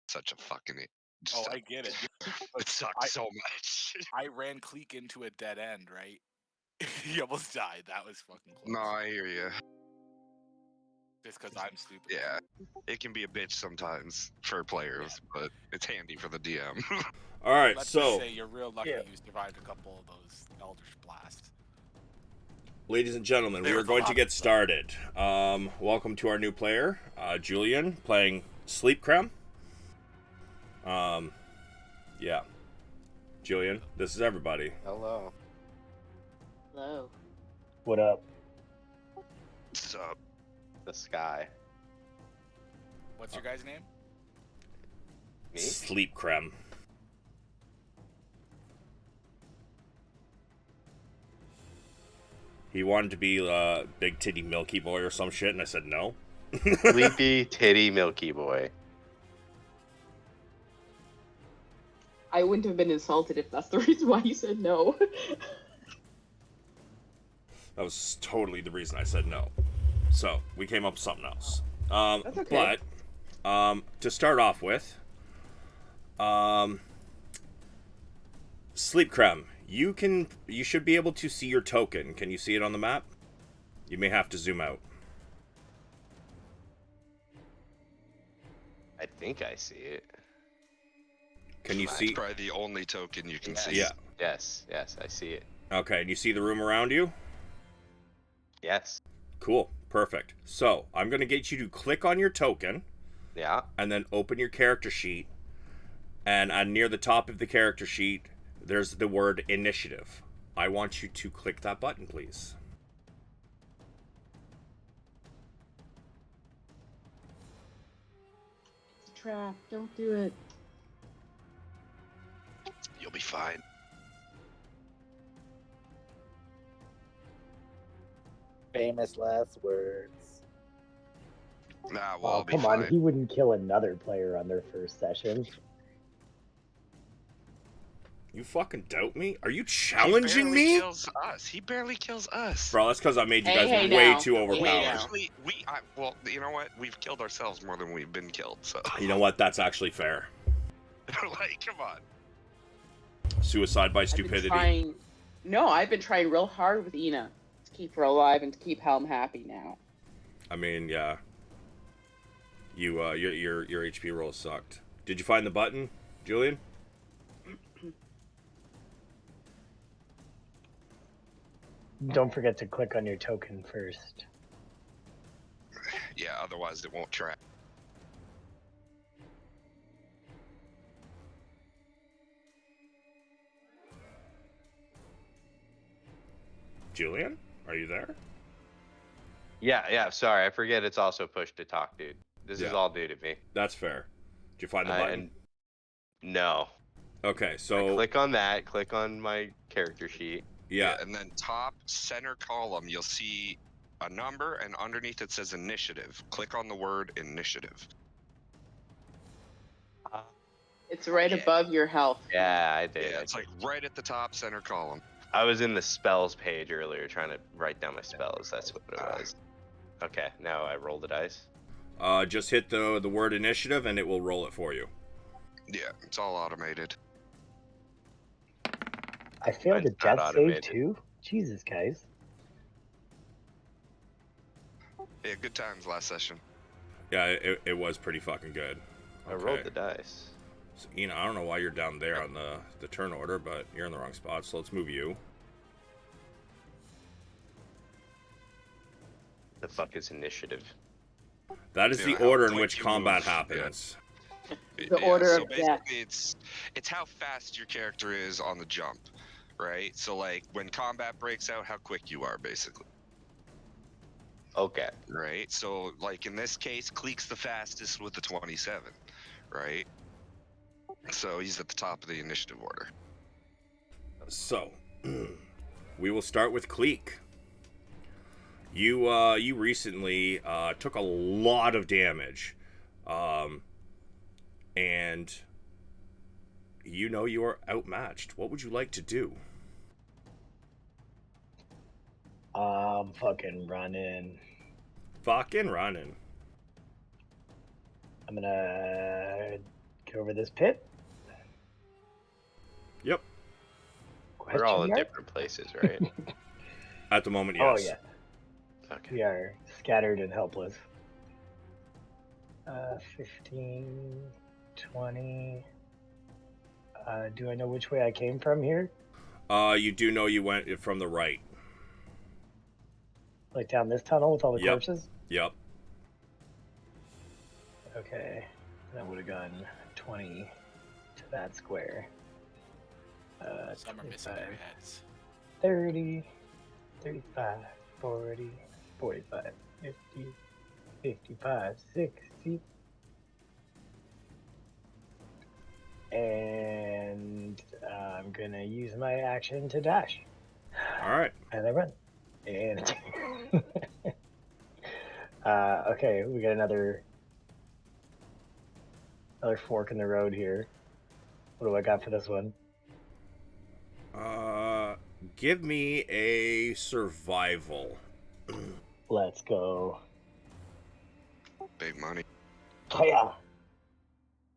such a fucking Oh, just, I get it. it sucks so much. I ran Cleek into a dead end, right? He almost died. That was fucking No, close. I hear you. Just because I'm stupid. Yeah, it can be a bitch sometimes for players, but it's handy for the DM. All right, Let's so just say you're real lucky Yeah. you survived a couple of those Eldritch Blasts. ladies and gentlemen, we There are was a going to lot get of them. started. Welcome to our new player, Julian, playing Sleep Creme. Yeah. Julian, this is everybody. Hello. Hello. What up? So, The sky. What's your guy's name? Me? Sleep Creme. He wanted to be Big Titty Milky Boy or some shit, and I said no. Sleepy titty Milky Boy. I wouldn't have been insulted if that's the reason why you said no. That was totally the reason I said no. So, we came up with something else. That's okay. But, to start off with, Sleep Creme, you should be able to see your token. Can you see it on the map? You may have to zoom out. I think I see it. Can you that's see? probably the only token you can Yes. see. Yeah. Yes, I see it. Okay, and you see the room around you? Yes. Cool. Perfect. So, I'm going to get you to click on your token, Yeah. and then open your character sheet. And near the top of the character sheet, there's the word initiative. I want you to click that button, please. It's a trap. Don't do it. You'll be fine. Famous last words. Nah, we'll Oh, all be come fine. on. He wouldn't kill another player on their first session. You fucking doubt me? Are you He challenging barely me? kills us. He barely kills us. Bro, that's because I made you guys Hey way now. too Hey We overpowered. now. actually, well, you know what? We've killed ourselves more than we've been killed, so. You know what? That's actually fair. Like, come on. Suicide by I've been stupidity. trying. No, I've been trying real hard with Ina to keep her alive and to keep Helm happy now. I mean, yeah. You, your HP roll sucked. Did you find the button, Julian? Don't forget to click on your token first. Yeah, otherwise it won't track. Julian? Are you there? Yeah, sorry. I forget it's also push to talk, dude. This Yeah. is all new to me. That's fair. Did you find the button? And no. Okay, I so click on that, click on my character sheet. yeah, And then top center column, you'll see a number, and underneath it says initiative. Click on the word initiative. It's right Yeah. above your health. Yeah, I did. Yeah, it's like right at the top center column. I was in the spells page earlier trying to write down my spells. That's what it was. Okay, now I roll the dice. just hit the word initiative and it will roll it for you. Yeah, it's all automated. I failed a Mine's not death save automated. too? Jesus, guys. Yeah, good times last session. Yeah, it was pretty fucking good. I rolled the dice. So, I don't know why you're down there on the turn order, but you're in the wrong spot, so let's move you. The fuck is initiative? That is Yeah, the how order in quick which you combat move, yeah. happens. The order so of basically it's how fast your character is on the jump, right? So like when combat breaks out, how quick you are, basically. Okay. Right? So like in this case, Cleek's the fastest with the 27, right? So he's at the top of the initiative order. So, we will start with Cleek. You recently took a lot of damage, and you are outmatched. What would you like to do? Fucking running. Fucking running. I'm gonna over this pit. Yep. We're all in Question mark? different places, right? At the moment, Oh, yes. yeah. Okay. We are scattered and helpless. 15, 20. Do I know which way I came from here? You do know you went from the right. Like down this tunnel with all the Yep. corpses? Yep. Okay. Then I would have gone 20 to that square. Some are missing 25, their heads. 30, 35, 40, 45, 50, 55, 60. And I'm going to use my action to dash. All right. And I run. And okay, we got another fork in the road here. What do I got for this one? Give me a survival. Let's go. Big money. Oh, yeah.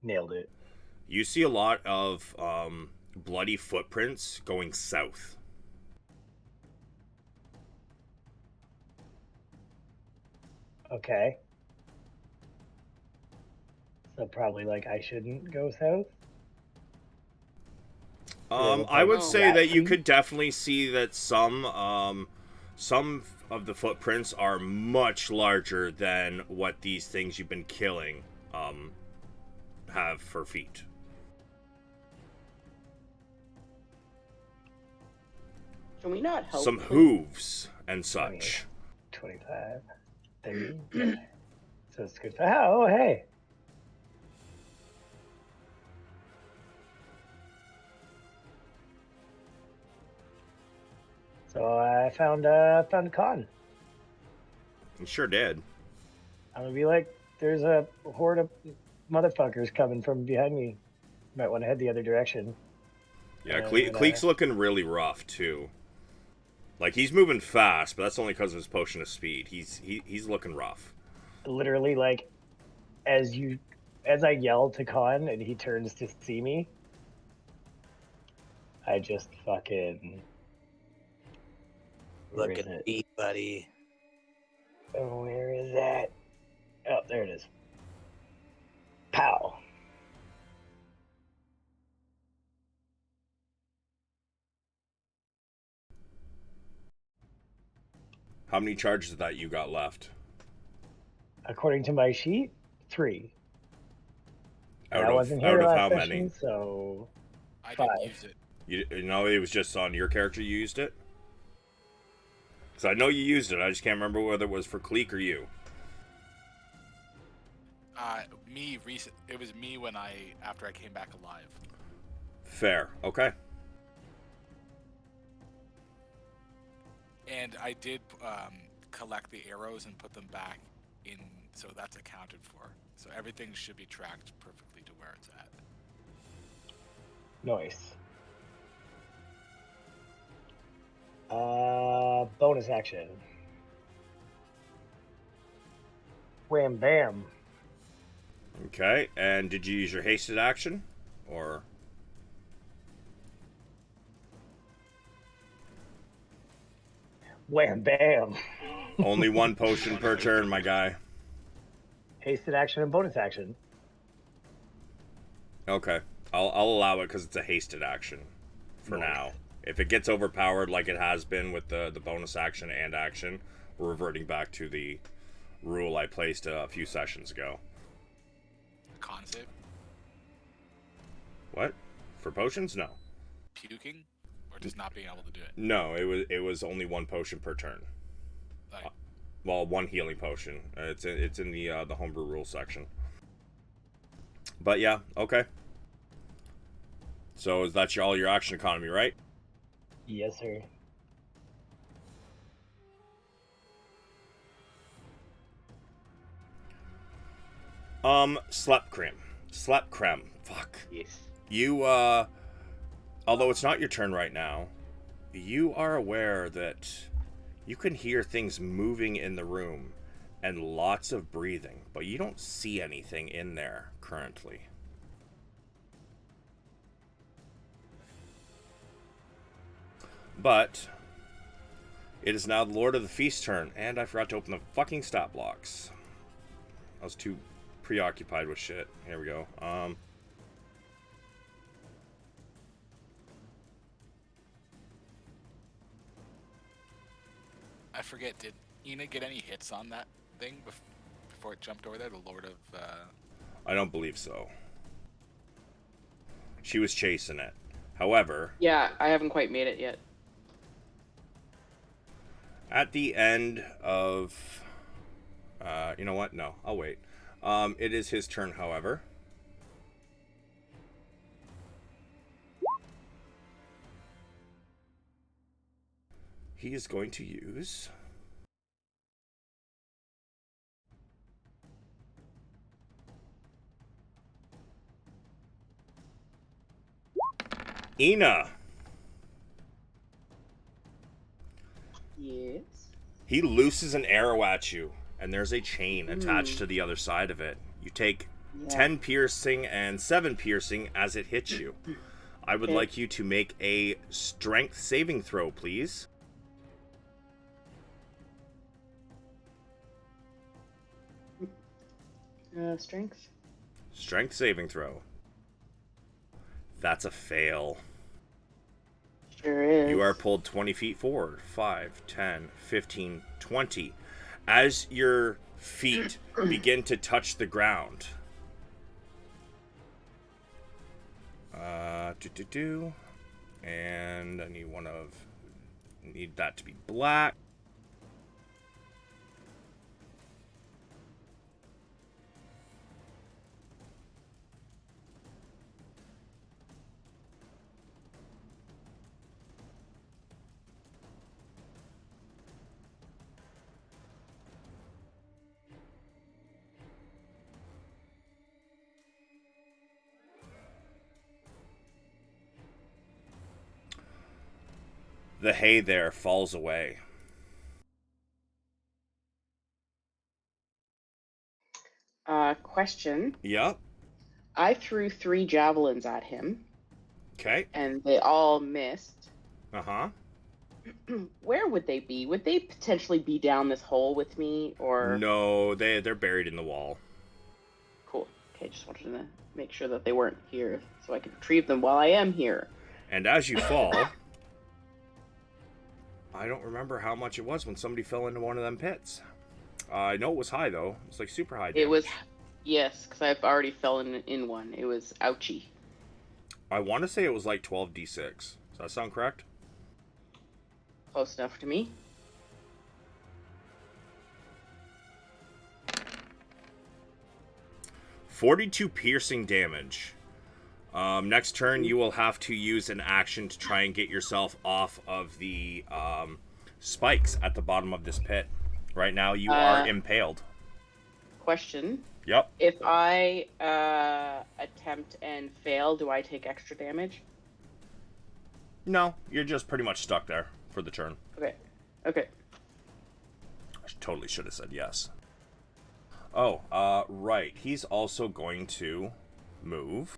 Nailed it. You see a lot of bloody footprints going south. Okay. So probably like I shouldn't go south. I would Oh. say that you Rat could definitely see that some of the footprints are much larger than what these things you've been killing have for feet. Can we not help? Some please? hooves and such. 25, 30. Yeah. So it's good. Oh, hey. So I found a con. You sure did. I'm gonna be like, there's a horde of motherfuckers coming from behind me. Might want to head the other direction. Yeah, And, Cleek's looking really rough too. Like he's moving fast, but that's only because of his potion of speed. He's looking rough. Literally, like, as I yell to Con and he turns to see me, I just fucking. Where Look is at it? me, buddy. Oh, where is that? Oh, there it is. Pow. How many charges of that you got left? According to my sheet, 3. And I wasn't out here of last how session, many? so I 5. didn't use it. You know, it was just on your character you used it? Because I know you used it, I just can't remember whether it was for Cleek or you. It was me after I came back alive. Fair, okay. And I did collect the arrows and put them back in, so that's accounted for. So everything should be tracked perfectly to where it's at. Nice. Bonus action. Wham bam. Okay, and did you use your hasted action? Or... Wham bam. Only one potion per turn, my guy. Hasted action and bonus action. Okay, I'll allow it because it's a hasted action for Nice. now. If it gets overpowered like it has been with the bonus action and action, we're reverting back to the rule I placed a few sessions ago. Con save? What? For potions? No. Puking? Or just not being able to do it? No, it was only one potion per turn. Like, Well, one healing potion. It's in the homebrew rules section. But yeah, okay. So is that all your action economy, right? Yes, sir. Slap creme. Fuck. Yes. You although it's not your turn right now, you are aware that you can hear things moving in the room and lots of breathing, but you don't see anything in there currently. But it is now the Lord of the Feast's turn, and I forgot to open the fucking stat blocks. I was too preoccupied with shit. Here we go. I forget, did Ina get any hits on that thing before it jumped over there? The Lord of... I don't believe so. She was chasing it. However... Yeah, I haven't quite made it yet. At the end of... you know what? No, I'll wait. It is his turn, however. He is going to use... Ina. Yes. He looses an arrow at you, and there's a chain attached to the other side of it. You take 10 piercing and 7 piercing as it hits you. I would like you to make a strength saving throw, please. Strength. Strength saving throw. That's a fail. Sure is. You are pulled 20 feet forward. 5, 10, 15, 20. As your feet begin to touch the ground. And I need that to be black. The hay there falls away. Question. Yep. I threw 3 javelins at him, Okay. and they all missed. Uh-huh. Where would they be? Would they potentially be down this hole with me, or...? No, they're buried in the wall. Cool. Okay, just wanted to make sure that they weren't here, so I could retrieve them while I am here. And as you fall... I don't remember how much it was when somebody fell into one of them pits. I know it was high, though. It's like super high damage. It was... Yes, because I've already fell in one. It was ouchy. I want to say it was like 12d6. Does that sound correct? Close enough to me. .42 piercing damage. Next turn, you will have to use an action to try and get yourself off of the spikes at the bottom of this pit. Right now, you are impaled. Question. Yep. If I attempt and fail, do I take extra damage? No, you're just pretty much stuck there for the turn. Okay. Okay. I totally should have said yes. Oh, right. He's also going to move.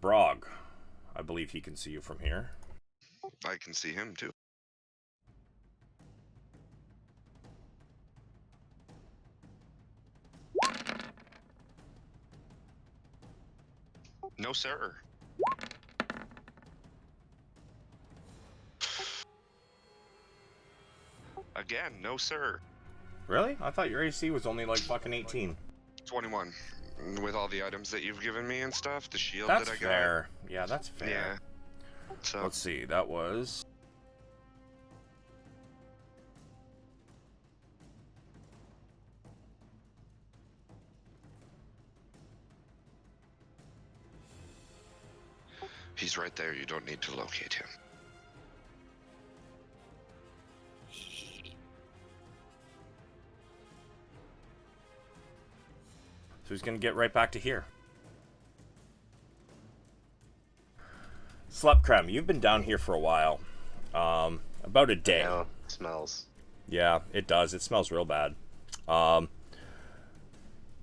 Brog. I believe he can see you from here. I can see him too. No, sir. Again, no, sir. Really? I thought your AC was only like fucking 18. 21. With all the items that you've given me and stuff, the shield That's that I fair. Yeah, that's fair. Yeah. So Let's see. That was... he's right there. You don't need to locate him. So he's going to get right back to here. Slepcrem, you've been down here for a while. About a day. Now it smells. Yeah, it does. It smells real bad.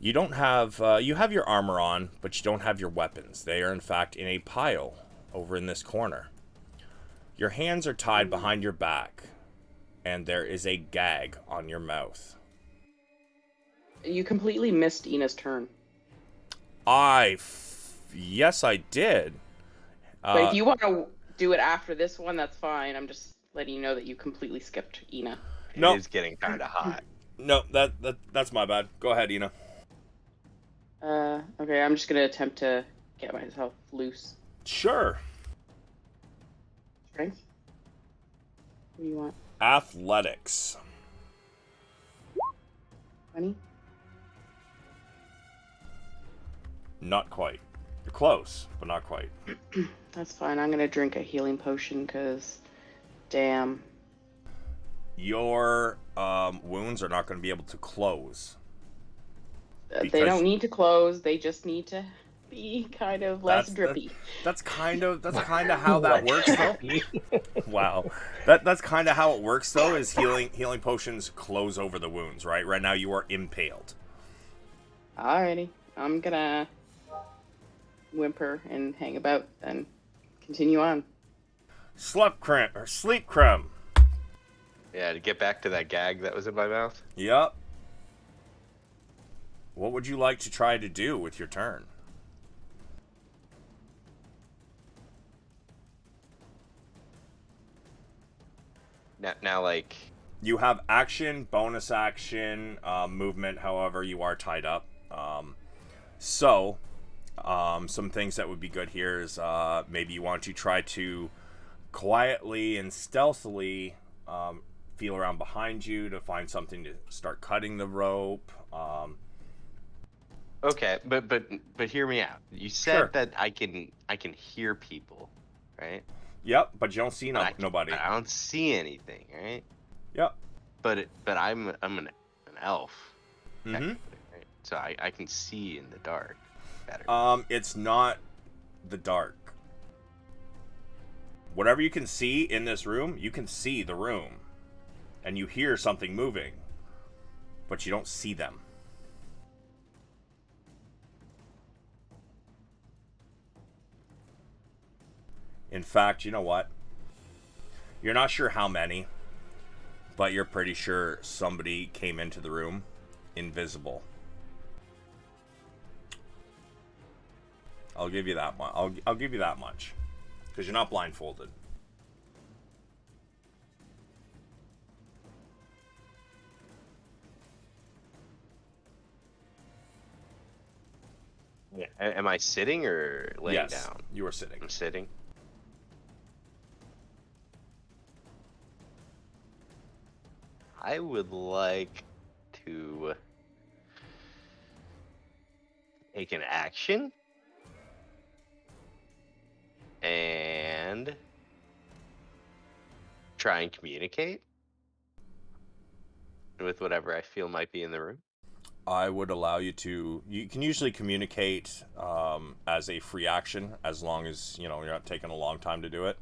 You don't have, you have your armor on, but you don't have your weapons. They are, in fact, in a pile over in this corner. Your hands are tied behind your back, and there is a gag on your mouth. You completely missed Ina's turn. Yes, I did. But if you want to do it after this one, that's fine. I'm just letting you know that you completely skipped Ina. No. It is getting kind of hot. No, that's my bad. Go ahead, Ina. Okay, I'm just gonna attempt to get myself loose. Sure. Strength? What do you want? Athletics. 20? Not quite. You're close, but not quite. That's fine. I'm gonna drink a healing potion, because damn. Your wounds are not going to be able to close. They Because- don't need to close, they just need to be kind of less drippy. That's kind of how that works, though. Wow, that's kind of how it works, though. Is healing potions close over the wounds, right? Right now you are impaled. Alrighty. I'm gonna whimper and hang about and continue on. Sleep creme. Yeah, to get back to that gag that was in my mouth. Yep. What would you like to try to do with your turn? Now, like, You have action, bonus action, movement. However, you are tied up. Some things that would be good here is maybe you want to try to quietly and stealthily feel around behind you to find something to start cutting the rope. okay, but hear me out. You said Sure. that I can hear people, right? Yep, but you don't see nobody. But I don't see anything, right? Yep. But I'm an elf, Mm-hmm. technically, right? So I can see in the dark better. It's not the dark. Whatever you can see in this room, you can see the room. And you hear something moving. But you don't see them. In fact, you know what? You're not sure how many, but you're pretty sure somebody came into the room invisible. I'll give you that one. I'll give you that much, because you're not blindfolded. Yeah. Am I sitting or laying Yes, down? you are sitting. I'm sitting. I would like to take an action and try and communicate with whatever I feel might be in the room. I would allow you to. You can usually communicate as a free action, as long as you're not taking a long time to do it.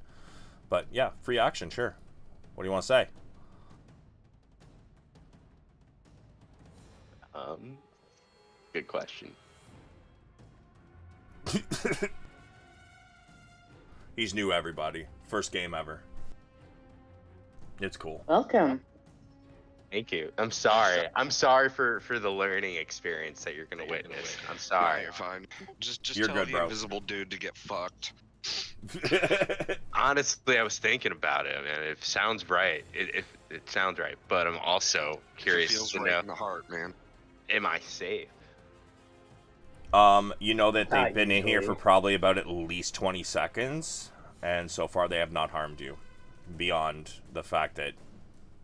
But yeah, free action, sure. What do you want to say? Good question. He's new, everybody. First game ever. It's cool. Welcome. Thank you. I'm sorry. I'm sorry for the learning experience that you're gonna witness. I'm Yeah, sorry. you're fine. Just You're tell good, the bro. invisible dude to get fucked. Honestly, I was thinking about it, and it sounds right. It sounds right, but I'm also It curious feels to right know: in the heart, man. am I safe? You know that they've Not been in here usually. for probably about at least 20 seconds, and so far they have not harmed you, beyond the fact that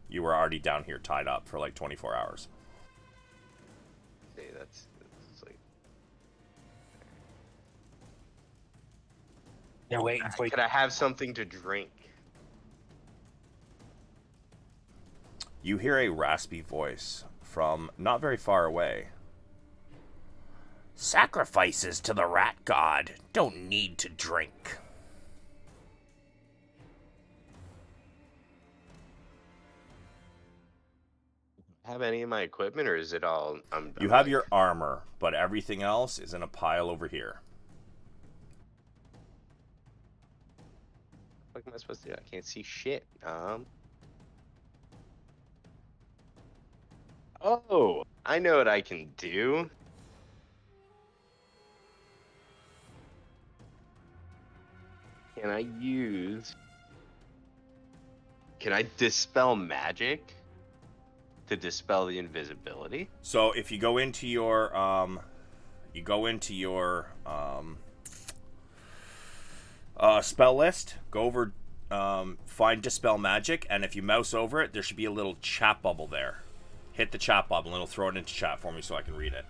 you were already down here tied up for like 24 hours. See, that's like. They're waiting for you. Could I have something to drink? You hear a raspy voice from not very far away. Sacrifices to the rat god don't need to drink. have any of my equipment, or is it all? You have your armor, but everything else is in a pile over here. What am I supposed to do? I can't see shit. Oh, I know what I can do. Can I use? Can I dispel magic to dispel the invisibility? So if you go into your spell list, go over, find dispel magic, and if you mouse over it, there should be a little chat bubble there. Hit the chat bubble, and it'll throw it into chat for me so I can read it.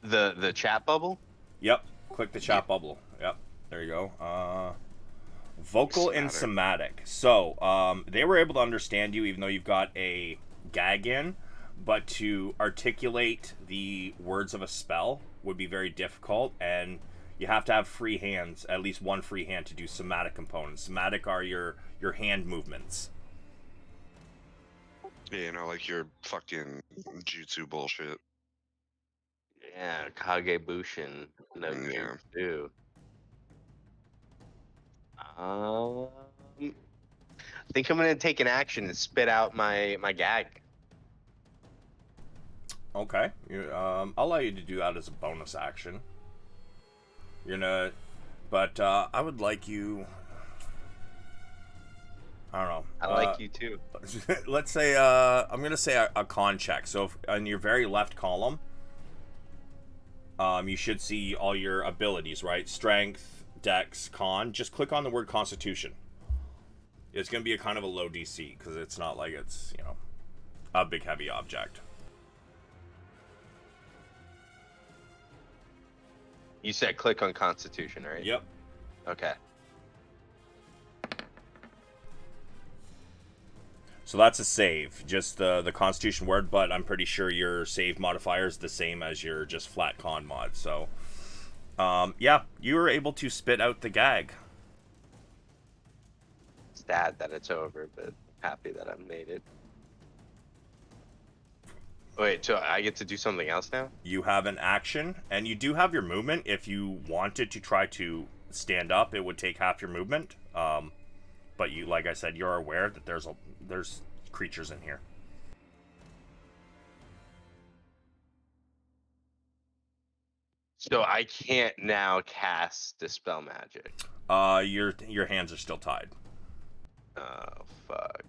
The chat bubble? Yep. Click the chat bubble. Yep. There you go. Vocal and somatic. So, they were able to understand you even though you've got a gag in, but to articulate the words of a spell would be very difficult, and you have to have free hands, at least one free hand, to do somatic components. Somatic are your hand movements. Yeah, you know, like your fucking jutsu bullshit. Yeah, Kagebushin no Yeah. Jutsu. I think I'm gonna take an action and spit out my gag. Okay. I'll allow you to do that as a bonus action. You're gonna... But, I would like you... I don't know. I like you too. Let's say, I'm gonna say a con check. So if, on your very left column, you should see all your abilities, right? Strength, Dex, Con. Just click on the word Constitution. It's gonna be a kind of a low DC, because it's not like it's, you know, a big heavy object. You said click on Constitution, right? Yep. Okay. So that's a save, just the Constitution word, but I'm pretty sure your save modifier is the same as your just flat con mod. So, yeah, you were able to spit out the gag. Sad that it's over, but happy that I made it. Wait, so I get to do something else now? You have an action, and you do have your movement. If you wanted to try to stand up, it would take half your movement. But you, like I said, you're aware that there's creatures in here. So I can't now cast Dispel Magic. Your hands are still tied. Oh, fuck.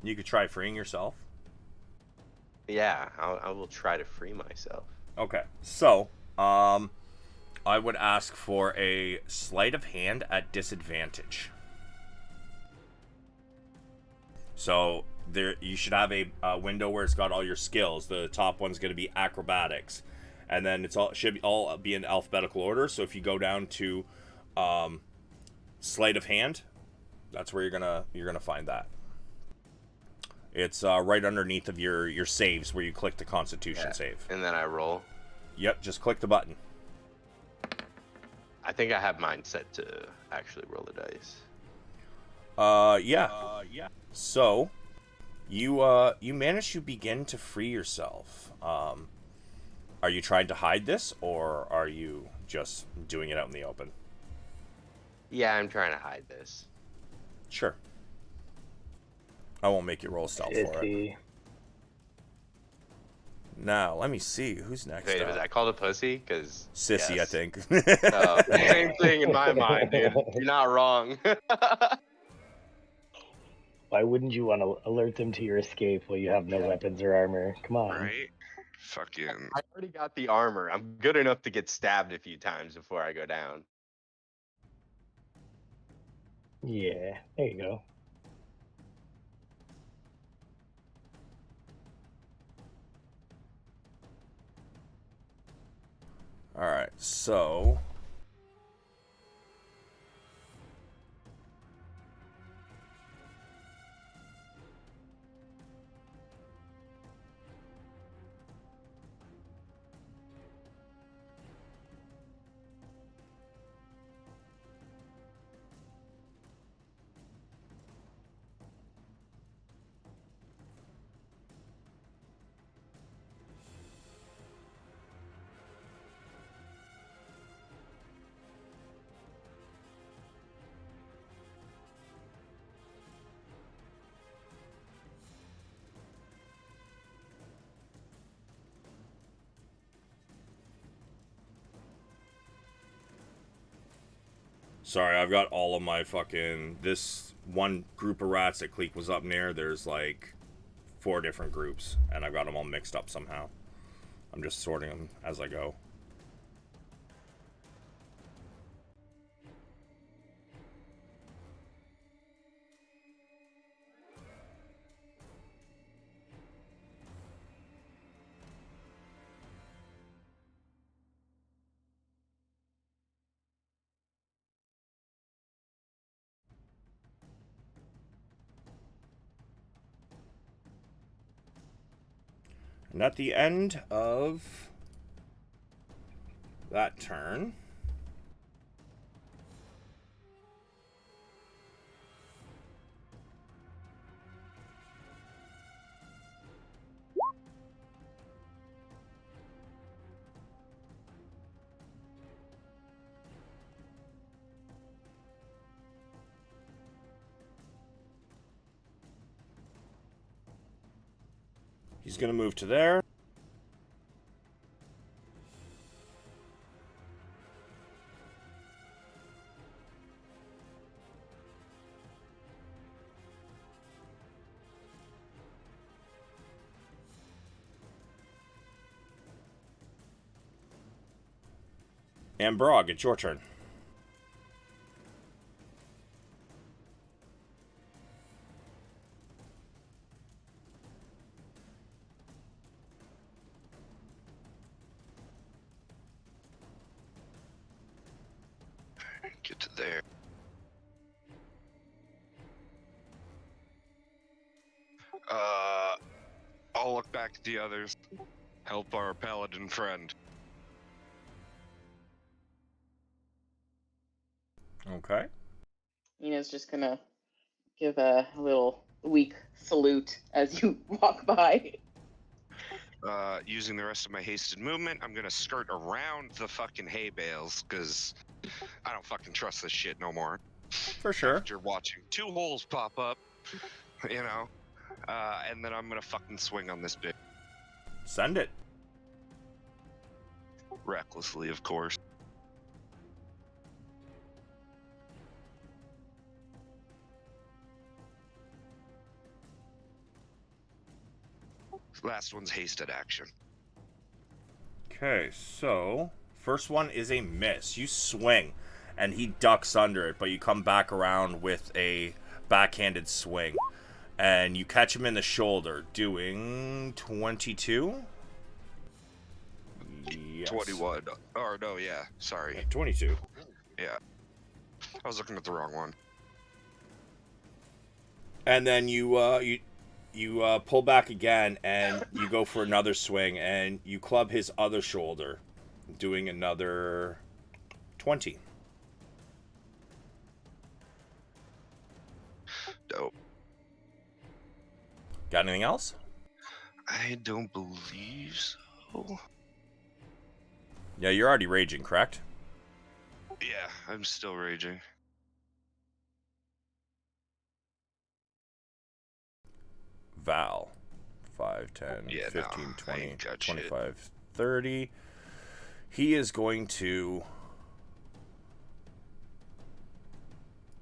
You could try freeing yourself. Yeah, I will try to free myself. Okay, so, I would ask for a sleight of hand at disadvantage. So there, you should have a window where it's got all your skills. The top one's going to be acrobatics, and then should all be in alphabetical order. So if you go down to sleight of hand, that's where you're gonna find that. It's right underneath of your saves where you click the Constitution save. And then I roll. Yep, just click the button. I think I have mine set to actually roll the dice. Yeah. So, you managed to begin to free yourself. Are you trying to hide this, or are you just doing it out in the open? Yeah, I'm trying to hide this. Sure. I won't make you roll stealth for it. Now, let me see. Who's next Wait, up? was that called a pussy? Because Sissy, yes. I think. Same thing in my mind, dude. You're not wrong. Why wouldn't you want to alert them to your escape while you have no weapons or armor? Come on. Right? Fucking. I already got the armor. I'm good enough to get stabbed a few times before I go down. Yeah, there you go. Alright, so... Sorry, I've got all of my fucking... This one group of rats that Cleek was up near, there's like 4 different groups, and I've got them all mixed up somehow. I'm just sorting them as I go. And at the end of that turn, he's going to move to there. And Brog, it's your turn. Get to there. I'll look back at the others. Help our paladin friend. Okay. Ina's just gonna give a little weak salute as you walk by. Using the rest of my hasted movement, I'm gonna skirt around the fucking hay bales, because I don't fucking trust this shit no more. For sure. After watching 2 holes pop up, you know, and then I'm gonna fucking swing on this bit. Send it. Recklessly, of course. Last one's hasted action. Okay, so first one is a miss. You swing, and he ducks under it, but you come back around with a backhanded swing, and you catch him in the shoulder, doing 22. Yes. 21. Or no, yeah. Sorry. 22. Yeah. I was looking at the wrong one. And then you pull back again, and you go for another swing, and you club his other shoulder, doing another 20. Dope. Got anything else? I don't believe so. Yeah, you're already raging, correct? Yeah, I'm still raging. Val. 5, 10, Yeah, 15, no, I 20, ain't got 25, 30. He is going to...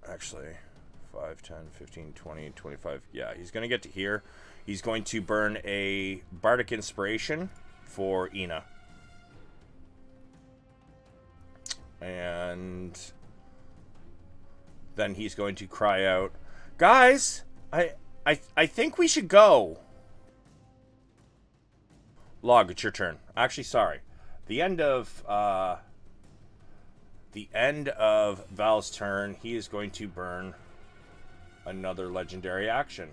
Actually, 5, 10, 15, 20, 25. Yeah, he's going to get to here. He's going to burn a Bardic Inspiration for Ina. And then he's going to cry out, "Guys, I think we should go." Log, it's your turn. Actually, sorry. The end of Val's turn, he is going to burn another legendary action.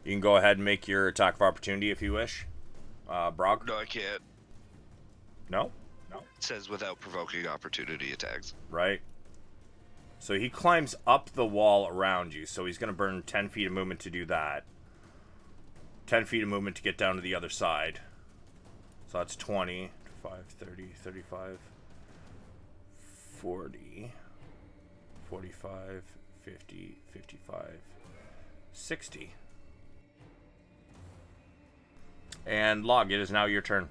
You can go ahead and make your attack of opportunity if you wish. Brog? No, I can't. No? It says without provoking opportunity attacks. Right. So he climbs up the wall around you, so he's going to burn 10 feet of movement to do that. 10 feet of movement to get down to the other side. So that's 20, 25, 30, 35, 40, 45, 50, 55, 60. And Log, it is now your turn.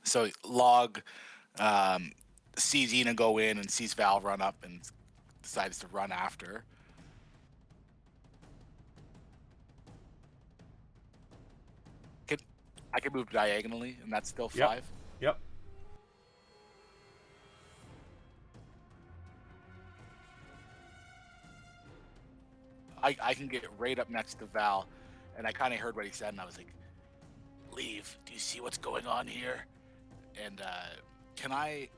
So Log sees Ina go in and sees Val run up and decides to run after. I can move diagonally, and that's still 5. Yep. I can get right up next to Val, and I kind of heard what he said, and I was like, "Leave. Do you see what's going on here?" And can I?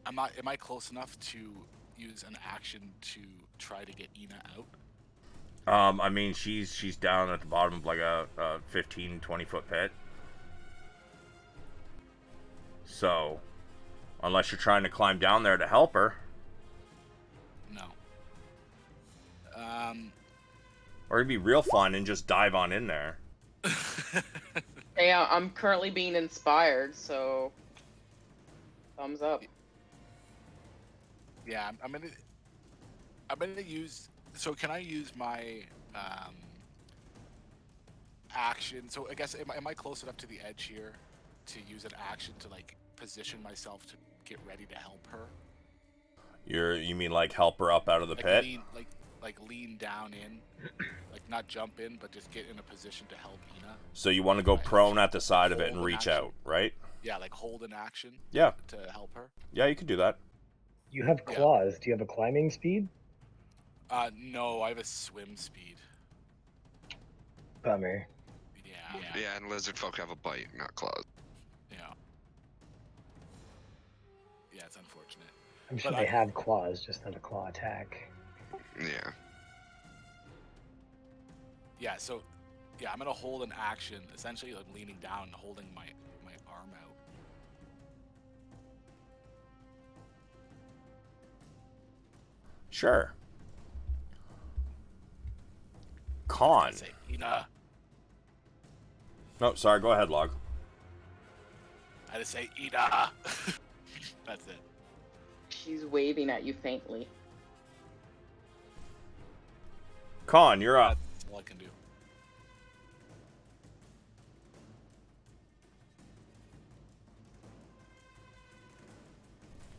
Am I close enough to use an action to try to get Ina out? I mean, she's down at the bottom of like a 15, 20 foot pit. So, unless you're trying to climb down there to help her. No. Or it'd be real fun and just dive on in there. Hey, I'm currently being inspired, so thumbs up. Yeah, I'm gonna use. So can I use my action? So I guess am I close enough to the edge here to use an action to like position myself to get ready to help her? You mean like help her up out of the pit? Lean down in, like not jump in, but just get in a position to help Ina. So you want to go prone at the side of it and reach out, right? Yeah, like hold an action. Yeah. To help her. Yeah, you can do that. You have claws. Do you have a climbing speed? No, I have a swim speed. Bummer. Yeah, and lizard folk have a bite, not claws. Yeah. Yeah, it's unfortunate. I'm sure they have claws, just not a claw attack. Yeah. Yeah, so I'm gonna hold an action, essentially like leaning down and holding my arm out. Sure. Con. I say, Ina. No, sorry, go ahead, Log. I just say, Ina. That's it. She's waving at you faintly. Con, you're up. That's all I can do.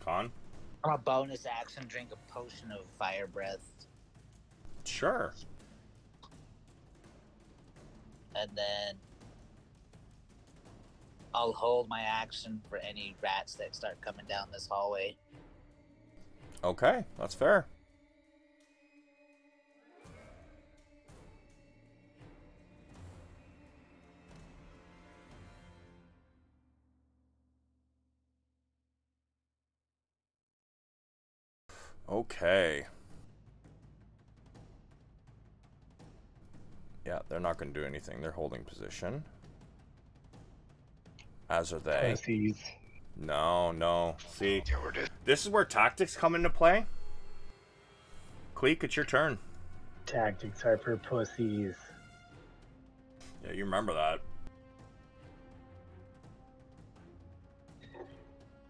Con? On a bonus action, drink a potion of fire breath. Sure. And then I'll hold my action for any rats that start coming down this hallway. Okay, that's fair. Okay. Yeah, they're not going to do anything. They're holding position. As are they. Pussies. No. See, this is where tactics come into play. Cleek, it's your turn. Tactics are for pussies. Yeah, you remember that.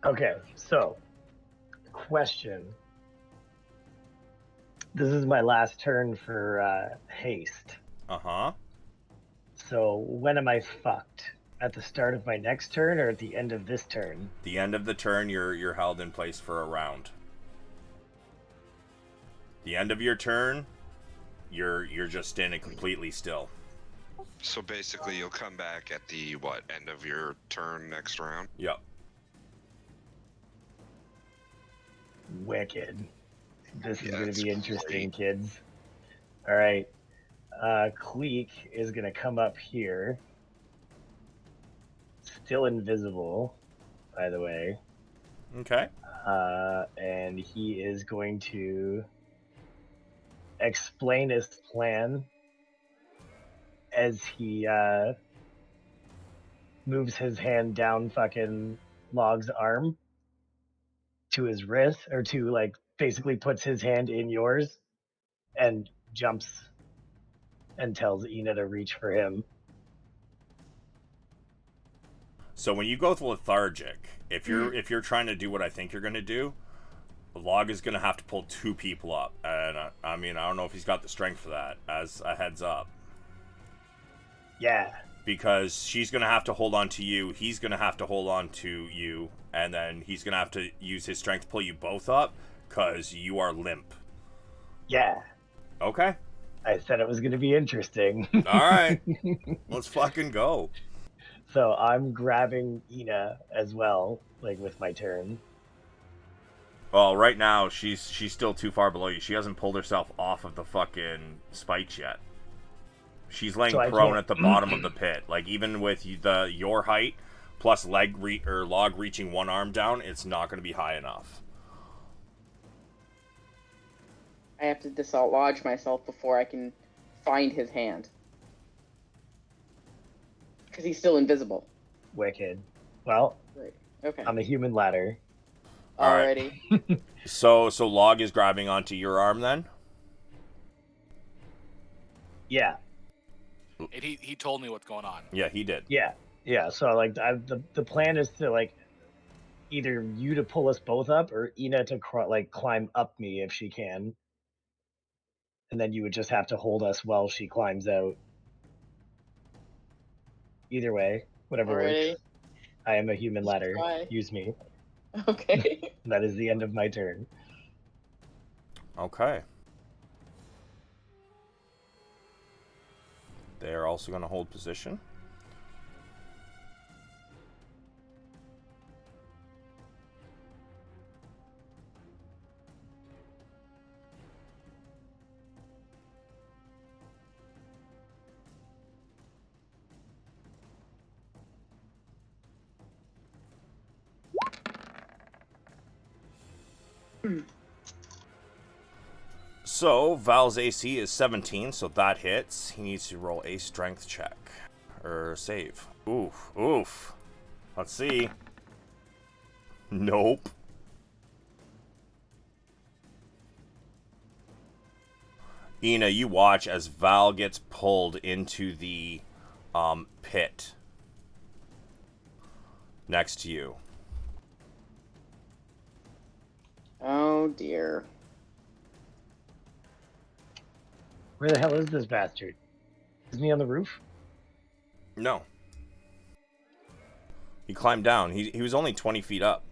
Okay, so, question. This is my last turn for haste. Uh-huh. So, when am I fucked? At the start of my next turn or at the end of this turn? The end of the turn, you're held in place for a round. The end of your turn, you're just standing completely still. So basically, you'll come back at the end of your turn next round. Yep. Wicked. This is Yeah, going it's to be interesting, great. kids. All right. Cleek is going to come up here. Still invisible, by the way. Okay. And he is going to explain his plan as he moves his hand down fucking Log's arm to his wrist, or to like basically puts his hand in yours and jumps and tells Ina to reach for him. So when you go lethargic, if you're trying to do what I think you're going to do, Log is going to have to pull 2 people up. And, I mean, I don't know if he's got the strength for that, as a heads up. Yeah. Because she's going to have to hold on to you, he's going to have to hold on to you, and then he's going to have to use his strength to pull you both up, because you are limp. Yeah. Okay. I said it was going to be interesting. Alright. Let's fucking go. So I'm grabbing Ina as well, like with my turn. Well, right now, she's still too far below you. She hasn't pulled herself off of the fucking spikes yet. She's laying prone at the bottom of the pit. Like, even with your height, plus log reaching one arm down, it's not going to be high enough. I have to dislodge myself before I can find his hand. Because he's still invisible. Wicked. Well, Right. Okay. I'm a human ladder. Alrighty. So Log is grabbing onto your arm then? Yeah. And he told me what's going on. Yeah, he did. Yeah. So like, the plan is to like either you to pull us both up or Ina to climb up me if she can, and then you would just have to hold us while she climbs out. Either way, whatever works. I am a human ladder. Use me. Okay. That is the end of my turn. Okay. They're also going to hold position. So, Val's AC is 17, so that hits. He needs to roll a strength check. Or save. Oof. Let's see. Nope. Ina, you watch as Val gets pulled into the pit next to you. Oh dear. Where the hell is this bastard? Isn't he on the roof? No. He climbed down. He was only 20 feet up.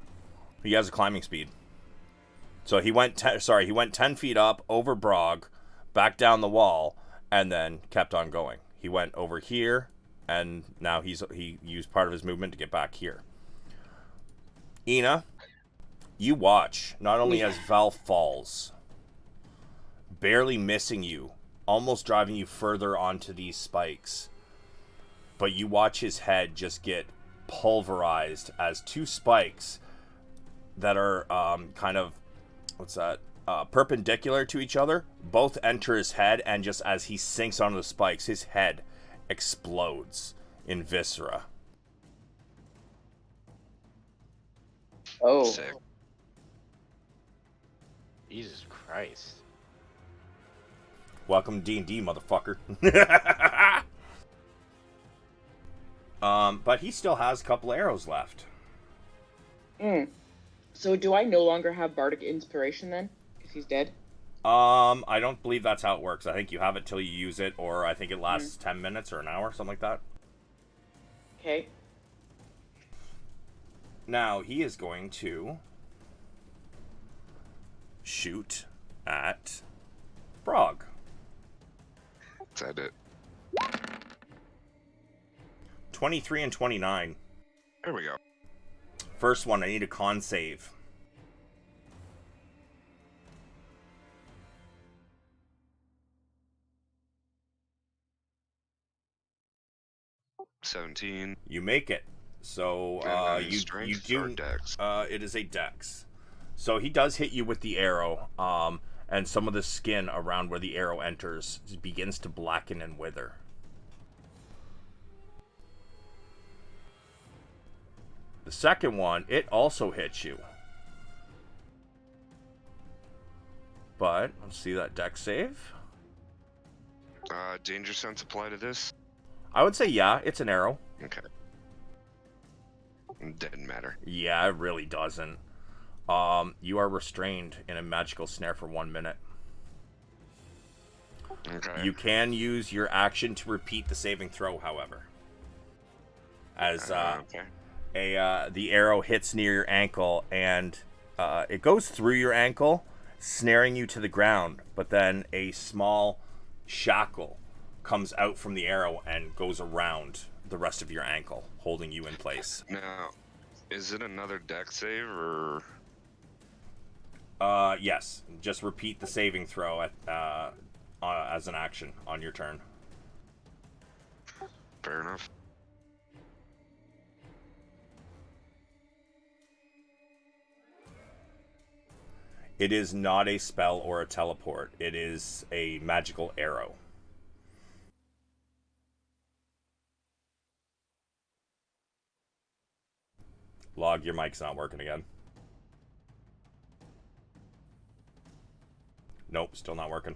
He has a climbing speed. So he went 10 feet up over Brog, back down the wall, and then kept on going. He went over here, and now he used part of his movement to get back here. Ina, you watch, not only as Val falls, barely missing you, almost driving you further onto these spikes, but you watch his head just get pulverized as 2 spikes that are kind of, perpendicular to each other, both enter his head, and just as he sinks onto the spikes, his head explodes in viscera. Oh. Sick. Jesus Christ. Welcome D&D, motherfucker. But he still has a couple arrows left. So do I no longer have bardic inspiration then? Because he's dead? I don't believe that's how it works. I think you have it till you use it, or I think it lasts 10 minutes or an hour, something like that. Okay. Now, he is going to shoot at Brog. Is that it? 23 and 29. There we go. First one, I need a con save. $17. You make it. So you do. Dex? It is a dex. So he does hit you with the arrow, and some of the skin around where the arrow enters begins to blacken and wither. The second one, it also hits you. But let's see that dex save. Danger sense apply to this? I would say yeah, it's an arrow. Okay. Didn't matter. Yeah, it really doesn't. You are restrained in a magical snare for 1 minute. Okay. You can use your action to repeat the saving throw, however. As Okay. the arrow hits near your ankle, and it goes through your ankle, snaring you to the ground, but then a small shackle comes out from the arrow and goes around the rest of your ankle, holding you in place. Now, is it another deck save or? Yes. Just repeat the saving throw as an action on your turn. Fair enough. It is not a spell or a teleport. It is a magical arrow. Log, your mic's not working again. Nope, still not working.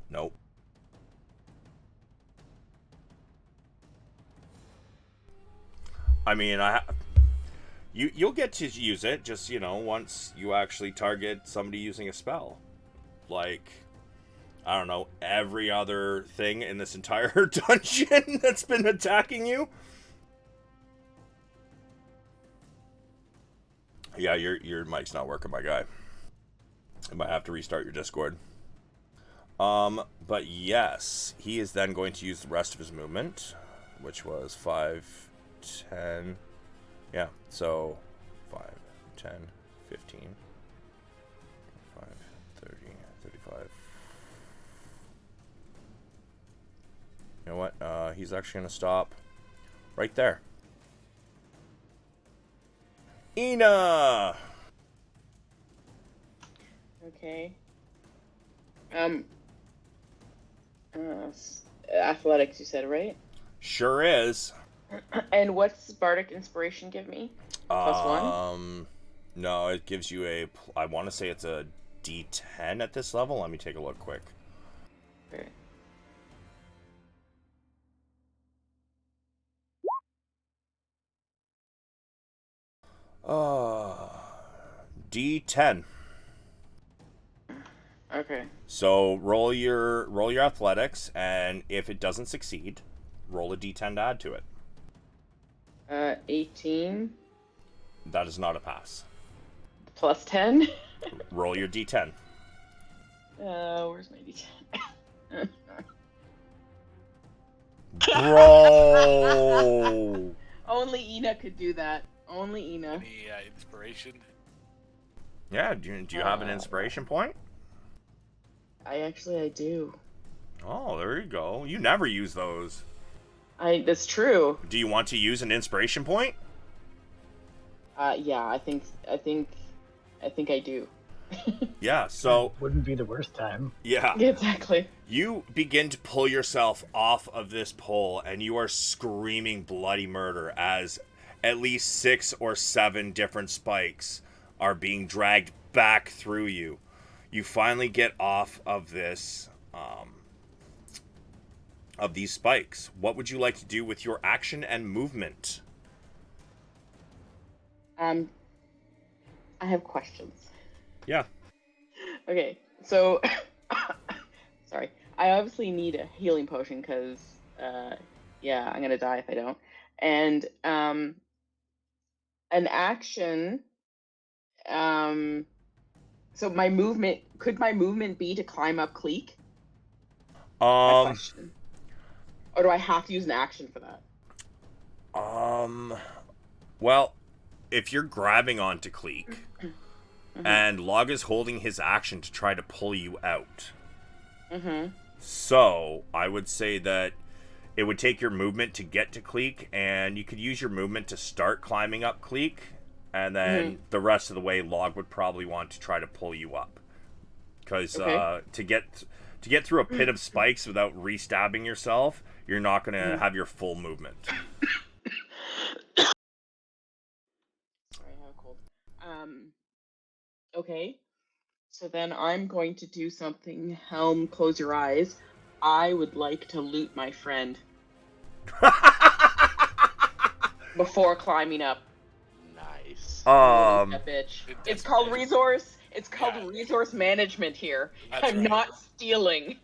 Nope. I mean, you'll get to use it, just, once you actually target somebody using a spell. Like, I don't know, every other thing in this entire dungeon that's been attacking you. Yeah, your mic's not working, my guy. I might have to restart your Discord. But yes, he is then going to use the rest of his movement, which was 5, 10. Yeah, so 5, 10, 15, 5, 30, 35. You know what? He's actually going to stop right there. Ina! Okay. Athletics, you said, right? Sure is. And what's Bardic Inspiration give me? +1? No, it gives you I want to say it's a D10 at this level. Let me take a look quick. Okay. D10. Okay. So roll your athletics, and if it doesn't succeed, roll a D10 to add to it. 18. That is not a pass. +10? Roll your D10. Where's my D10? Bro! Only Ina could do that. Only Ina. Any inspiration? Yeah, do you have an inspiration point? I do. Oh, there you go. You never use those. That's true. Do you want to use an inspiration point? Yeah, I think I do. Yeah, so Wouldn't be the worst time. yeah. Exactly. You begin to pull yourself off of this pole, and you are screaming bloody murder as at least 6 or 7 different spikes are being dragged back through you. You finally get off of this, of these spikes. What would you like to do with your action and movement? I have questions. Yeah. Okay, so sorry. I obviously need a healing potion because, yeah, I'm gonna die if I don't. And an action. So could my movement be to climb up Cleek? My question. Or do I have to use an action for that? Well, if you're grabbing onto Cleek, and Log is holding his action to try to pull you out. So, I would say that it would take your movement to get to Cleek, and you could use your movement to start climbing up Cleek, and then the rest of the way, Log would probably want to try to pull you up. Because to get through a pit of spikes without re-stabbing yourself, you're not going to have your full movement. Sorry, I have a cold. Okay. So then I'm going to do something. Helm, close your eyes. I would like to loot my friend before climbing up. Nice. That bitch. It It's called definitely is. resource. It's called Yeah. resource management here. That's I'm right. not stealing.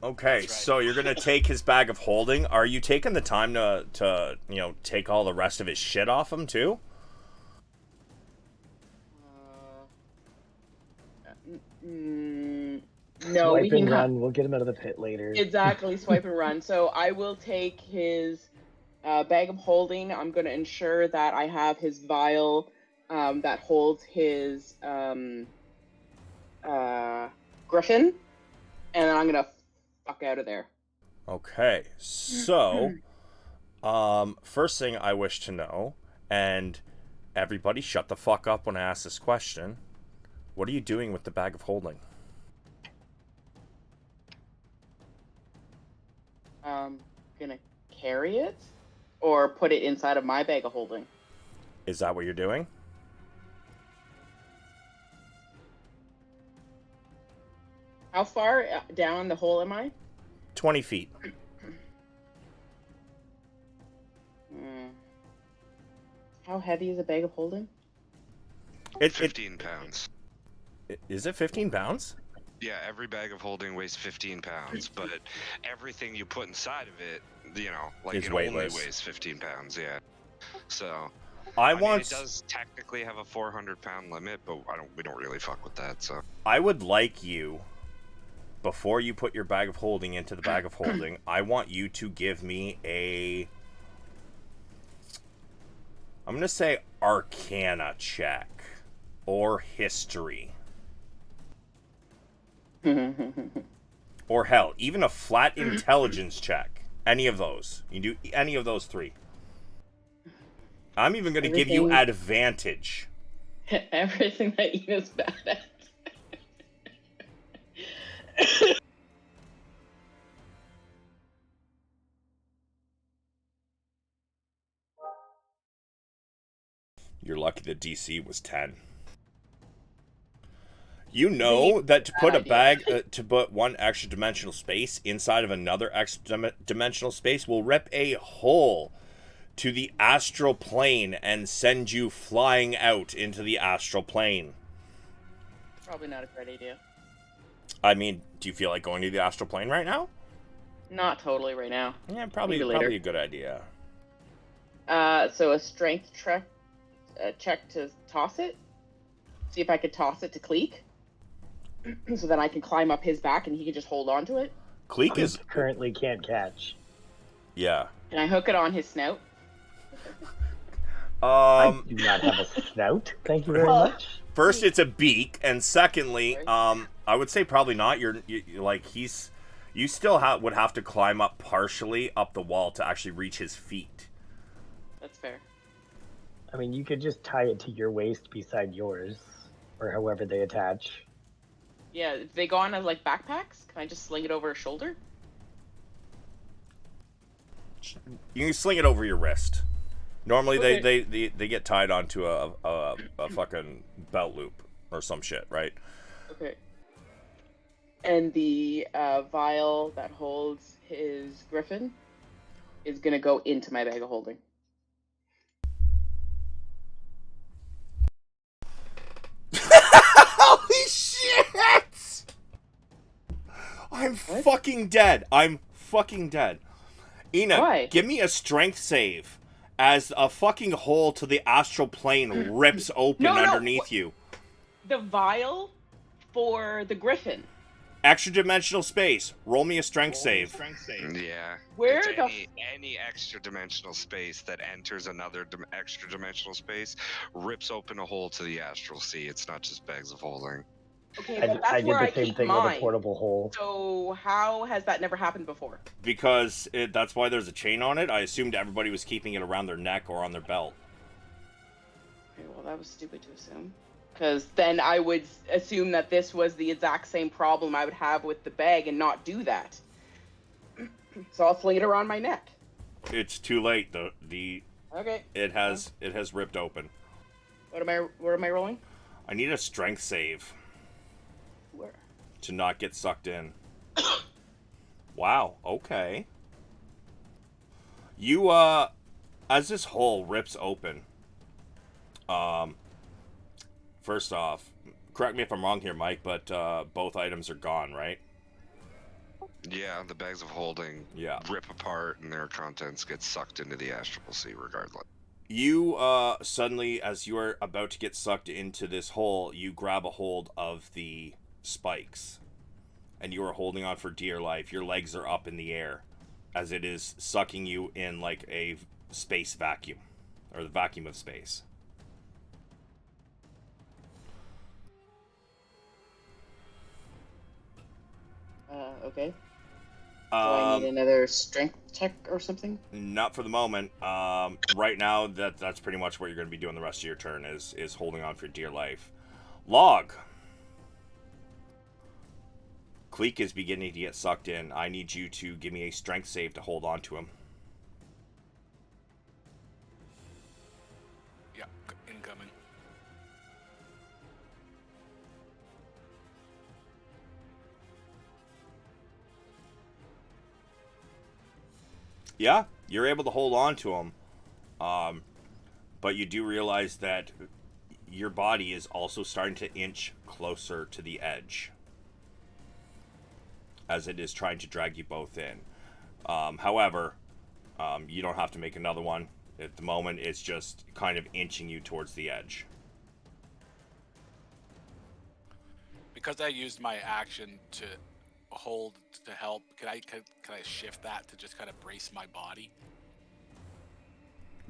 Okay, That's right. so you're gonna take his bag of holding. Are you taking the time to take all the rest of his shit off him too? No, we Swipe can and run. We'll get him out of the pit later. exactly swipe and run. So I will take his bag of holding. I'm going to ensure that I have his vial that holds his griffin, and then I'm going to fuck out of there. Okay, so first thing I wish to know, and everybody shut the fuck up when I ask this question. What are you doing with the bag of holding? Gonna carry it or put it inside of my bag of holding. Is that what you're doing? How far down the hole am I? 20 feet. How heavy is a bag of holding? 15 pounds. Is it 15 pounds? Yeah, every bag of holding weighs 15 pounds, but everything you put inside of it, Is it weightless. only weighs 15 pounds. Yeah. So I mean, want. it does technically have a 400-pound limit, but we don't really fuck with that. So I would like you, before you put your bag of holding into the bag of holding, I want you to give me a. I'm gonna say Arcana check or History. Or hell, even a flat intelligence check. Any of those. You do any of those three. I'm even going to give you advantage. Everything that Ina's bad at. You're lucky the DC was 10. You know that to put a bag, to put one extra dimensional space inside of another extra dimensional space will rip a hole to the astral plane and send you flying out into the astral plane. Probably not a great idea. I mean, do you feel like going to the astral plane right now? Not totally right now. Yeah, probably a good idea. So a strength check to toss it. See if I could toss it to Cleek. So then I can climb up his back and he can just hold on to it. Cleek is currently can't catch. Yeah. Can I hook it on his snout? I do not have a snout. Thank you very much. First, it's a beak, and secondly, I would say probably not. You still would have to climb up partially up the wall to actually reach his feet. That's fair. I mean, you could just tie it to your waist beside yours, or however they attach. Yeah, if they go on as like backpacks, can I just sling it over his shoulder? You can sling it over your wrist. Normally, Okay. they get tied onto a fucking belt loop or some shit, right? Okay. And the vial that holds his griffin is gonna go into my bag of holding. Holy shit! I'm fucking dead. I'm fucking dead. Ina, Why? give me a strength save as a fucking hole to the astral plane rips open underneath you. The vial for the griffin. Extra dimensional space. Roll me a strength save. yeah, Where it's the any extra dimensional space that enters another extra dimensional space rips open a hole to the astral sea. It's not just bags of holding. Okay, but that's I did where the I same keep thing mine. with a portable hole. So how has that never happened before? Because that's why there's a chain on it. I assumed everybody was keeping it around their neck or on their belt. Okay, well that was stupid to assume. Because then I would assume that this was the exact same problem I would have with the bag and not do that. So I'll sling it around my neck. It's too late. Okay. It has ripped open. What am I rolling? I need a strength save Where? to not get sucked in. Wow, okay. You as this hole rips open, First off, correct me if I'm wrong here, Mike, but both items are gone, right? Yeah, the bags of holding Yeah. rip apart and their contents get sucked into the astral sea regardless. You suddenly, as you are about to get sucked into this hole, you grab a hold of the spikes, and you are holding on for dear life. Your legs are up in the air as it is sucking you in like a space vacuum, or the vacuum of space. Okay. Do I need Um, another strength check or something? not for the moment. Right now, that's pretty much what you're going to be doing the rest of your turn is holding on for dear life. Log. Cleek is beginning to get sucked in. I need you to give me a strength save to hold on to him. Yeah, incoming. Yeah, you're able to hold on to him. But you do realize that your body is also starting to inch closer to the edge as it is trying to drag you both in. However, you don't have to make another one. At the moment, it's just kind of inching you towards the edge. Because I used my action to hold to help, can I shift that to just kind of brace my body?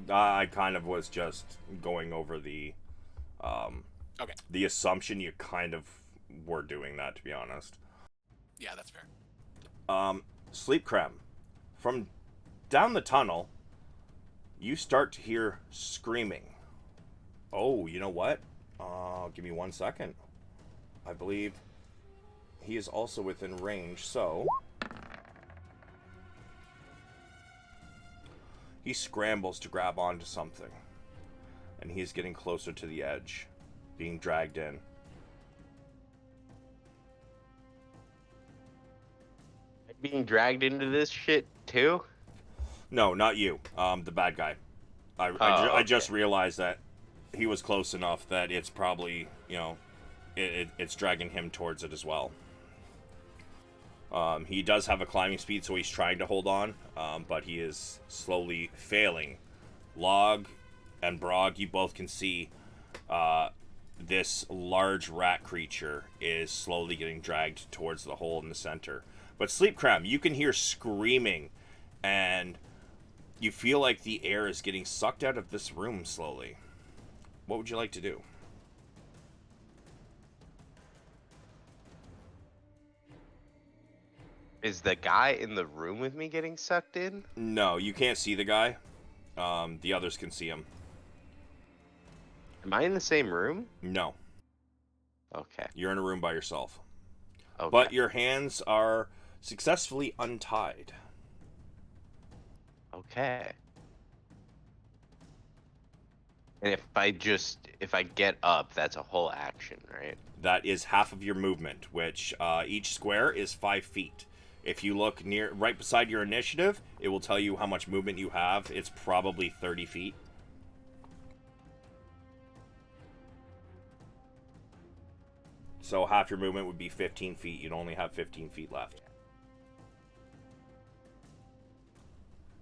I kind of was just going over the Okay. the assumption you kind of were doing that, to be honest. Yeah, that's fair. Sleep Creme. From down the tunnel, you start to hear screaming. Oh, you know what? Give me 1 second. I believe he is also within range, so he scrambles to grab onto something, and he is getting closer to the edge, being dragged in. Being dragged into this shit too? No, not you. The bad guy. I Okay. just realized that he was close enough that it's probably, it's dragging him towards it as well. He does have a climbing speed, so he's trying to hold on, but he is slowly failing. Log and Brog, you both can see this large rat creature is slowly getting dragged towards the hole in the center. But Sleep Cram, you can hear screaming, and you feel like the air is getting sucked out of this room slowly. What would you like to do? Is the guy in the room with me getting sucked in? No, you can't see the guy. The others can see him. Am I in the same room? No, Okay. you're in a room by yourself. Okay. But your hands are successfully untied. Okay. And if I get up, that's a whole action, right? That is half of your movement, which each square is 5 feet. If you look right beside your initiative, it will tell you how much movement you have. It's probably 30 feet. So half your movement would be 15 feet. You'd only have 15 feet left.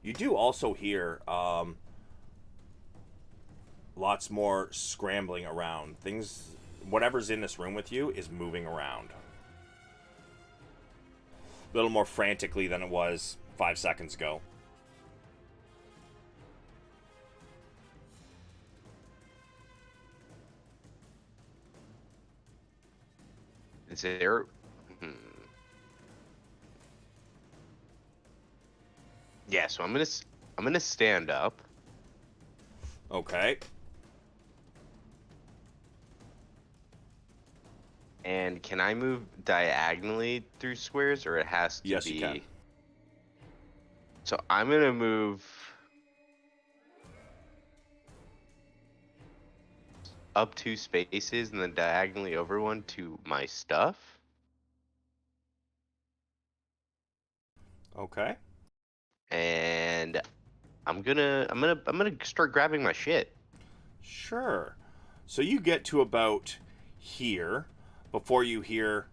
You do also hear lots more scrambling around. Whatever's in this room with you is moving around. A little more frantically than it was 5 seconds ago. Is there? Yeah. So I'm gonna stand up. Okay. And can I move diagonally through squares, or it has to Yes, be? you can. So I'm gonna move up 2 spaces and then diagonally over one to my stuff. Okay. And I'm gonna start grabbing my shit. Sure. So you get to about here before you hear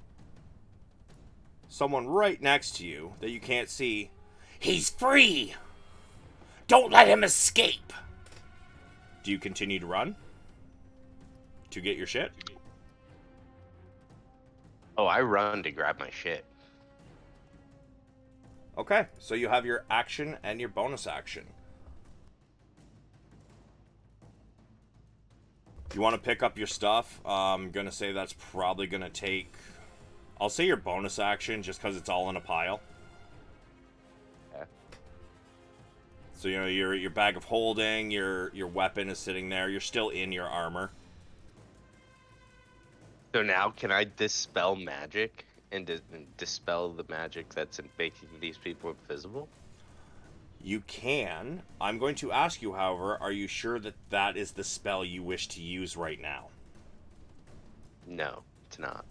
someone right next to you that you can't see. He's free! Don't let him escape! Do you continue to run? To get your shit? Oh, I run to grab my shit. Okay, so you have your action and your bonus action. You want to pick up your stuff? I'm going to say that's probably going to take... I'll say your bonus action just because it's all in a pile. Okay. So, you know, your bag of holding, your weapon is sitting there. You're still in your armor. So now can I dispel magic and dispel the magic that's making these people invisible? You can. I'm going to ask you, however, are you sure that that is the spell you wish to use right now? No, it's not.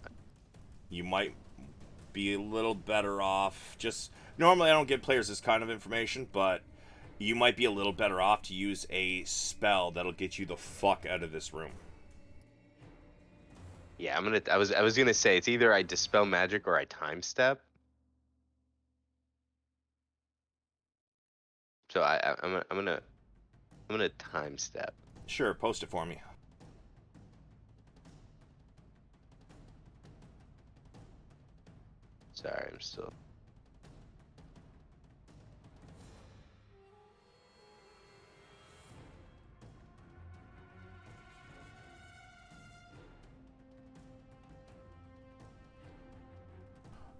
You might be a little better off. Just normally I don't give players this kind of information, but you might be a little better off to use a spell that'll get you the fuck out of this room. Yeah, I was gonna say it's either I dispel magic or I time step. So I'm gonna time step. Sure, post it for me. Sorry, I'm still.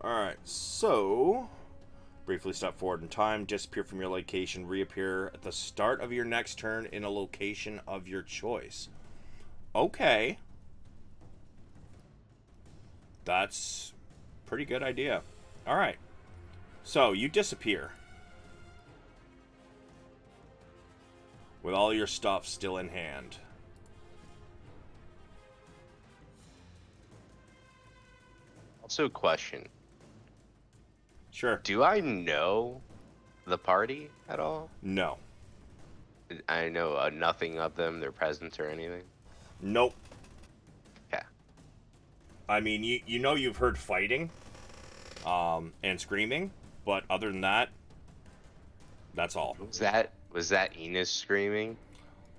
Alright, so briefly step forward in time, disappear from your location, reappear at the start of your next turn in a location of your choice. Okay. That's a pretty good idea. Alright. So, you disappear. With all your stuff still in hand. Also, question. Sure. Do I know the party at all? No. I know nothing of them, their presence or anything. Nope. Yeah. I mean, you know you've heard fighting, and screaming, but other than that, that's all. Was that Enos screaming?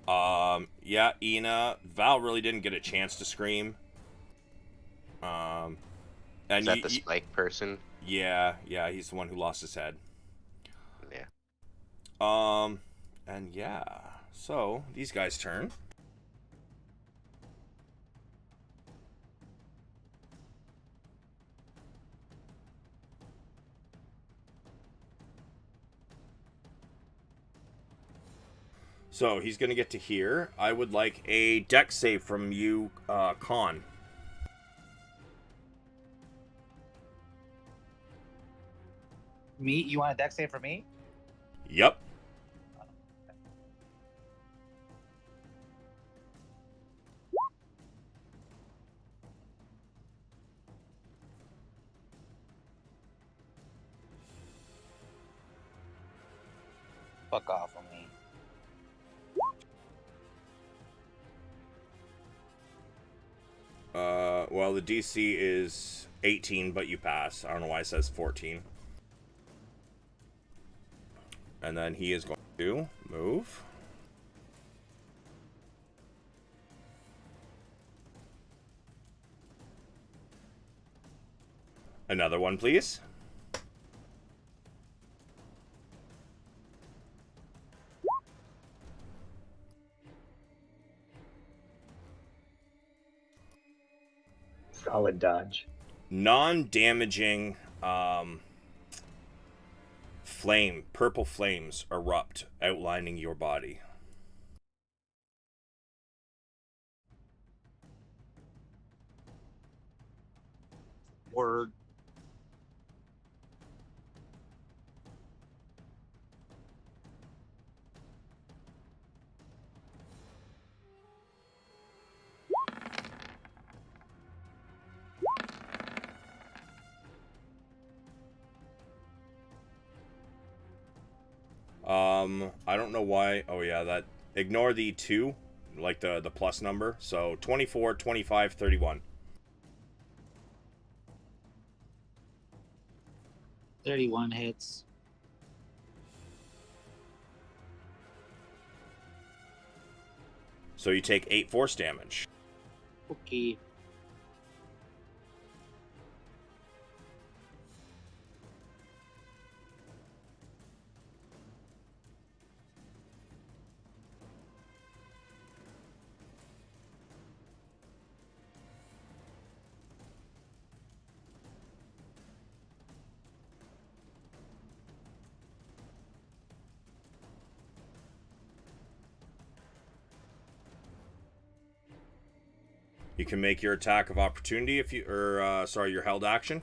Yeah, Ina. Val really didn't get a chance to scream. And Is that the spike person? Yeah, he's the one who lost his head. Yeah. And yeah, so these guys turn. So he's gonna get to here. I would like a dex save from you, Con. Me? You want a dex save for me? Yep. Fuck off on me. Well, the DC is 18, but you pass. I don't know why it says 14. And then he is going to move. Another one, please. Solid dodge. Non-damaging purple flames erupt, outlining your body. Word. I don't know why. Oh yeah, that ignore the 2. like the plus number. So 24, 25, 31. 31 hits. So you take 8 force damage. Okay. You can make your attack of opportunity if you, or sorry, your held action.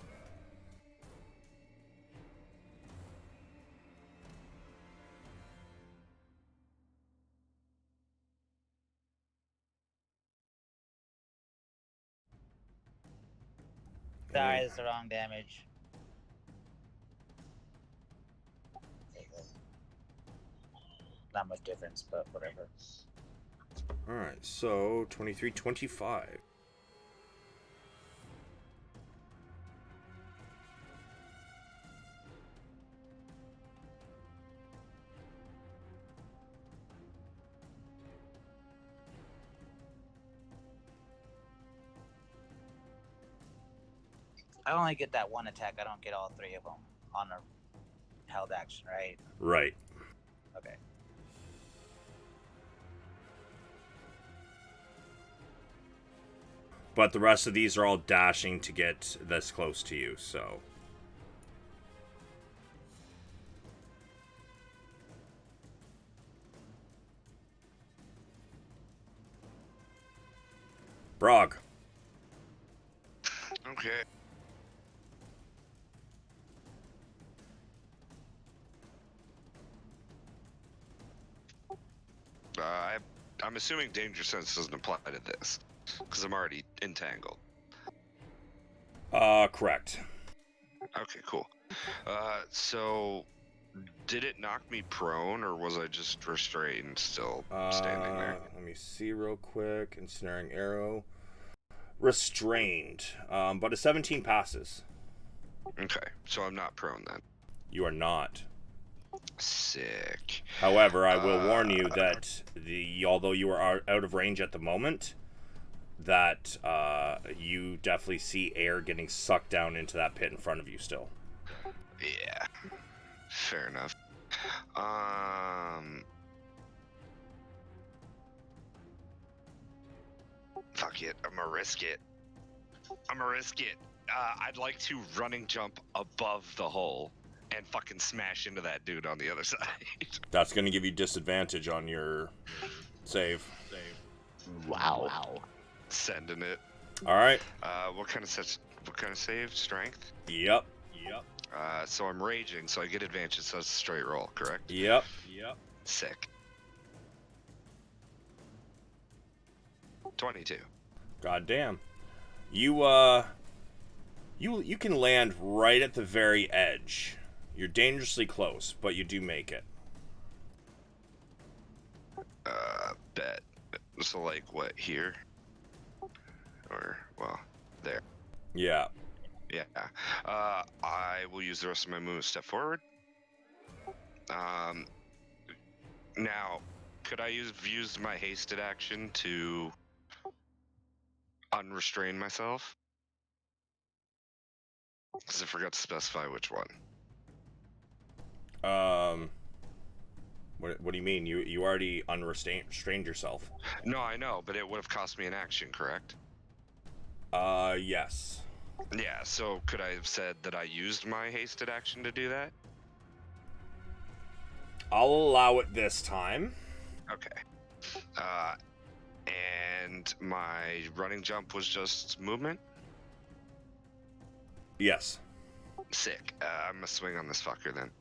Sorry, that's the wrong damage. Not much difference, but whatever. Alright, so 23, 25. I only get that one attack. I don't get all 3 of them on a held action, right? Right. Okay. But the rest of these are all dashing to get this close to you, so. Brog. Okay. I'm assuming danger sense doesn't apply to this, because I'm already entangled. Correct. Okay, cool. So did it knock me prone, or was I just restrained, still standing there? Let me see real quick. Ensnaring arrow. Restrained. But a 17 passes. Okay, so I'm not prone then. You are not. Sick. However, I will warn you that although you are out of range at the moment, that you definitely see air getting sucked down into that pit in front of you still. Yeah. Fair enough. Fuck it. I'm gonna risk it. I'd like to running jump above the hole and fucking smash into that dude on the other side. That's going to give you disadvantage on your save. Wow. Sending it. All right. What kind of save? Strength? Yep. So I'm raging, so I get advantage, so it's a straight roll, correct? Yep. Sick. 22. God damn. You can land right at the very edge. You're dangerously close, but you do make it. Bet. So like what, here? Or, well, there. Yeah. Yeah. I will use the rest of my movement to step forward. Now, could I use my hasted action to unrestrain myself? Because I forgot to specify which one. What do you mean? You already unrestrained yourself. No, I know, but it would have cost me an action, correct? Yes. Yeah, so could I have said that I used my hasted action to do that? I'll allow it this time. Okay. And my running jump was just movement? Yes. Sick. I'm gonna swing on this fucker then.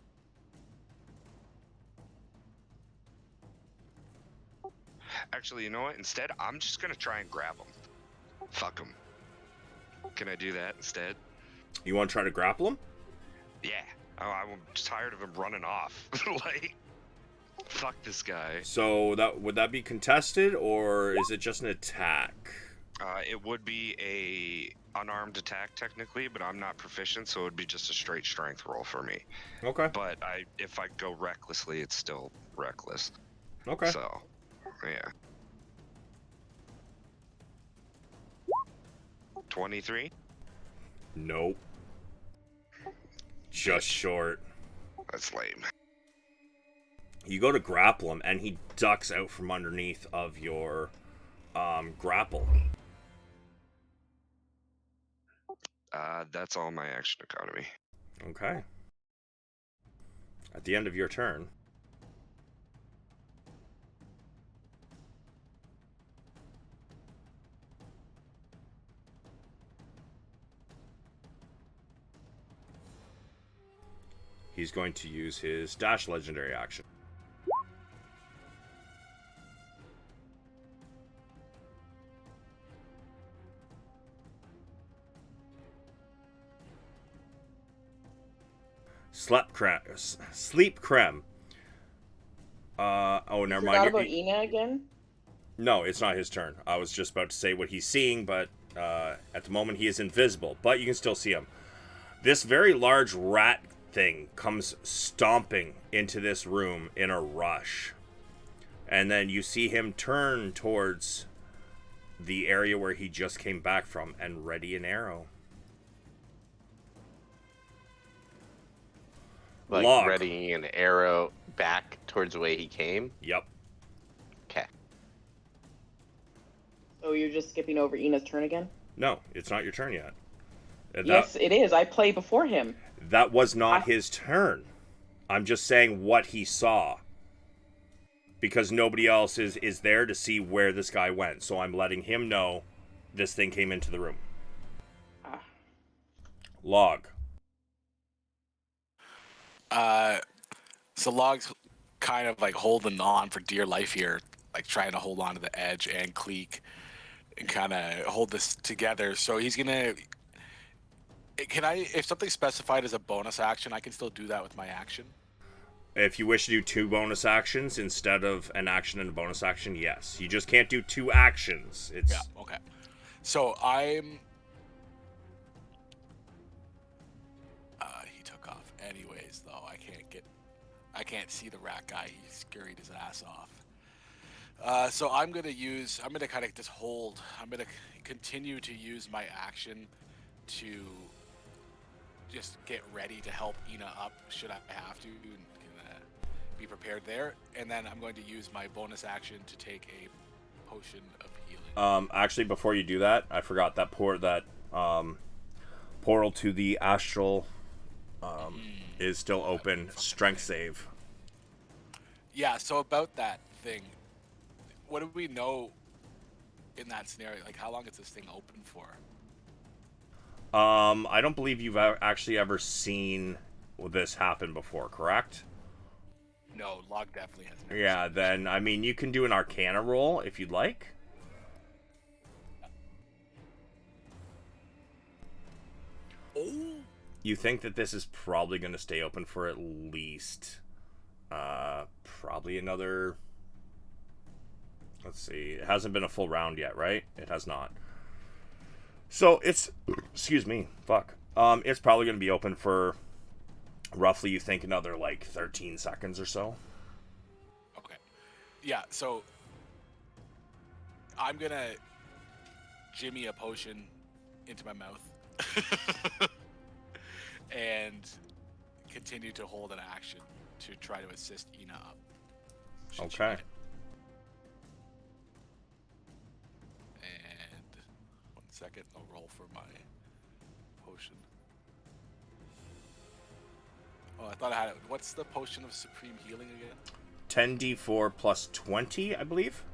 Actually, you know what? Instead, I'm just gonna try and grab him. Fuck him. Can I do that instead? You want to try to grapple him? Yeah. I'm tired of him running off. Like, Fuck this guy. So would that be contested, or is it just an attack? It would be a unarmed attack technically, but I'm not proficient, so it would be just a straight strength roll for me. Okay. But if I go recklessly, it's still reckless. Okay. So, yeah. 23? Nope. Just short. That's lame. You go to grapple him, and he ducks out from underneath of your grapple. That's all my action economy. Okay. At the end of your turn, he's going to use his dash legendary action. Sleep creme. Oh, never mind. Forgot about Ina again? No, it's not his turn. I was just about to say what he's seeing, but at the moment he is invisible. But you can still see him. This very large rat thing comes stomping into this room in a rush. And then you see him turn towards the area where he just came back from and ready an arrow. Like Log. readying an arrow back towards the way he came? Yep. Okay. So you're just skipping over Ina's turn again? No, it's not your turn yet. Yes, it is. I play before him. That was not his turn. I'm just saying what he saw. Because nobody else is there to see where this guy went. So I'm letting him know this thing came into the room. Log. So Log's kind of like holding on for dear life here, like trying to hold on to the edge and Cleek and kind of hold this together. So he's gonna. Can I, if something's specified as a bonus action, I can still do that with my action? If you wish to do 2 bonus actions instead of an action and a bonus action, yes. You just can't do 2 actions. It's... Yeah, okay. So I'm... he took off anyways, though. I can't see the rat guy. He scurried his ass off. So I'm going to kind of just hold. I'm going to continue to use my action to just get ready to help Ina up should I have to, and be prepared there. And then I'm going to use my bonus action to take a potion of healing. Actually, before you do that, I forgot that portal to the astral is still open. Strength save. Yeah, so about that thing, what do we know in that scenario? Like, how long is this thing open for? I don't believe you've actually ever seen this happen before, correct? No, Log definitely hasn't. Yeah, then, I mean, you can do an Arcana roll if you'd like. Oh! You think that this is probably going to stay open for at least, probably another... Let's see, it hasn't been a full round yet, right? It has not. So it's, excuse me, fuck. It's probably going to be open for roughly, you think, another like 13 seconds or so. Okay. Yeah, so I'm going to jimmy a potion into my mouth and continue to hold an action to try to assist Ina up. Okay. And 1 second, I'll roll for my potion. Oh, I thought I had it. What's the potion of supreme healing again? 10d4 plus 20, I believe.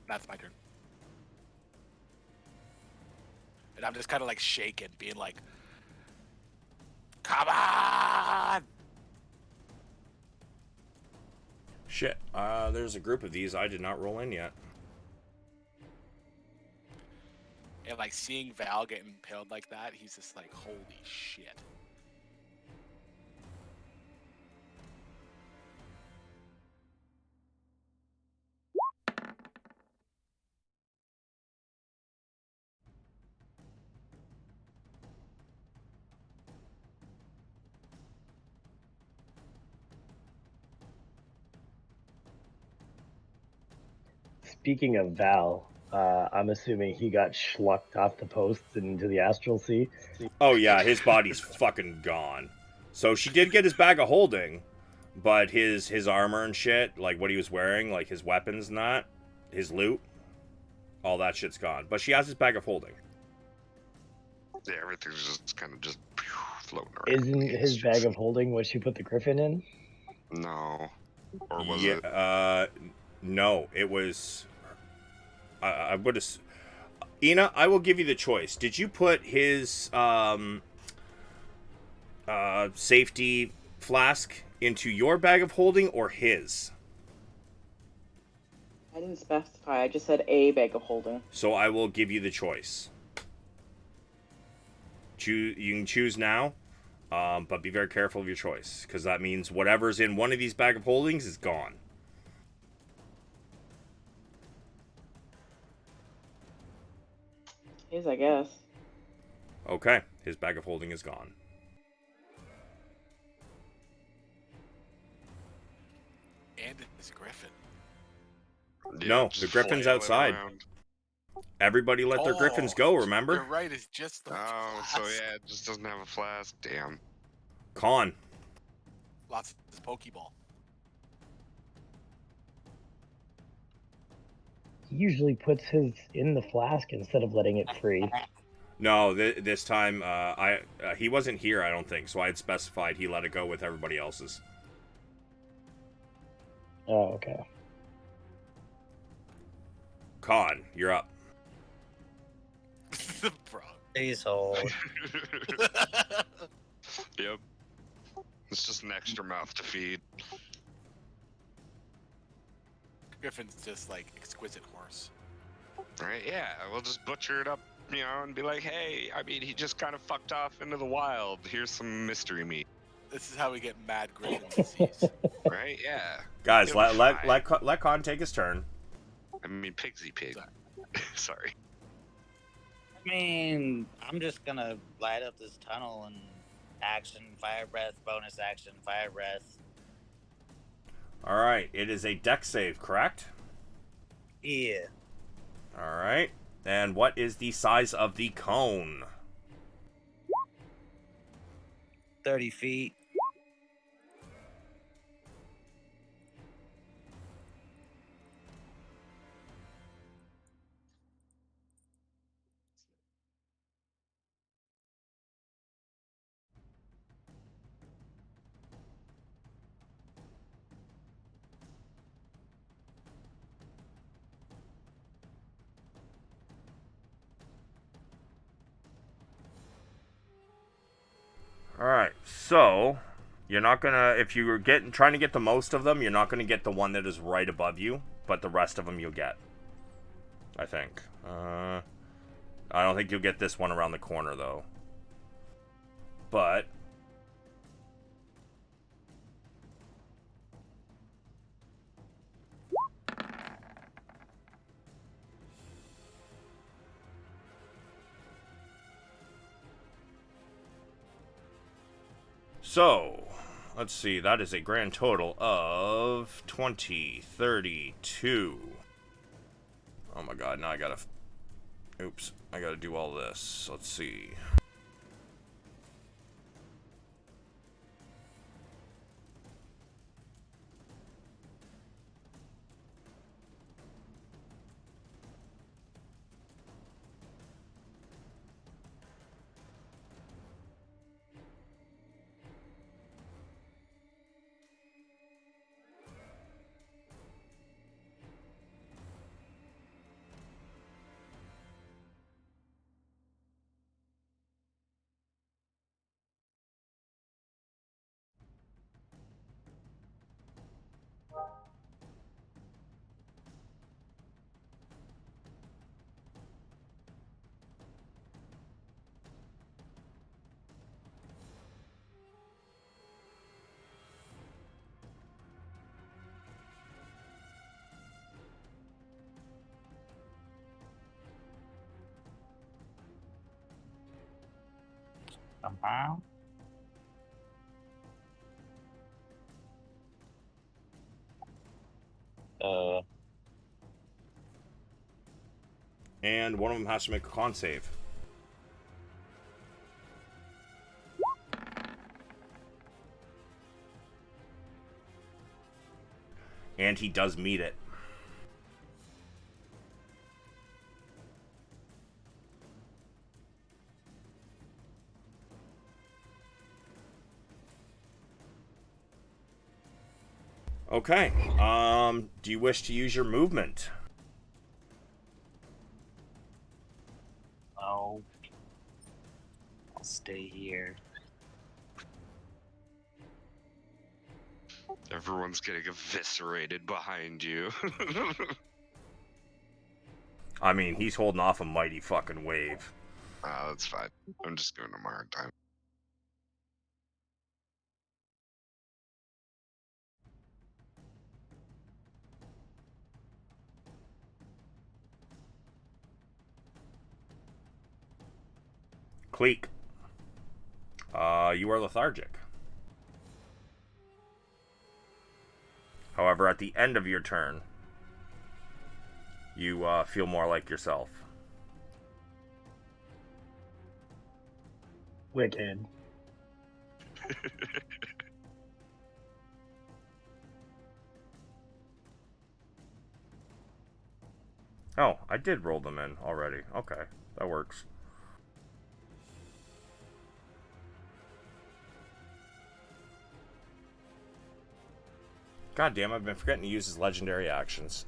That's my turn. And I'm just kind of like shaking, being like, come on! Shit, there's a group of these I did not roll in yet. And like seeing Val get impaled like that, he's just like, holy shit. Speaking of Val, I'm assuming he got schlucked off the posts and into the astral sea. Oh yeah, his body's fucking gone. So she did get his bag of holding, but his armor and shit, like what he was wearing, like his weapons and that, his loot, all that shit's gone. But she has his bag of holding. Yeah, everything's just kind of just floating around. Isn't his bag of holding what she put the griffin in? No. Or was Yeah, it? no, it was. I would have. Ina, I will give you the choice. Did you put his safety flask into your bag of holding or his? I didn't specify. I just said a bag of holding. So I will give you the choice. You can choose now, but be very careful of your choice, because that means whatever's in one of these bag of holdings is gone. His, I guess. Okay, his bag of holding is gone. And his griffin. Yeah, No, just the griffin's flailing outside. around. Everybody let their griffins go, remember? You're right, it's just the Oh, so flask. yeah, it just doesn't have a flask. Damn. Con. Lots of Pokeball. He usually puts his in the flask instead of letting it free. No, this time he wasn't here, I don't think, so I had specified he let it go with everybody else's. Oh, okay. Con, you're up. Bro. Please hold. Yep. It's just an extra mouth to feed. Griffin's just like exquisite horse. Right? Yeah, we'll just butcher it up, you know, and be like, hey, I mean, he just kind of fucked off into the wild. Here's some mystery meat. This is how we get mad Griffin disease. Right? Yeah. Guys, It'll be fine. let Con take his turn. I mean, Pigsy Pig. Sorry. Sorry. I mean, I'm just gonna light up this tunnel and action, fire breath, bonus action, fire breath. Alright, it is a deck save, correct? Yeah. Alright. And what is the size of the cone? 30 feet. Alright, so you're not gonna, if you were trying to get the most of them, you're not gonna get the one that is right above you, but the rest of them you'll get. I think. I don't think you'll get this one around the corner though. But so, let's see, that is a grand total of 20, 32. Oh my god, now I gotta... Oops, I gotta do all this. Let's see. Huh? And one of them has to make a con save. And he does meet it. Okay. Do you wish to use your movement? No. I'll stay here. Everyone's getting eviscerated behind you. I mean, he's holding off a mighty fucking wave. That's fine. I'm just giving him a hard time. Cleek. You are lethargic. However, at the end of your turn, you feel more like yourself. Wicked. Oh, I did roll them in already. Okay, that works. God damn, I've been forgetting to use his legendary actions.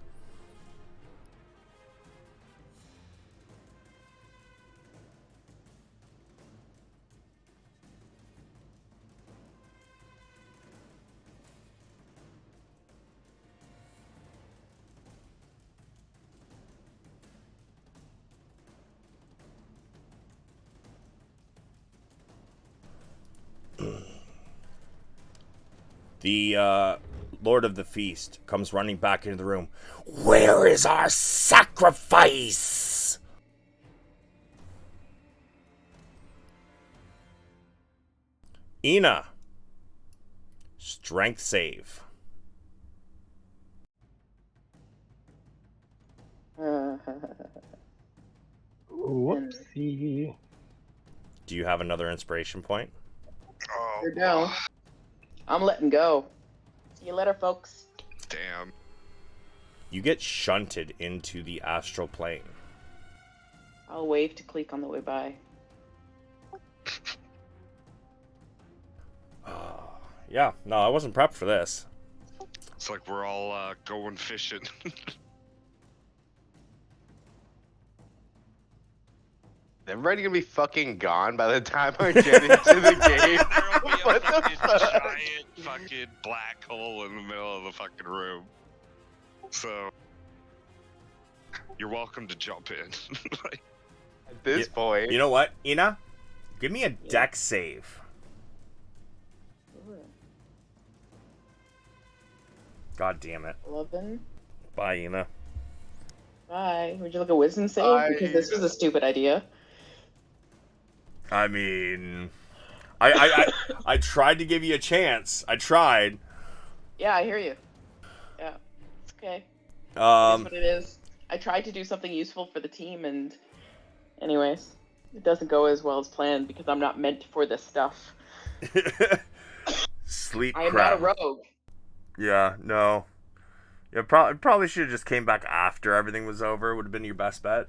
The Lord of the Feast comes running back into the room. Where is our sacrifice? Ina. Strength save. Whoopsie. Do you have another inspiration point? Oh, Here we go. I'm letting go. See you later, folks. damn. You get shunted into the astral plane. I'll wave to Cleek on the way by. Yeah, no, I wasn't prepped for this. It's like we're all going fishing. Everybody gonna be fucking gone by the time I get into the game. There'll be a What the fucking fuck? giant fucking black hole in the middle of the fucking room. So you're welcome to jump in. Like, At this point, You know what, Ina? Give me a dex save. God damn it. 11. Bye, Ina. Bye. Would you like a wisdom save? Bye. Because this was a stupid idea. I mean, I tried to give you a chance. I tried. Yeah, I hear you. Yeah, it's okay. That's what it is. I tried to do something useful for the team, and anyways, it doesn't go as well as planned because I'm not meant for this stuff. Sleep I am crap. not a rogue. Yeah, no. Yeah, probably should have just came back after everything was over. Would have been your best bet.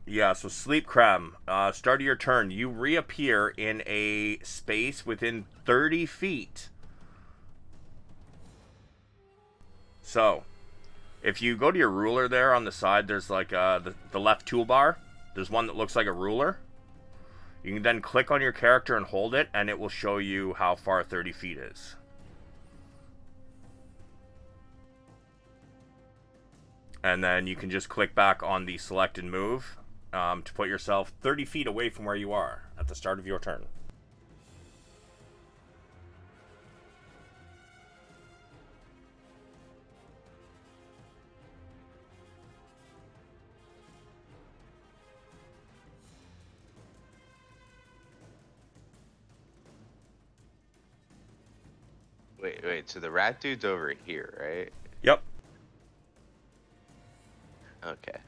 Yeah, so Sleep Crab, start of your turn, you reappear in a space within 30 feet. So, if you go to your ruler there on the side, there's like the left toolbar. There's one that looks like a ruler. You can then click on your character and hold it, and it will show you how far 30 feet is. And then you can just click back on the selected move to put yourself 30 feet away from where you are at the start of your turn. Wait. So the rat dude's over here, right? Yep. Okay.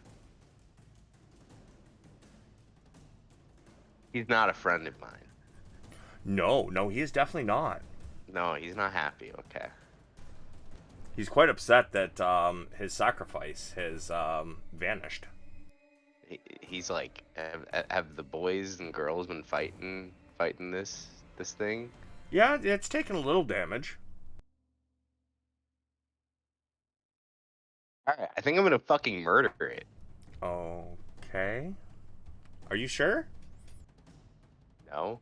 He's not a friend of mine. No, he is definitely not. No, he's not happy. Okay. He's quite upset that his sacrifice has vanished. He's like, have the boys and girls been fighting this thing? Yeah, it's taken a little damage. All right, I think I'm gonna fucking murder it. Okay. Are you sure? No.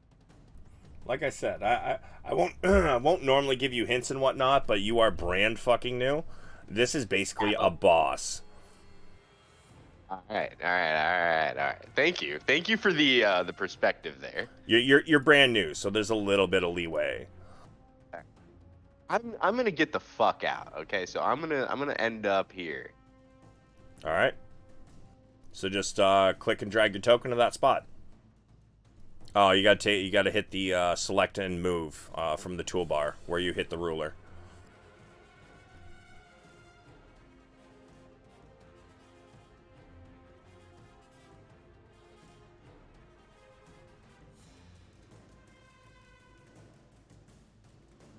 Like I said, I won't I won't normally give you hints and whatnot, but you are brand fucking new. This is basically a boss. All right. Thank you for the perspective there. You're brand new, so there's a little bit of leeway. I'm gonna get the fuck out. Okay, so I'm gonna end up here. All right. So just click and drag your token to that spot. Oh, you gotta hit the select and move from the toolbar where you hit the ruler.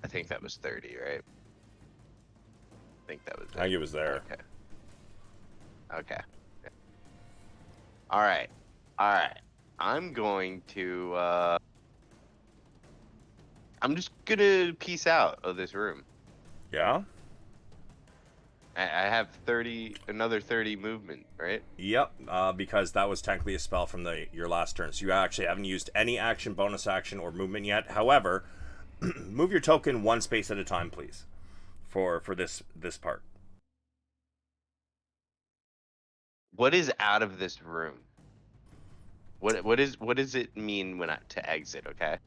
I think that was 30, right? I think that was. I think it was there. Okay. All right. I'm going to. I'm just gonna peace out of this room. Yeah. I have another 30 movement, right? Yep. Because that was technically a spell from your last turn, so you actually haven't used any action, bonus action, or movement yet. However, move your token one space at a time, please, for this part. What is out of this room? What does it mean when to exit? Okay.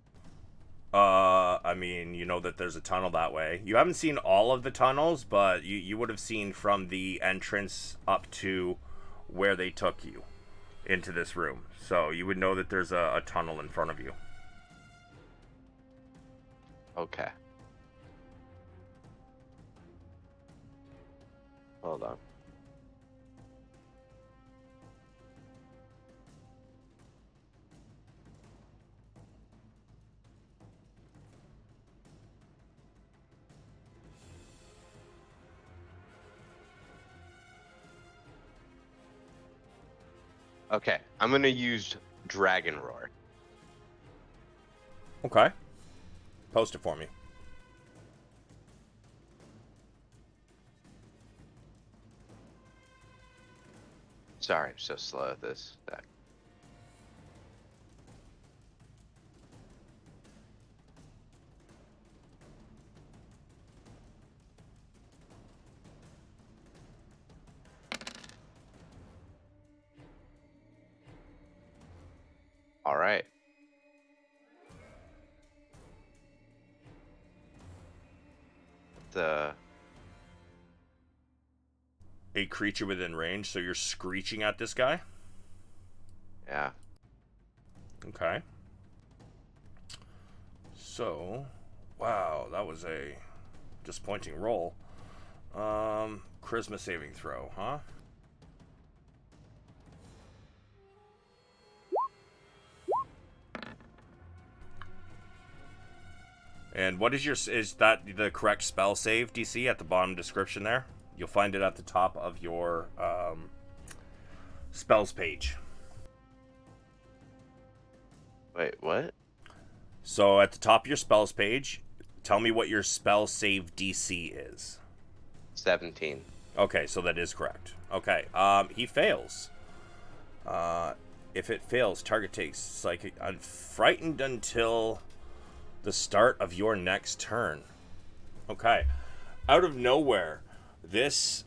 I mean, you know that there's a tunnel that way. You haven't seen all of the tunnels, but you would have seen from the entrance up to where they took you into this room. So you would know that there's a tunnel in front of you. Okay. Hold on. Okay, I'm gonna use Dragon Roar. Okay. Post it for me. Sorry, I'm so slow at this. All right. A creature within range, so you're screeching at this guy? Yeah. Okay. So, wow, that was a disappointing roll. Charisma saving throw, huh? And what is that the correct spell save DC at the bottom description there? You'll find it at the top of your spells page. Wait, what? So at the top of your spells page, tell me what your spell save DC is. 17. Okay, so that is correct. Okay, he fails. If it fails, target takes psychic unfrightened until the start of your next turn. Okay, out of nowhere, this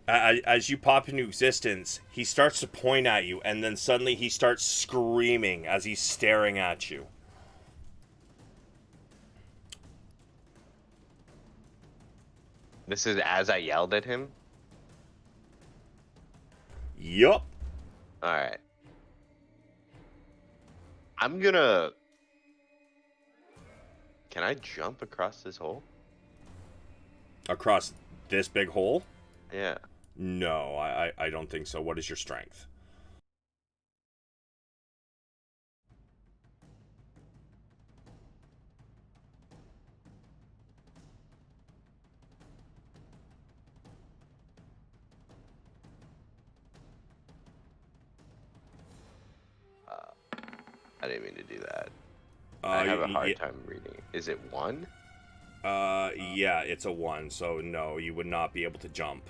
as you pop into existence, he starts to point at you, and then suddenly he starts screaming as he's staring at you. This is as I yelled at him? Yup. Alright. I'm gonna... Can I jump across this hole? Across this big hole? Yeah. No, I don't think so. What is your strength? I didn't mean to do that. I have a hard time reading. Is it 1? Yeah, it's a 1, so no, you would not be able to jump.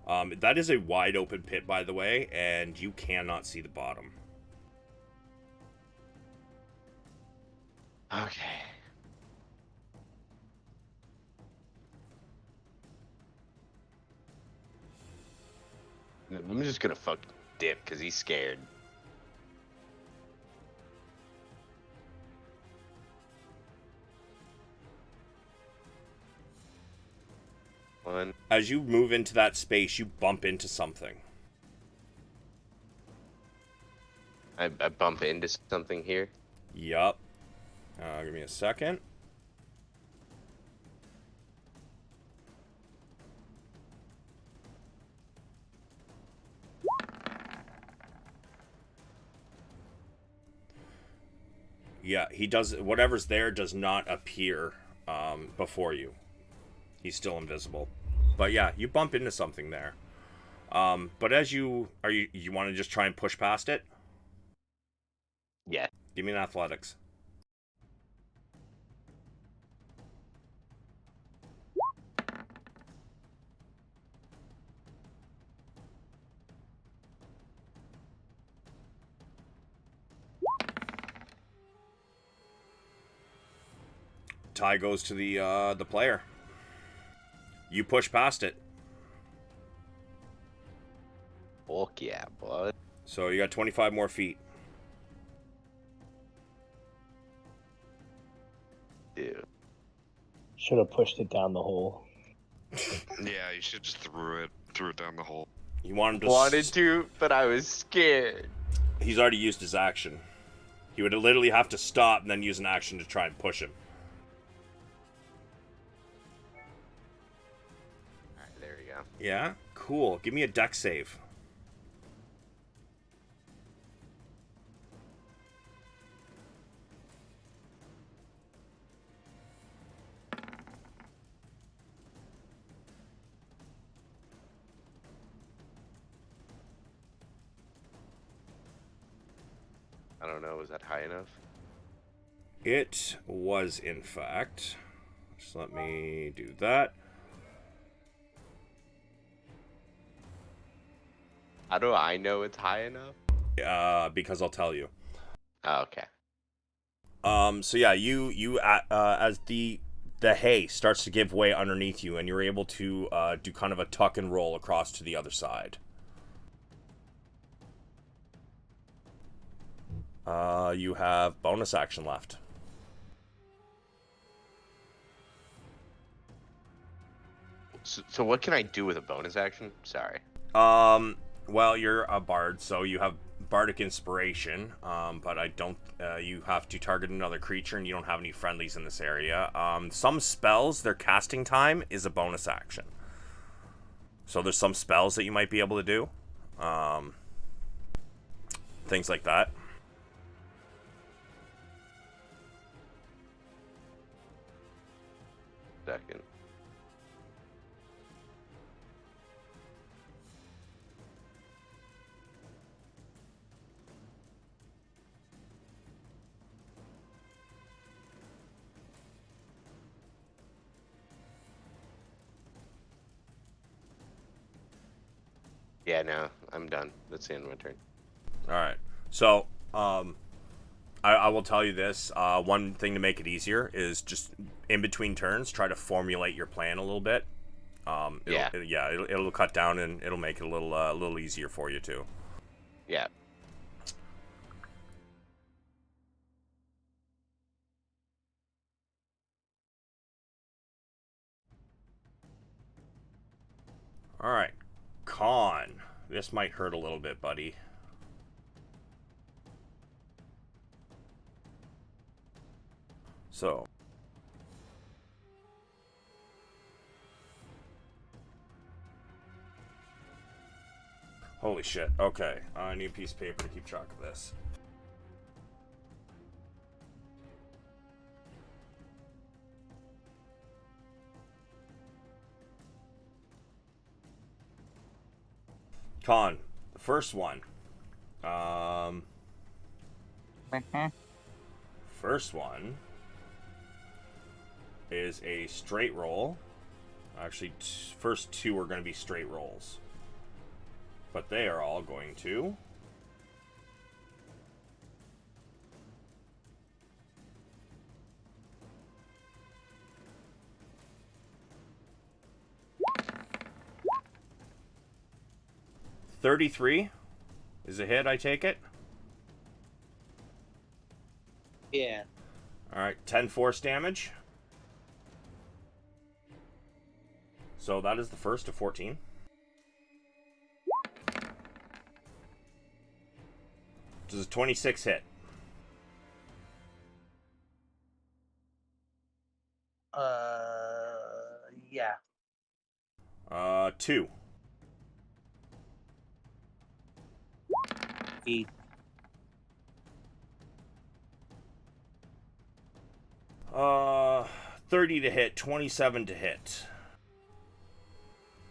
That is a wide open pit, by the way, and you cannot see the bottom. Okay. I'm just gonna fucking dip because he's scared. One. As you move into that space, you bump into something. I bump into something here. Yup. Give me a second. Yeah, he does. Whatever's there does not appear before you. He's still invisible. But yeah, you bump into something there. But as you want to just try and push past it? Yeah. Give me an athletics. Tie goes to the player. You push past it. Fuck yeah, bud. So you got 25 more feet. Dude. Should have pushed it down the hole. Yeah, you should just threw it down the hole. You want him to Wanted to, but I was scared. He's already used his action. He would literally have to stop and then use an action to try and push him. Alright, there we go. Yeah? Cool. Give me a dex save. I don't know, was that high enough? It was, in fact. Just let me do that. How do I know it's high enough? Because I'll tell you. Oh, okay. So yeah, you as the hay starts to give way underneath you, and you're able to do kind of a tuck and roll across to the other side. You have bonus action left. So what can I do with a bonus action? Sorry. Well, you're a bard, so you have bardic inspiration, but I don't, you have to target another creature, and you don't have any friendlies in this area. Some spells, their casting time is a bonus action. So there's some spells that you might be able to do. Things like that. Second. Yeah, no, I'm done. That's the end of my turn. Alright. So, I will tell you this. One thing to make it easier is just in between turns, try to formulate your plan a little bit. It'll cut down and it'll make it a little easier for you too. Yeah. Alright. Con. This might hurt a little bit, buddy. So, Holy shit. Okay. I need a piece of paper to keep track of this. Con, the first one. First one is a straight roll. Actually, first two are going to be straight rolls. But they are all going to... $33 is a hit, I take it. Yeah. Alright, 10 force damage. So that is the first of 14. Does a 26 hit? Yeah. 2. He 30 to hit, 27 to hit.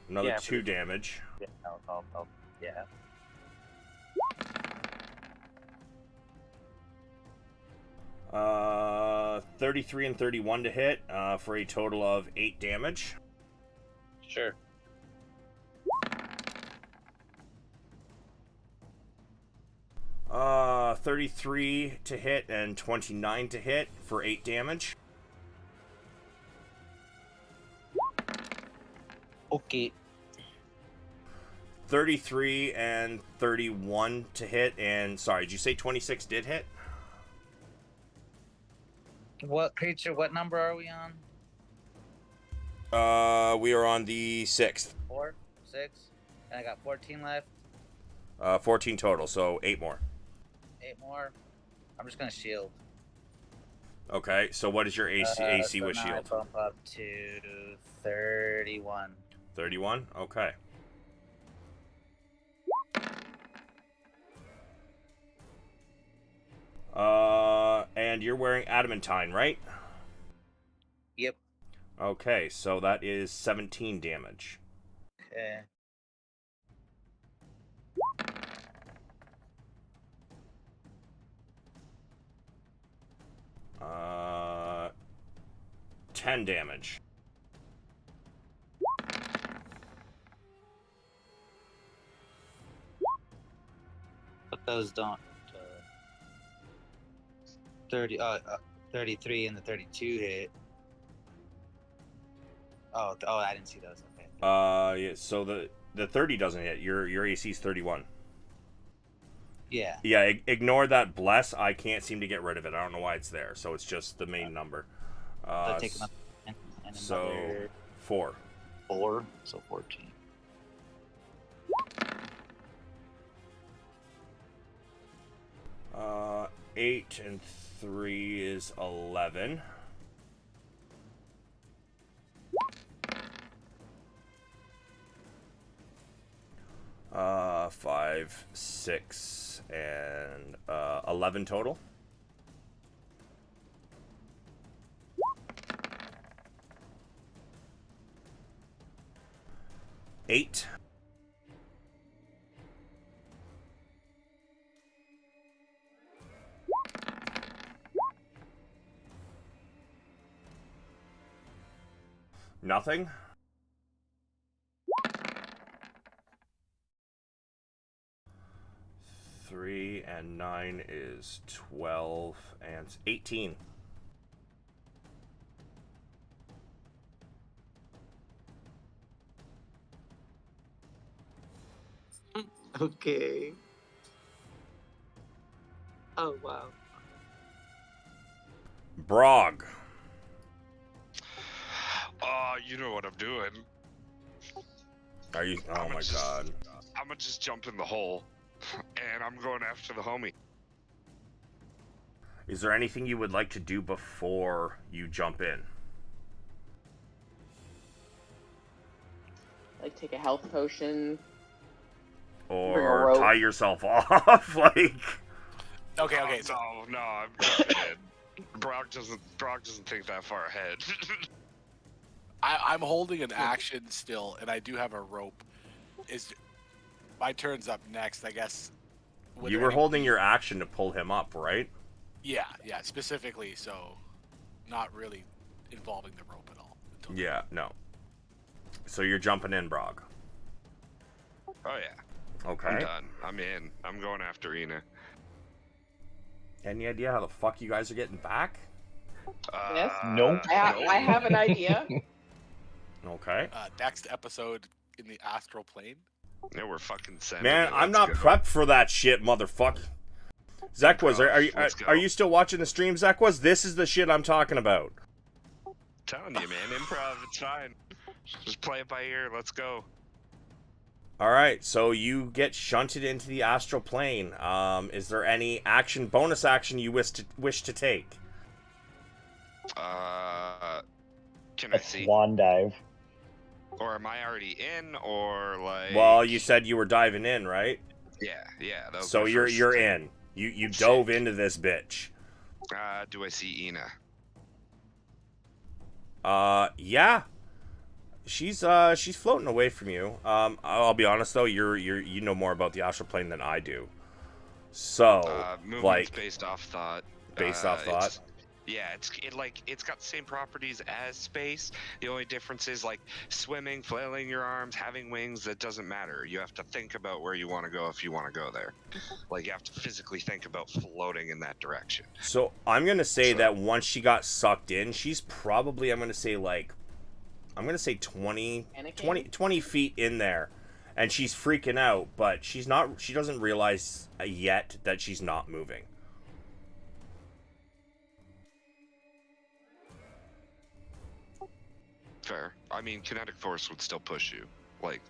Another Yeah, 2 damage. Yeah, yeah. 33 and 31 to hit, for a total of 8 damage. Sure. 33 to hit and 29 to hit for 8 damage. Okay. 33 and 31 to hit, and sorry, did you say 26 did hit? What creature? What number are we on? We are on the 6th. 4, 6, and I got 14 left. 14 total, so 8 more. 8 more. I'm just gonna shield. Okay, so what is your AC so with now shield? I bump up to 31. 31? Okay. And you're wearing adamantine, right? Yep. Okay, so that is 17 damage. Okay. Uh, 10 damage. But those don't. 33 and the 32 hit. Oh, I didn't see those. Okay. Yeah, so the 30 doesn't hit. Your AC is 31. Yeah. Yeah, ignore that bless. I can't seem to get rid of it. I don't know why it's there. So it's just the main number. So take another and so another 4. 4, so 14. Uh, 8 and 3 is 11. Uh, 5, 6, and 11 total. Eight. Nothing. Three and 9 is 12 and 18. Okay. Oh, wow. Brog. You know what I'm doing. Are you? Oh my god. I'm gonna just jump in the hole, and I'm going after the homie. Is there anything you would like to do before you jump in? Like take a health potion. or rope. tie yourself off. Like, Okay. So No, I'm jumping in. Brock doesn't think that far ahead. I'm holding an action still, and I do have a rope. My turn's up next, I guess. you were holding your action to pull him up, right? Yeah, specifically. So, not really involving the rope at all. Yeah, no. So you're jumping in, Brog. Oh yeah. Okay. I'm done. I'm in. I'm going after Ina. Any idea how the fuck you guys are getting back? Yes. Nope. I have an idea. Okay. Next episode in the astral plane. Yeah, we're fucking sending Man, it. I'm Let's not go. prepped for that shit, motherfucker. Zekwas, Let's go. are you still watching the stream, Zekwas? This is the shit I'm talking about. Telling you, man, improv, it's fine. Just play it by ear. Let's go. All right, so you get shunted into the astral plane. Is there any bonus action you wish to take? Can I A see? swan dive. Or am I already in? Or like? Well, you said you were diving in, right? Yeah. That was So my you're first thing. in. You dove into this bitch. Do I see Ina? Yeah. She's floating away from you. I'll be honest though, you know more about the astral plane than I do. So, Movement's like, based off thought. based off thought. It's got the same properties as space. The only difference is like swimming, flailing your arms, having wings. That doesn't matter. You have to think about where you want to go if you want to go there. Like you have to physically think about floating in that direction. So I'm gonna say that once she got sucked in, she's probably I'm gonna say 20 feet in there, and she's freaking out, but she doesn't realize yet that she's not moving. Fair. I mean, kinetic force would still push you, like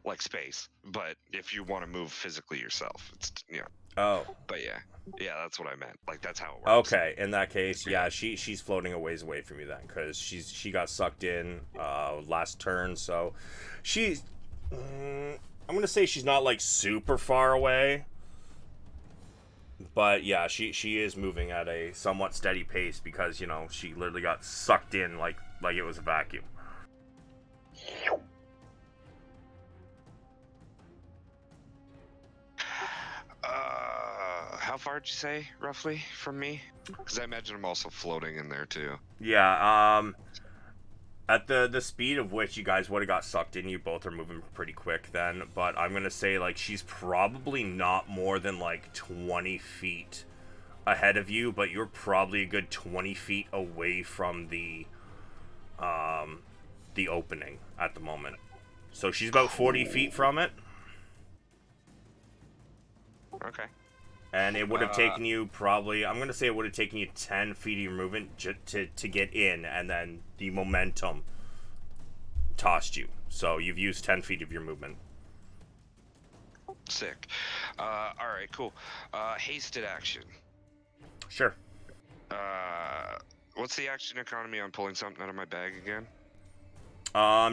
like space. But if you want to move physically yourself, it's Oh. But yeah, that's what I meant. Like that's how it works. Okay, in that case, yeah, she's floating a ways away from you then, because she got sucked in last turn, so she's I'm gonna say she's not like super far away, but yeah, she is moving at a somewhat steady pace because she literally got sucked in like it was a vacuum. How far did you say roughly from me? Because I imagine I'm also floating in there too. Yeah, at the speed of which you guys would have got sucked in, you both are moving pretty quick then, but I'm gonna say like she's probably not more than like 20 feet ahead of you, but you're probably a good 20 feet away from the opening at the moment. So she's about 40 feet from it. Okay. And it would have taken you probably, I'm going to say it would have taken you 10 feet of your movement to get in, and then the momentum tossed you. So you've used 10 feet of your movement. Sick. Alright, cool. Hasted action. Sure. What's the action economy on pulling something out of my bag again?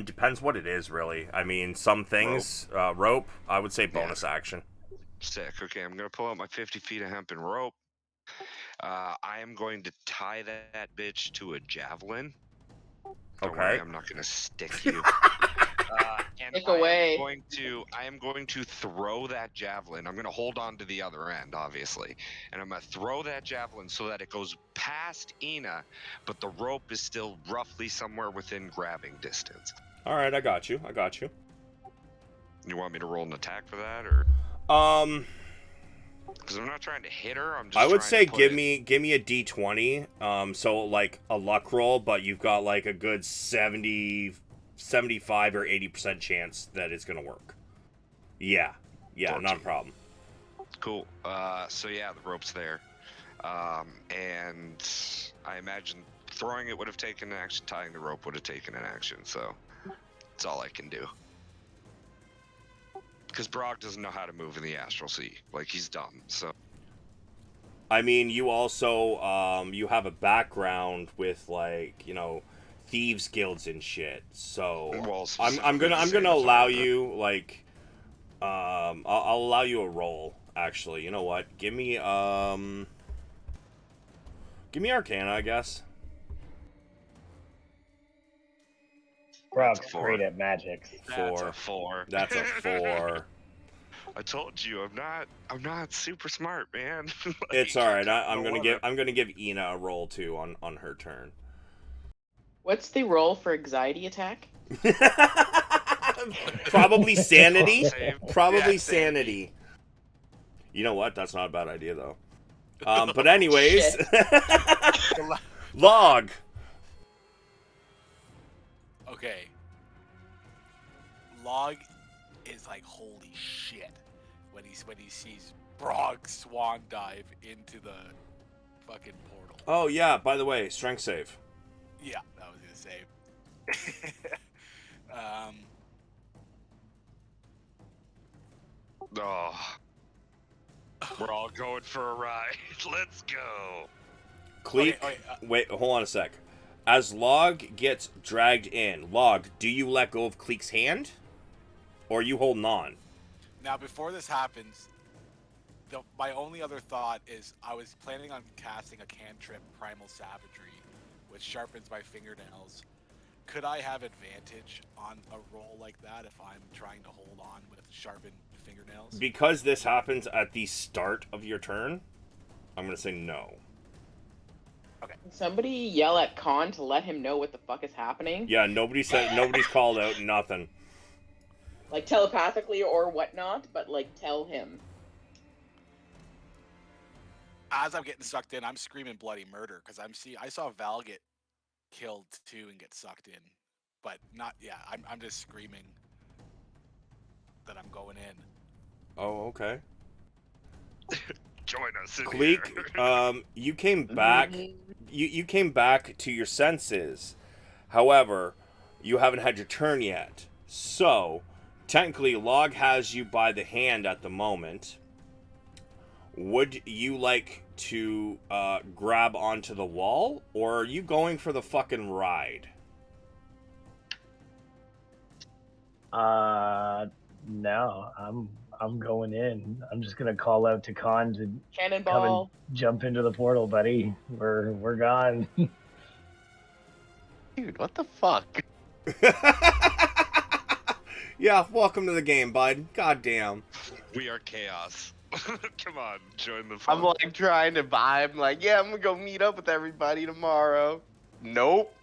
Depends what it is, really. I mean, some things, rope, I would say bonus action. Sick. Okay, I'm going to pull out my 50 feet of hempen rope. I am going to tie that bitch to a javelin. Don't worry, I'm not going to stick you. And Stick away. I am going to throw that javelin. I'm going to hold on to the other end, obviously. And I'm going to throw that javelin so that it goes past Ina, but the rope is still roughly somewhere within grabbing distance. All right, I got you. You want me to roll an attack for that, or? Because I'm not trying to hit her. I'm just. I would say give me a d20. So like a luck roll, but you've got like a good 75 or 80% chance that it's gonna work. Yeah, not a problem. Cool. So yeah, the rope's there, and I imagine throwing it would have taken an action. Tying the rope would have taken an action. So that's all I can do. Because Brock doesn't know how to move in the astral sea. Like, he's dumb, so... I mean, you also, you have a background with, like, thieves guilds and shit, so... Well, I'm gonna allow you, like... I'll allow you a roll. Actually, you know what? Give me Arcana, I guess. That's a Brock's 4. great at magic. That's a 4. 4. That's a 4. I told you I'm not super smart, man. Like, It's you all can't right. count no I'm gonna give Ina a roll too on her turn. What's the roll for anxiety attack? Probably sanity. Save. Probably Yeah, sanity. You know what? That's not a bad idea though. But anyways, log. Okay. Log is like, holy shit, when he sees Brog swan dive into the fucking portal. Oh yeah. By the way, strength save. Yeah, that was gonna say. Oh, we're all going for a ride. Let's go. Cleek. Okay, Wait. Hold on a sec. As Log gets dragged in, Log, do you let go of Cleek's hand, or are you holding on? now before this happens, my only other thought is I was planning on casting a cantrip, Primal Savagery, which sharpens my fingernails. Could I have advantage on a roll like that if I'm trying to hold on with sharpened fingernails? Because this happens at the start of your turn, I'm gonna say no. Can somebody yell at Khan to let him know what the fuck is happening? Yeah, nobody's called out, nothing. Like telepathically or whatnot, but like tell him. As I'm getting sucked in, I'm screaming bloody murder because I saw Val get killed too and get sucked in, but not. Yeah, I'm just screaming that I'm going in. Oh, okay. Join us in Cleek, here. you came back. You came back to your senses. However, you haven't had your turn yet. So, technically, Log has you by the hand at the moment. Would you like to grab onto the wall, or are you going for the fucking ride? No, I'm going in. I'm just gonna call out to Khan to come and Cannonball. jump into the portal, buddy. We're gone. Dude, what the fuck? Yeah, welcome to the game, bud. Goddamn. We are chaos. Come on, join the fun. I'm like trying to vibe, like, yeah, I'm gonna go meet up with everybody tomorrow. Nope.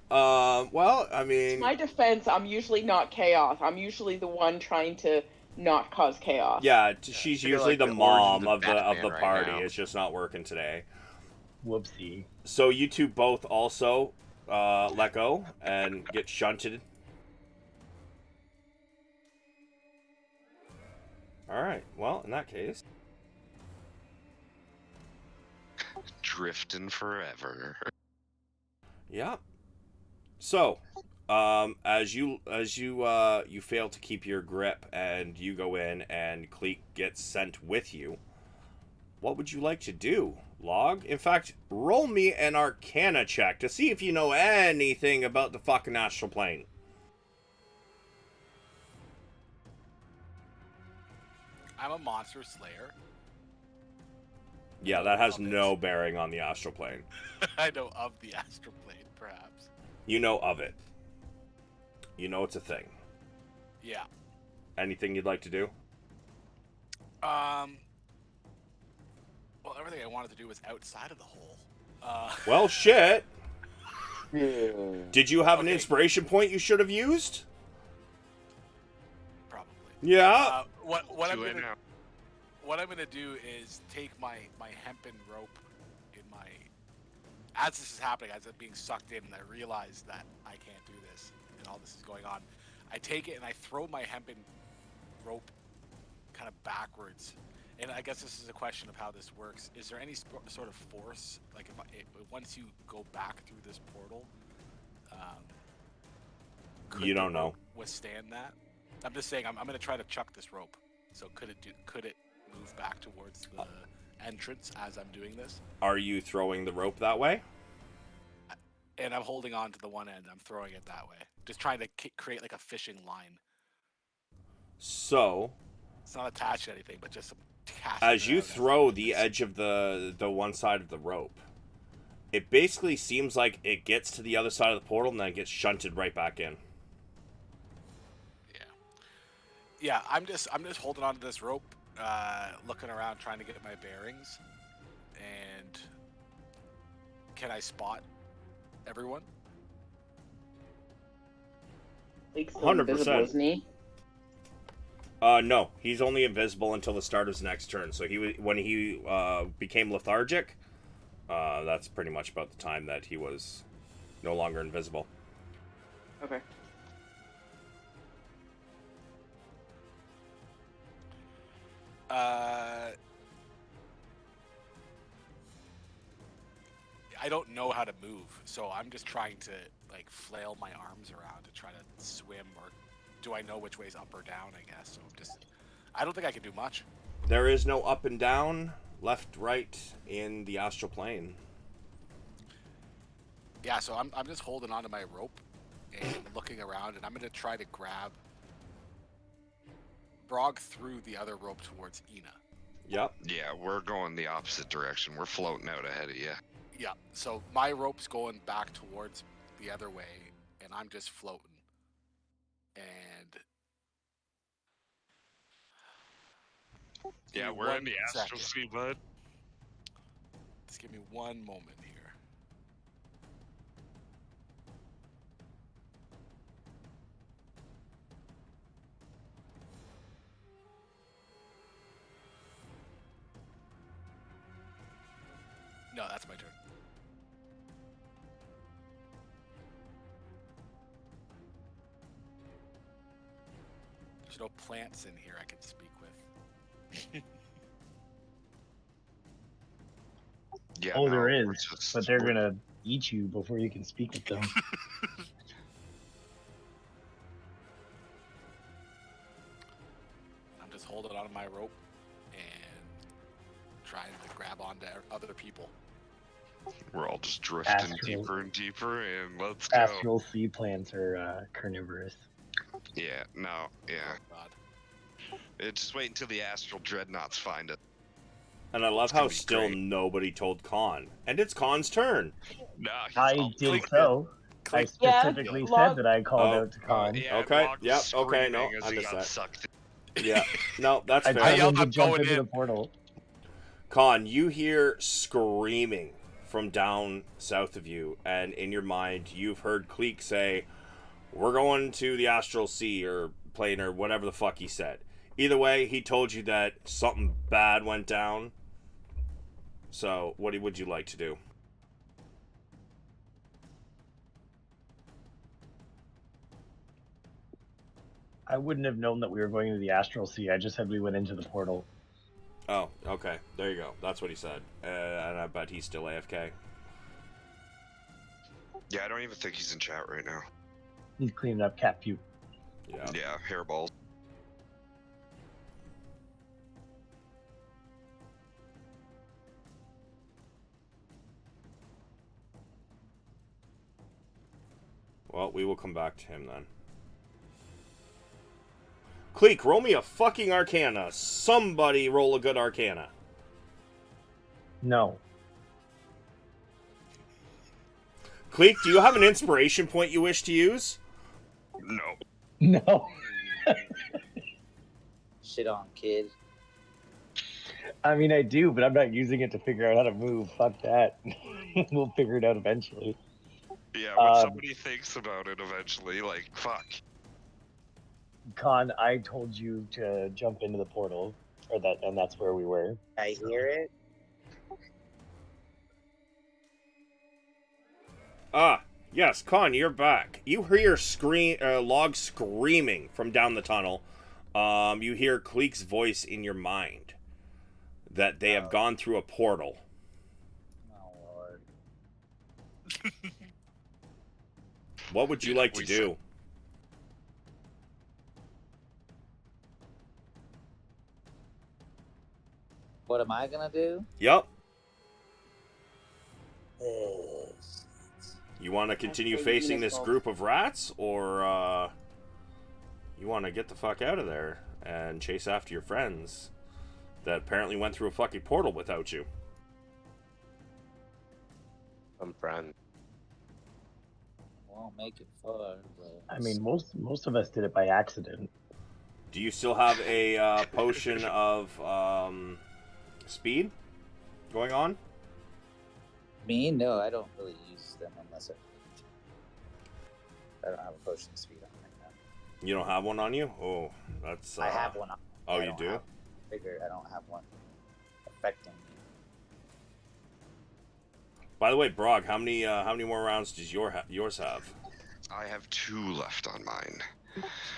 Well, I In mean, my defense, I'm usually not chaos. I'm usually the one trying to not cause chaos. yeah, she's You're usually like the the mom origins of of the Batman right party. now. It's just not working today. Whoopsie. So you two both also let go and get shunted. All right. Well, in that case, Drifting forever. yeah. So, as you fail to keep your grip and you go in and Cleek gets sent with you, what would you like to do, Log? In fact, roll me an Arcana check to see if you know anything about the fucking astral plane. I'm a monster slayer. Yeah, that has no bearing on the astral plane. I know of the astral plane, perhaps. You know of it. You know it's a thing. Yeah. Anything you'd like to do? Well, everything I wanted to do was outside of the hole. Well, shit. Did you have an Okay. inspiration point you should have used? Probably. Yeah. What I'm Do it gonna now. what I'm gonna do is take my hempen rope in my. As this is happening, as I'm being sucked in, and I realize that I can't do this, and all this is going on, I take it and I throw my hempen rope kind of backwards. And I guess this is a question of how this works. Is there any sort of force, like once you go back through this portal, could You the don't know. rope withstand that? I'm just saying I'm going to try to chuck this rope. So could it move back towards the entrance as I'm doing this? Are you throwing the rope that way? And I'm holding on to the one end. I'm throwing it that way. Just trying to create like a fishing line. So, It's not attached to anything, but just casting as it you out throw as the it's- edge of the one side of the rope, it basically seems like it gets to the other side of the portal and then it gets shunted right back in. Yeah, I'm just holding on to this rope, looking around, trying to get my bearings. And can I spot everyone? Lake's still 100%. invisible, isn't he? No, he's only invisible until the start of his next turn. So when he became lethargic, that's pretty much about the time that he was no longer invisible. Okay. I don't know how to move, so I'm just trying to like flail my arms around to try to swim. Or do I know which way's up or down? I guess so. I don't think I can do much. There is no up and down, left, right in the astral plane. Yeah, so I'm just holding onto my rope and looking around, and I'm gonna try to grab Brog through the other rope towards Ina. Yep. Yeah, we're going the opposite direction. We're floating out ahead of you. Yeah, so my rope's going back towards the other way, and I'm just floating. And Yeah, give me we're in one the astral second. sea, bud. Just give me one moment here. No, that's my turn. There's no plants in here I can speak with. Yeah. Oh, no, there we're is, just- but they're we're- gonna eat you before you can speak with them. I'm just holding onto my rope and trying to grab onto other people. We're all just drifting Astral. deeper and deeper, and let's go. Astral sea plants are carnivorous. Yeah, no, yeah. Oh, God. Just wait until the astral dreadnoughts find it. And I love It's gonna how be still great. nobody told Khan. And it's Khan's turn. No, he's I all did clear. so. I Click. Yeah, specifically log- said that I called Oh, out to Khan. Yeah, Okay, Log was yep, okay, no, screaming as I he missed got that. sucked. Yeah. No, that's I fair. told yelled, him to "I'm jump going into in." the portal. Khan, you hear screaming from down south of you, and in your mind, you've heard Cleek say, "We're going to the astral sea," or plane, or whatever the fuck he said. Either way, he told you that something bad went down. So, what would you like to do? I wouldn't have known that we were going into the astral sea. I just said we went into the portal. Oh, okay. There you go. That's what he said. And I bet he's still AFK. Yeah, I don't even think he's in chat right now. He's cleaning up cat puke. Yeah. Yeah, hairball. Well, we will come back to him then. Cleek, roll me a fucking Arcana. Somebody roll a good Arcana. No. Cleek, do you have an inspiration point you wish to use? No. No. Shit on, kid. I mean, I do, but I'm not using it to figure out how to move. Fuck that. We'll figure it out eventually. Yeah, when somebody thinks about it eventually, like, fuck. Khan, I told you to jump into the portal, and that's where we were. I hear it. Ah, yes, Con, you're back. You hear Log screaming from down the tunnel. You hear Cleek's voice in your mind that they have gone through a portal. Oh, Lord. What would you Yeah, like to we do? What am I gonna do? Yep. You want to continue say facing Venus this will- group of rats, or You want to get the fuck out of there and chase after your friends that apparently went through a fucking portal without you. I'm friend. Won't make it far, but I mean, most of us did it by accident. Do you still have a potion of speed going on? me, no, I don't really use them unless I don't have a potion of speed on right now. You don't have one on you? Oh, that's. I have one. Oh, I you don't do? have- Figure I don't have one affecting me. By the way, Brog, how many more rounds does yours have? I have 2 left on mine.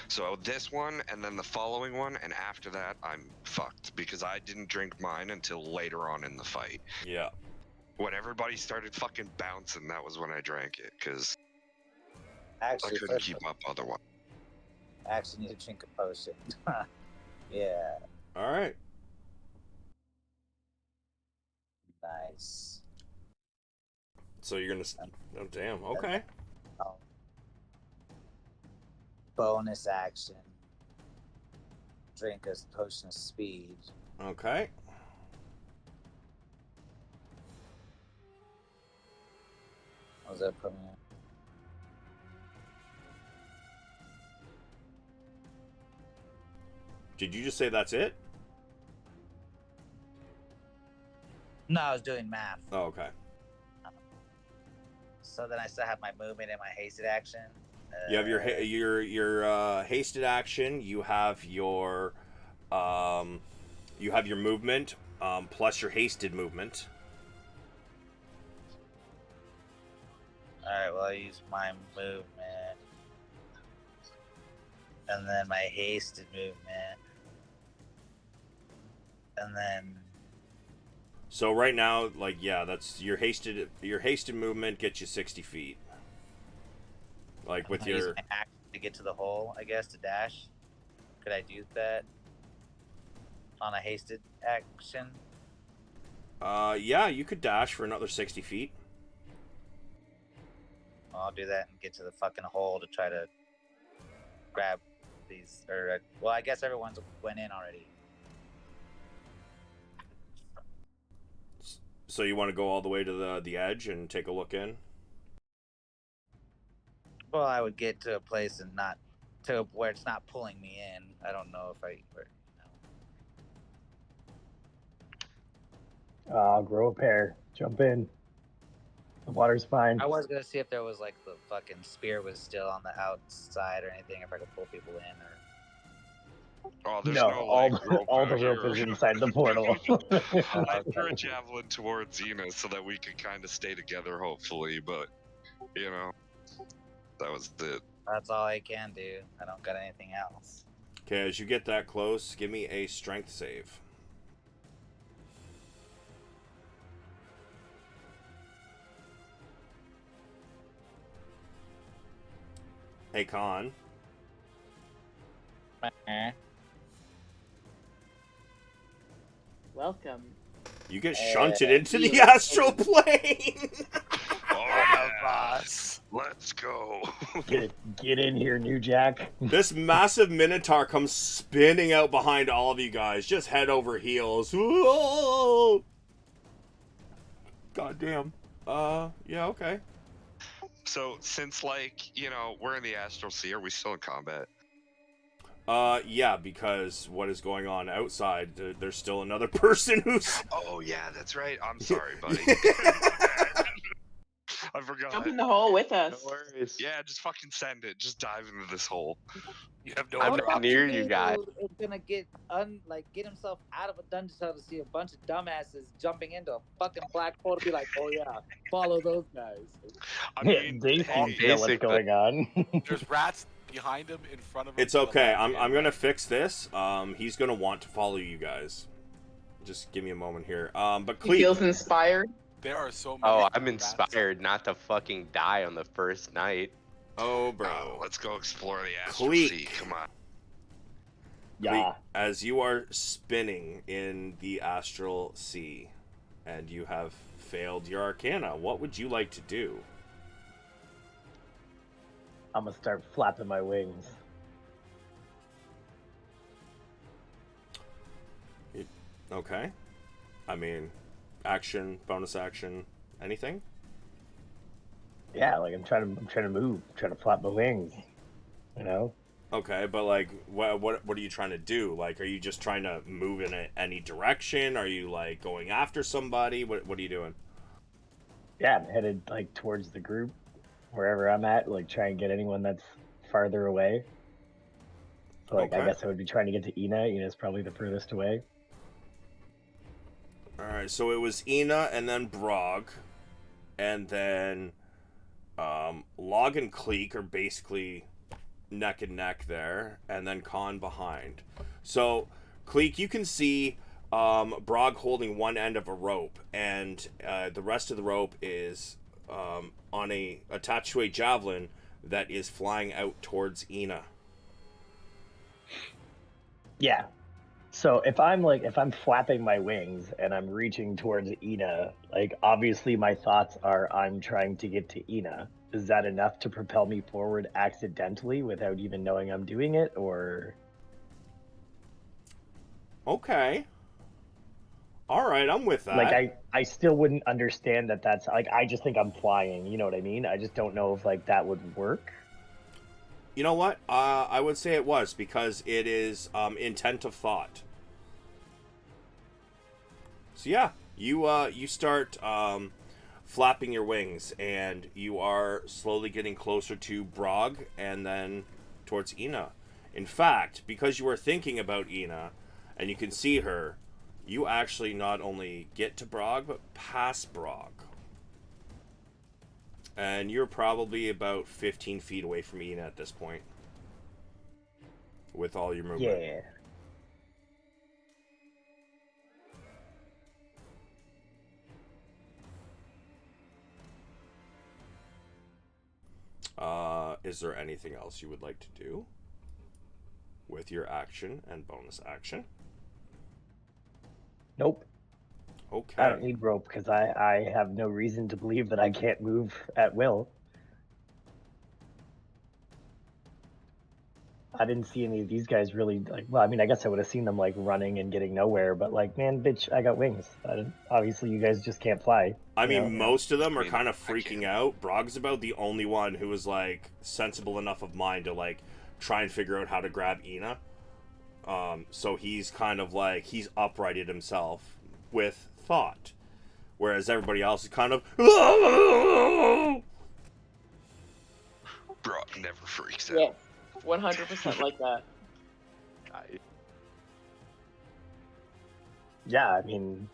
So this one, and then the following one, and after that, I'm fucked because I didn't drink mine until later on in the fight. Yeah. When everybody started fucking bouncing, that was when I drank it because I Actually, couldn't first, keep up otherwise. I actually need to drink a potion. Yeah, All right. nice. So you're gonna. Oh damn. Okay. Oh. Bonus action. Drink a potion of speed. Okay. What was that put me in? Did you just say that's it? No, I was doing math. Oh, okay. So then I still have my movement and my hasted action. You have your hasted action. You have your movement plus your hasted movement. Alright, well, I use my movement. And then my hasted movement. And then. So right now, like, yeah, that's your hasted movement gets you 60 feet. Like with I'm gonna use your my action to get to the hole, I guess, to dash. Could I do that on a hasted action? Yeah, you could dash for another 60 feet. Well, I'll do that and get to the fucking hole to try to grab these. Or, well, I guess everyone's went in already. So you want to go all the way to the edge and take a look in? Well, I would get to a place and not to where it's not pulling me in. I don't know if I'll grow a pair. Jump in. The water's fine. I was gonna see if there was like the fucking spear was still on the outside or anything, if I could pull people in or. Oh, there's No, no all like, rope all the out rope here. is inside the portal. I threw a javelin towards Xena so that we could kind of stay together, hopefully, but you know, that was it. That's all I can do. I don't got anything else. Okay, as you get that close, give me a strength save. Hey, Con. Welcome. You get shunted into the astral plane. Oh, boss. Let's go. Get in here, New Jack. This massive minotaur comes spinning out behind all of you guys, just head over heels. Whoa! God damn. Yeah, okay. So, since, like, you know, we're in the Astral Sea, are we still in combat? Yeah, because what is going on outside, there's still another person who's... Oh, yeah, that's right. I'm sorry, buddy. I forgot. Jump in the hole with No us. worries. Yeah, just fucking send it. Just dive into this hole. You have no I'm other not option. near you guys. Is gonna get get himself out of a dungeon cell to see a bunch of dumbasses jumping into a fucking black hole to be like, oh yeah, follow those guys. I mean, They hey, seem to know what's basically. going on. There's rats behind him, in front of him. It's to the okay, left, I'm and gonna right. fix this. He's gonna want to follow you guys. Just give me a moment here. But He feels Clete, inspired. There are so many. Oh, I'm rats. inspired not to fucking die on the first night. oh Oh, bro. let's go explore the Astral Cleek. Sea. Come on. Yeah. As you are spinning in the astral sea, and you have failed your arcana, what would you like to do? I'm gonna start flapping my wings. Okay. I mean, action, bonus action, anything? Yeah, like I'm trying to move, trying to flap my wings. You know? Okay, but like, what are you trying to do? Like, are you just trying to move in any direction? Are you like going after somebody? What are you doing? Yeah, I'm headed like towards the group, wherever I'm at. Like try and get anyone that's farther away. So like I Okay. guess I would be trying to get to Ina. Ina's probably the furthest away. All right, so it was Ina and then Brog, and then Log and Cleek are basically neck and neck there, and then Khan behind. So, Cleek, you can see Brog holding one end of a rope, and the rest of the rope is attached to a javelin that is flying out towards Ina. Yeah. So if I'm flapping my wings and I'm reaching towards Ina, like obviously my thoughts are I'm trying to get to Ina. Is that enough to propel me forward accidentally without even knowing I'm doing it, or? Okay. All right, I'm with that. Like I still wouldn't understand that's like I just think I'm flying. You know what I mean? I just don't know if like that would work. You know what? I would say it was because it is intent of thought. So yeah, you start flapping your wings, and you are slowly getting closer to Brog, and then towards Ina. In fact, because you are thinking about Ina, and you can see her, you actually not only get to Brog, but pass Brog. And you're probably about 15 feet away from Ina at this point. With all your movement. Yeah. Is there anything else you would like to do with your action and bonus action? Nope. Okay. I don't need rope because I have no reason to believe that I can't move at will. I didn't see any of these guys really like. Well, I mean, I guess I would have seen them like running and getting nowhere, but like, man, bitch, I got wings. Obviously, you guys just can't fly. I mean, know? most of them I are mean, kind of I freaking can't. out. Brog's about the only one who was like sensible enough of mind to like try and figure out how to grab Ina. So he's kind of like he's uprighted himself with thought, whereas everybody else is kind of. Bro never freaks out. Yeah, 100% like that. Yeah, I mean,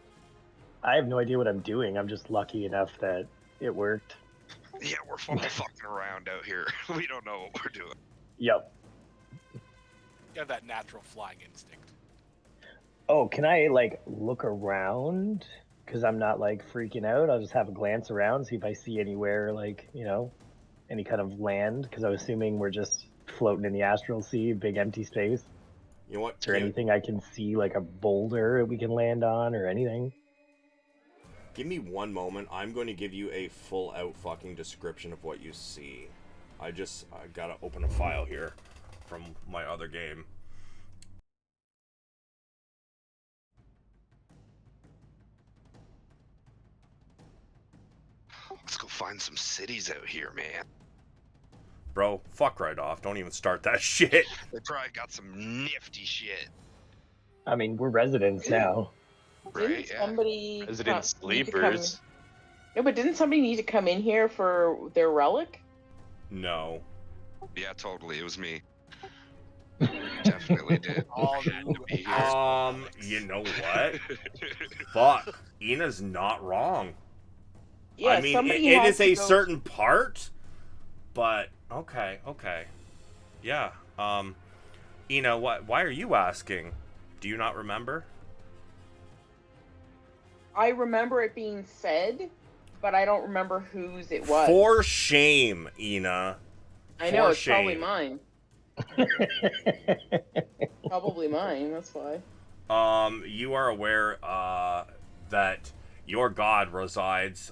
I have no idea what I'm doing. I'm just lucky enough that it worked. Yeah, we're fucking around out here. We don't know what we're doing. Yep. You have that natural flying instinct. Oh, can I like look around? Because I'm not like freaking out. I'll just have a glance around, see if I see anywhere like, any kind of land. Because I was assuming we're just floating in the astral sea, big empty space. You know what? Is there anything I can see, like a boulder we can land on or anything? Give me one moment. I'm going to give you a full out fucking description of what you see. I gotta open a file here from my other game. Let's go find some cities out here, man. Bro, fuck right off. Don't even start that shit. They probably got some nifty shit. I mean, we're residents now. Right, Didn't yeah. somebody Resident need to come- sleepers. No, but didn't somebody need to come in here for their relic? No. Yeah, totally. It was me. Definitely did. All Had you to be here. You know what? Fuck. Ina's not wrong. Yeah, I mean, somebody it had is to a go- certain part, but okay. Yeah. Ina, why are you asking? Do you not remember? I remember it being said, but I don't remember whose it was. For shame, Ina. I know, for it's probably shame. mine. Probably mine, that's why. You are aware that your god resides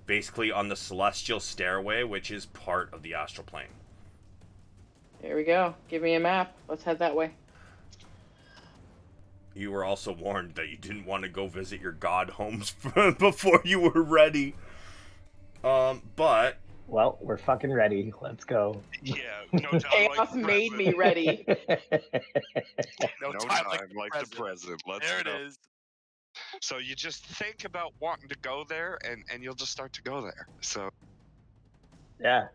basically on the celestial stairway, which is part of the astral plane. There we go. Give me a map. Let's head that way. you were also warned that you didn't want to go visit your god homes before you were ready. But Well, we're fucking ready. Let's go. Yeah, no time Chaos like the made present. me ready. No time like the present. Let's There it go. is. So you just think about wanting to go there, and you'll just start to go there. So Yeah.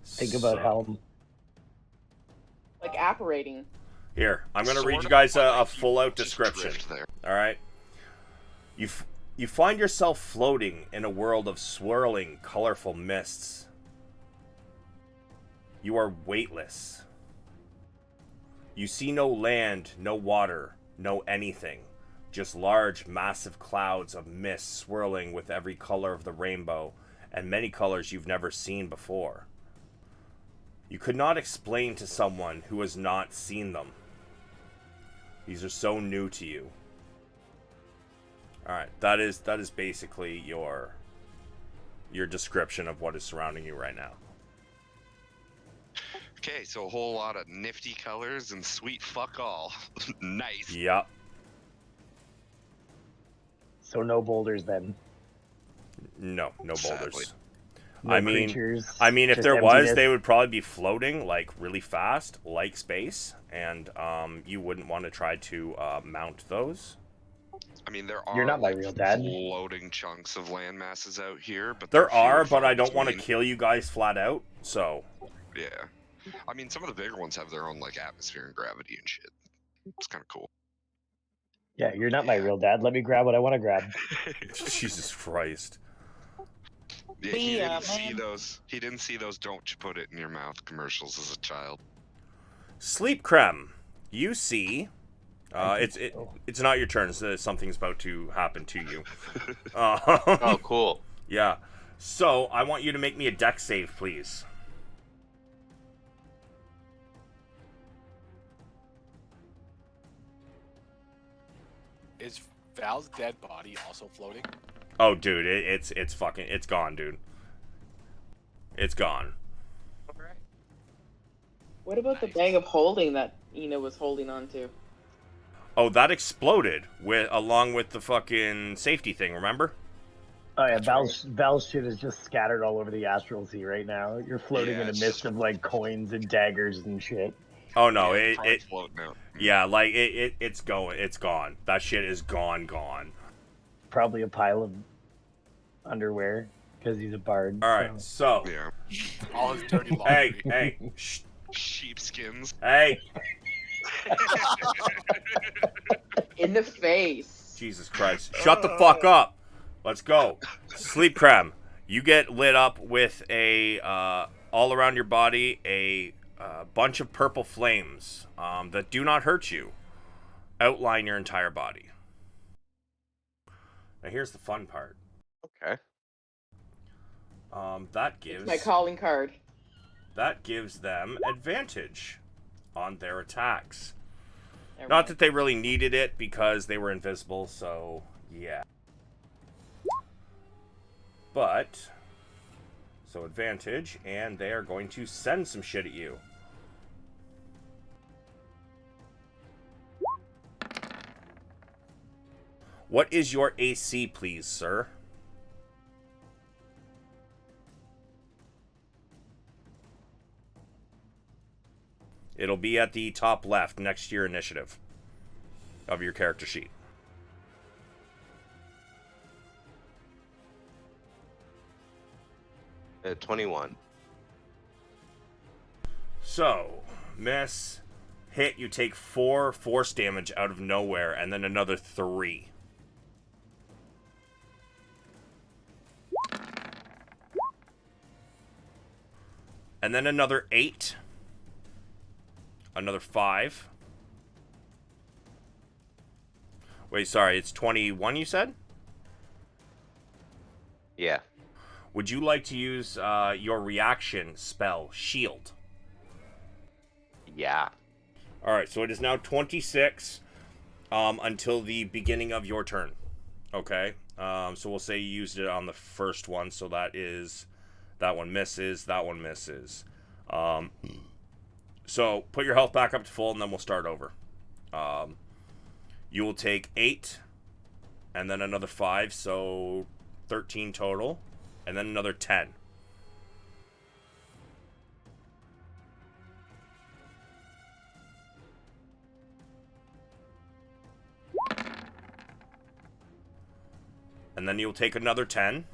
Think about Helm. Like apparating. Here, I'm going to Sort read you of, guys but, a like, full-out just description. drift there. All right. You find yourself floating in a world of swirling, colorful mists. You are weightless. You see no land, no water, no anything. Just large, massive clouds of mist swirling with every color of the rainbow, and many colors you've never seen before. You could not explain to someone who has not seen them. These are so new to you. Alright, that is basically your description of what is surrounding you right now. Okay, so a whole lot of nifty colors and sweet fuck all. Nice. Yep. So no boulders then. No boulders. Sadly. No I mean, creatures, if just there was, emptiness. they would probably be floating like really fast, like space, and you wouldn't want to try to mount those. I mean, there are You're not my like, real dad. floating chunks of land masses out here, but There they're few are, and but far I don't want to between. kill you guys flat out. So Yeah. I mean, some of the bigger ones have their own like atmosphere and gravity and shit. It's kind of cool. Yeah, you're not my real dad. Let me grab what I want to grab. Jesus Christ. Yeah, he Yeah, didn't see man. those. He didn't see those "Don't you put it in your mouth" commercials as a child. Sleep Creme. You see, I think it's not your turn. So something's about to happen to you. Oh, cool. Yeah. So I want you to make me a dex save, please. Is Val's dead body also floating? Oh, dude, it's gone, dude. It's gone. Alright. What about the Nice. bag of holding that Ina was holding on to? Oh, that exploded along with the fucking safety thing. Remember? Oh yeah, That's Val's shit is just scattered all over the astral sea right now. You're floating Yeah, in a it's mist just- of like coins and daggers and shit. Oh no, Yeah, probably it floating out. yeah, like it's going, it's gone. That shit is gone. Probably a pile of underwear because he's a bard. All right, so Yeah. All his dirty hey, laundry. hey, shh, Sheepskins. hey, In the face. Jesus Christ, shut the fuck up. Let's go. Sleep Creme. You get lit up with a all around your body a bunch of purple flames that do not hurt you. Outline your entire body. Now here's the fun part. Okay. That It's gives my calling card. them advantage on their attacks. Never Not mind. that they really needed it because they were invisible, so yeah. But so advantage, and they are going to send some shit at you. What is your AC, please, sir? It'll be at the top left next to your initiative of your character sheet. At 21. So, miss, hit, you take 4 force damage out of nowhere, and then another 3. And then another 8. Another 5. Wait, sorry, it's 21 you said? Yeah. Would you like to use your reaction spell, Shield? Yeah. Alright, so it is now 26 until the beginning of your turn. Okay? So we'll say you used it on the first one, so that one misses, that one misses. So put your health back up to full, and then we'll start over. You will take 8, and then another 5, so 13 total, and then another 10. And then you'll take another 10.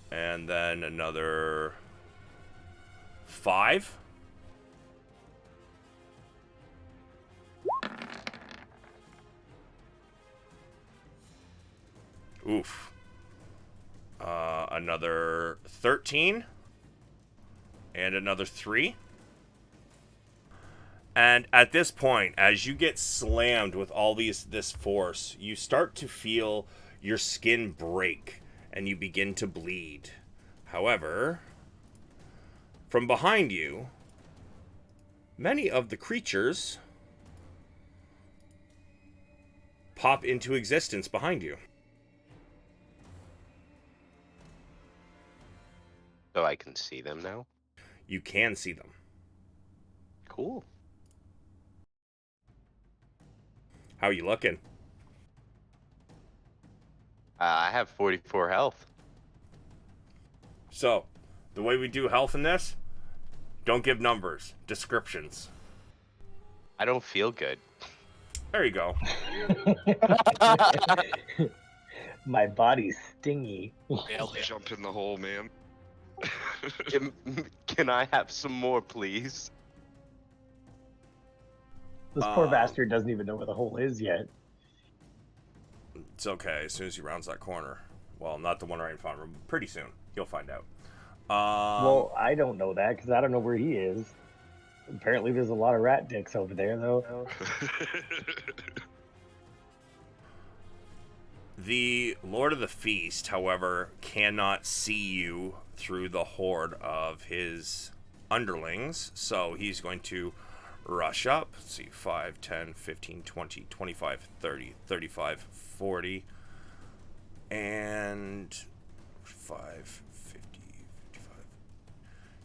And then another 5. Oof. Another 13. And another 3. And at this point, as you get slammed with all this force, you start to feel your skin break and you begin to bleed. However, from behind you, many of the creatures pop into existence behind you. So I can see them now? You can see them. Cool. How are you looking? I have 44 health. So, the way we do health in this, don't give numbers, descriptions. I don't feel good. There you go. My body's stingy. Nailed it. Jump in the hole, man. Can I have some more, please? This poor bastard doesn't even know where the hole is yet. It's okay. As soon as he rounds that corner. Well, not the one right in front of him. Pretty soon. He'll find out. Well, I don't know that because I don't know where he is. Apparently there's a lot of rat dicks over there, though. The Lord of the Feast, however, cannot see you through the horde of his underlings. So he's going to rush up. Let's see, 5, 10, 15, 20, 25, 30, 35, 40, and 5, 50, 55.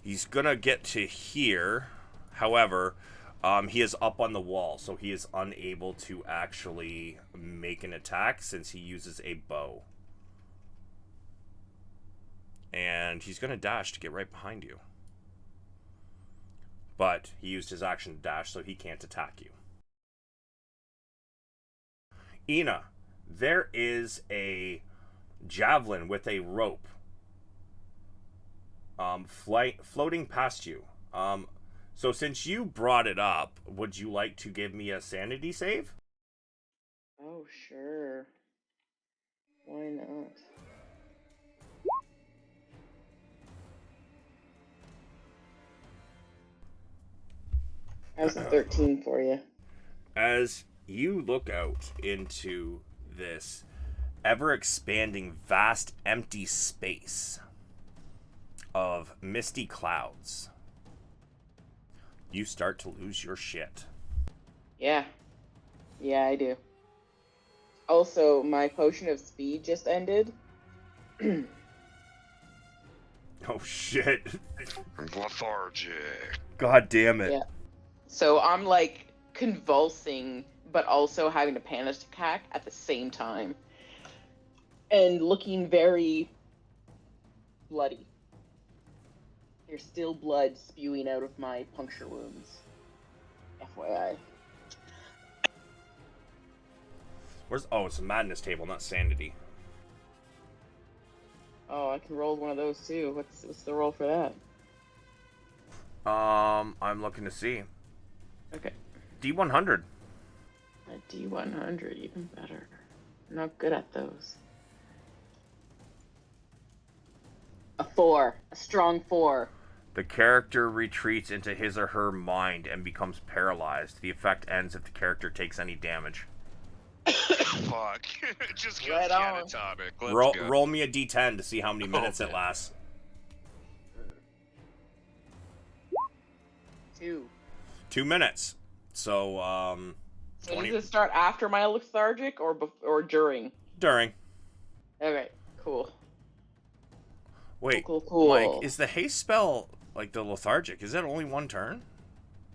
He's gonna get to here. However, he is up on the wall, so he is unable to actually make an attack since he uses a bow. And he's gonna dash to get right behind you. But he used his action to dash, so he can't attack you. Ina, there is a javelin with a rope floating past you. So since you brought it up, would you like to give me a sanity save? Oh, sure. Why not? How's a 13 for you? As you look out into this ever-expanding, vast, empty space of misty clouds, you start to lose your shit. Yeah. Yeah, I do. Also, my potion of speed just ended. Oh shit. Lethargic. God damn it. Yeah. So I'm like convulsing, but also having a panic attack at the same time. And looking very bloody. There's still blood spewing out of my puncture wounds. FYI. Oh, it's a madness table, not sanity. Oh, I can roll one of those too. What's the roll for that? I'm looking to see. Okay. D100. A D100, even better. I'm not good at those. A 4. A strong 4. The character retreats into his or her mind and becomes paralyzed. The effect ends if the character takes any damage. Fuck. Just go Right on. catatonic. Let's go. Roll me a D10 to see how many minutes it lasts. 2. 2 minutes. So, So 20 does it start after my lethargic or during? during. Okay, Cool. Wait, Cool. Mike, is the haste spell like the lethargic? Is that only one turn?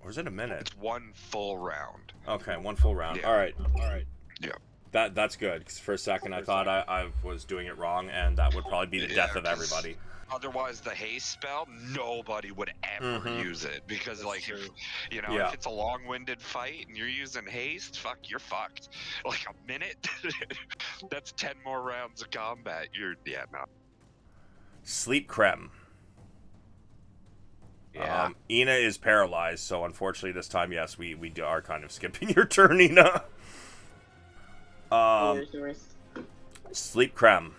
Or is it a minute? It's one full round. Okay, one full round. Yeah. All right. Yeah. That's good, because for a second I thought I was doing it wrong, and that would probably be the death of 'cause everybody. Otherwise, the haste spell, nobody would ever Mhm. use it because, That's like, true. if you know, Yeah. if it's a long-winded fight and you're using haste, fuck, you're fucked. Like a minute, that's 10 more rounds of combat. No. Sleep creme. Yeah. Ina is paralyzed, so unfortunately this time, yes, we are kind of skipping your turn, Ina. Yours. Sleep creme.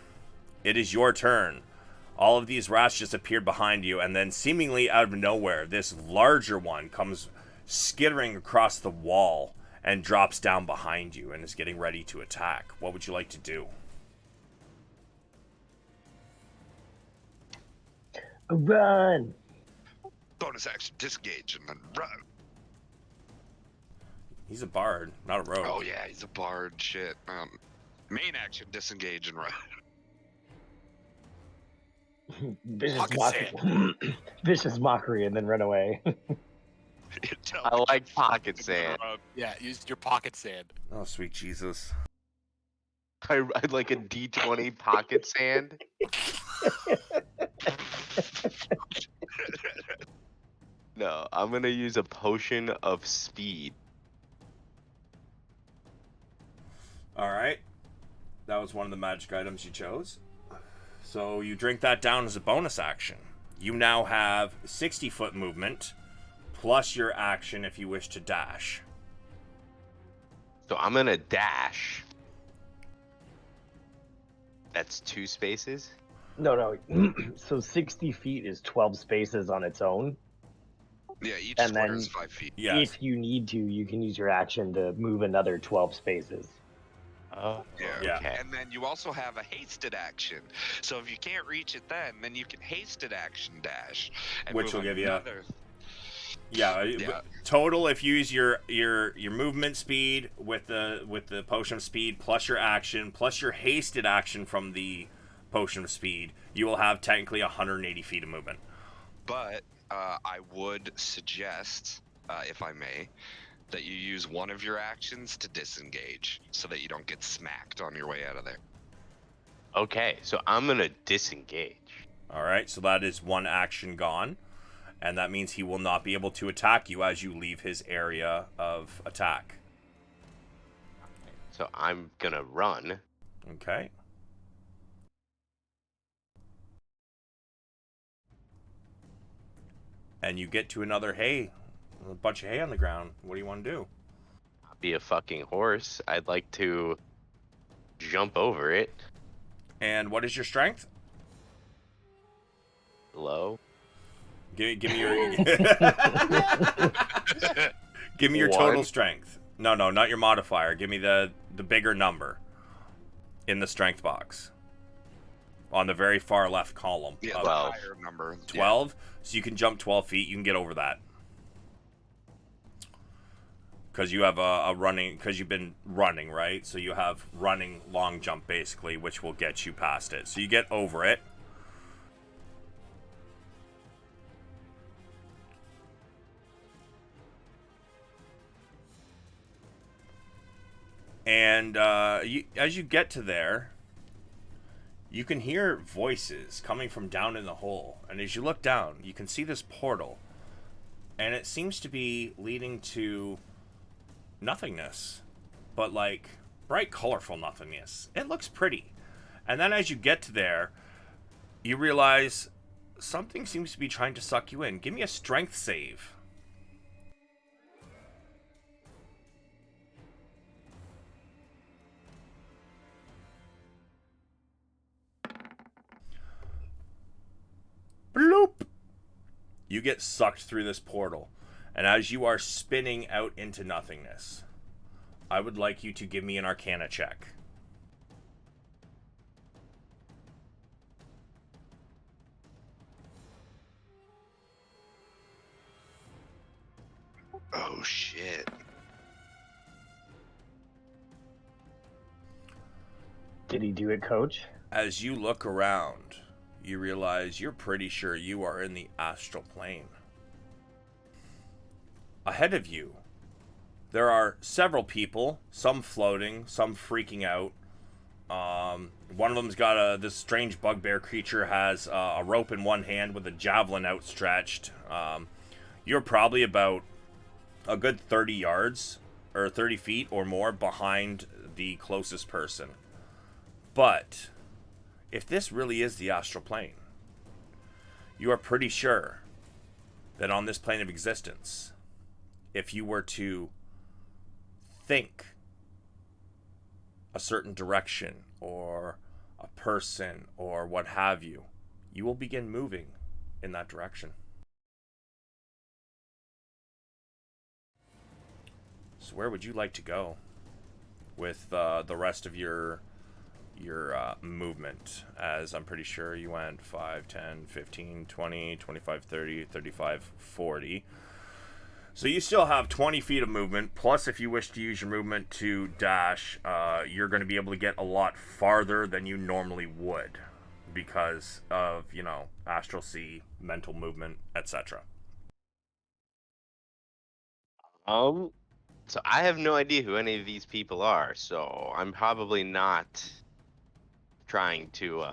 It is your turn. All of these rats just appeared behind you, and then seemingly out of nowhere, this larger one comes skittering across the wall and drops down behind you and is getting ready to attack. What would you like to do? Run! Bonus action, disengage, and then run. He's a bard, not a rogue. Oh yeah, he's a bard. Shit. Main action, disengage and run. Vicious mockery, and then run away. I like pocket sand. Yeah, use your pocket sand. Oh, sweet Jesus. I'd like a D20 pocket sand. No, I'm gonna use a potion of speed. Alright. That was one of the magic items you chose. So you drink that down as a bonus action. You now have 60-foot movement, plus your action if you wish to dash. So I'm gonna dash. That's 2 spaces? No. So 60 feet is 12 spaces on its own. Yeah, each And square then is 5 feet. Yes. If you need to, you can use your action to move another 12 spaces. Oh, Yeah. okay. And then you also have a hasted action. So if you can't reach it then you can hasted action dash. And Which move will give you another. Yeah. Total, if you use your movement speed with the potion of speed plus your action plus your hasted action from the potion of speed, you will have technically 180 feet of movement. But I would suggest, if I may, that you use one of your actions to disengage so that you don't get smacked on your way out of there. Okay, so I'm gonna disengage. All right, so that is one action gone, and that means he will not be able to attack you as you leave his area of attack. So I'm gonna run. Okay. And you get to another hay, a bunch of hay on the ground. What do you want to do? I'll be a fucking horse. I'd like to jump over it. And what is your strength? Low. Give me your give me your total 1. strength. No, not your modifier. Give me the bigger number in the strength box on the very far left column. Yeah, of the 12. higher number. 12. So you can jump 12 feet. You can get over that because you have a running. Because you've been running, right? So you have running long jump basically, which will get you past it. So you get over it. And as you get to there, you can hear voices coming from down in the hole. And as you look down, you can see this portal. And it seems to be leading to nothingness. But like bright, colorful nothingness. It looks pretty. And then as you get to there, you realize something seems to be trying to suck you in. Give me a strength save. Bloop! You get sucked through this portal, and as you are spinning out into nothingness, I would like you to give me an Arcana check. Oh shit. Did he do it, Coach? As you look around, you realize you're pretty sure you are in the astral plane. Ahead of you, there are several people, some floating, some freaking out. One of them's got this strange bugbear creature has a rope in one hand with a javelin outstretched. You're probably about a good 30 yards or 30 feet or more behind the closest person. But if this really is the astral plane, you are pretty sure that on this plane of existence, if you were to think a certain direction or a person or what have you, you will begin moving in that direction. So where would you like to go with the rest of your movement? As I'm pretty sure you went 5, 10, 15, 20, 25, 30, 35, 40. So you still have 20 feet of movement, plus if you wish to use your movement to dash, you're going to be able to get a lot farther than you normally would because of, astral sea, mental movement, etc. So I have no idea who any of these people are, so I'm probably not trying to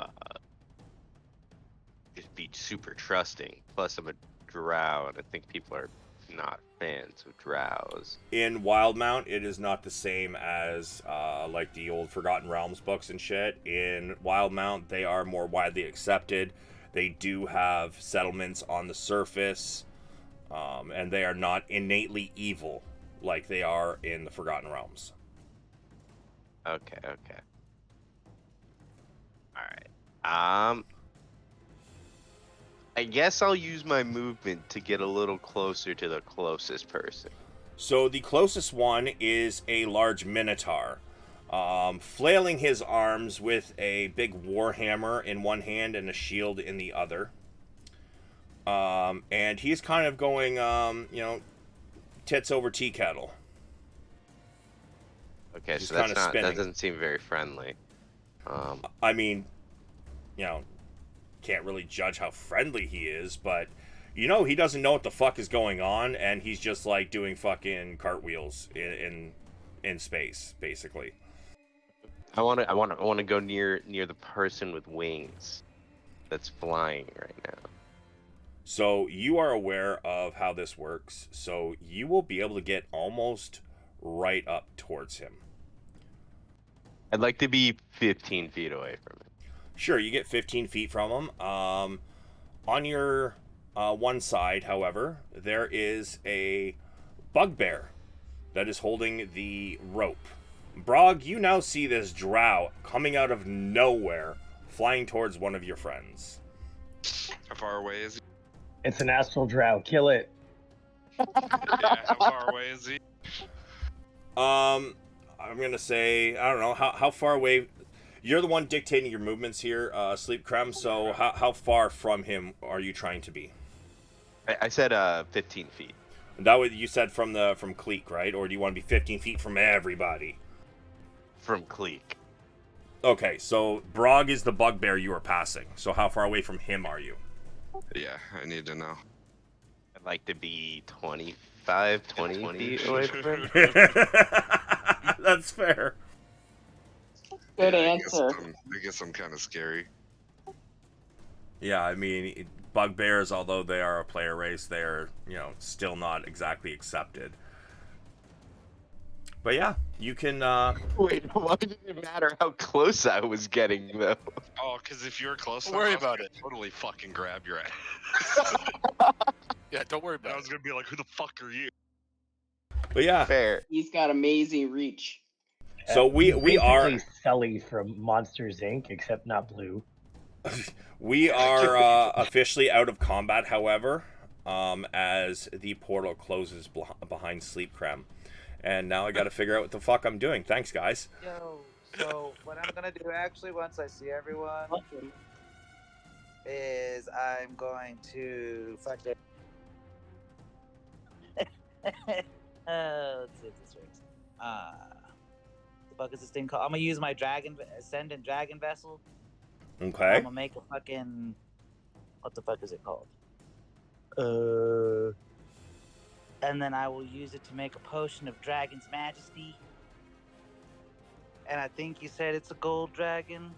just be super trusting. Plus, I'm a drow, and I think people are not fans of drows. In Wildemount, it is not the same as like the old Forgotten Realms books and shit. In Wildemount, they are more widely accepted. They do have settlements on the surface, and they are not innately evil like they are in the Forgotten Realms. Okay. Alright. I guess I'll use my movement to get a little closer to the closest person. So the closest one is a large minotaur, flailing his arms with a big warhammer in one hand and a shield in the other. And he's kind of going, tits over tea kettle. Okay, He's so that's not, spinning. that doesn't seem very friendly. I mean, can't really judge how friendly he is, but he doesn't know what the fuck is going on, and he's just like doing fucking cartwheels in space, basically. I want to go near the person with wings that's flying right now. So you are aware of how this works, so you will be able to get almost right up towards him. I'd like to be 15 feet away from him. Sure, you get 15 feet from him. On your one side, however, there is a bugbear that is holding the rope. Brog, you now see this drow coming out of nowhere, flying towards one of your friends. How far away is he? It's an astral drow. Kill it. Yeah, how far away is he? I'm gonna say, I don't know, how far away. You're the one dictating your movements here, Sleep Creme, so how far from him are you trying to be? I said 15 feet. That was, you said from Cleek, right? Or do you want to be 15 feet from everybody? From Cleek. Okay, so Brog is the bugbear you are passing. So how far away from him are you? Yeah, I need to know. I'd like to be 20 feet away from him. That's fair. Good Yeah, answer. I guess I'm kind of scary. Yeah, I mean, bugbears, although they are a player race, they're, still not exactly accepted. But yeah, you can... Wait, why did it matter how close I was getting, though? Oh, because if you're close Don't worry enough, about I'd it. totally fucking grab your ass. Yeah, don't worry I about was it. gonna be like, who the fuck are you? But yeah, Fair. He's got amazing reach. so we He's are... basically Sully from Monsters Inc., except not blue. We are officially out of combat, however, as the portal closes behind Sleep Creme. And now I gotta figure out what the fuck I'm doing. Thanks, guys. Yo, so what I'm gonna do actually once I see everyone is I'm going to fuck it. Let's see if this works. the fuck is this thing called? I'm gonna use my ascendant dragon vessel. Okay. I'm gonna make a fucking, what the fuck is it called? And then I will use it to make a potion of Dragon's Majesty. And I think you said it's a gold dragon.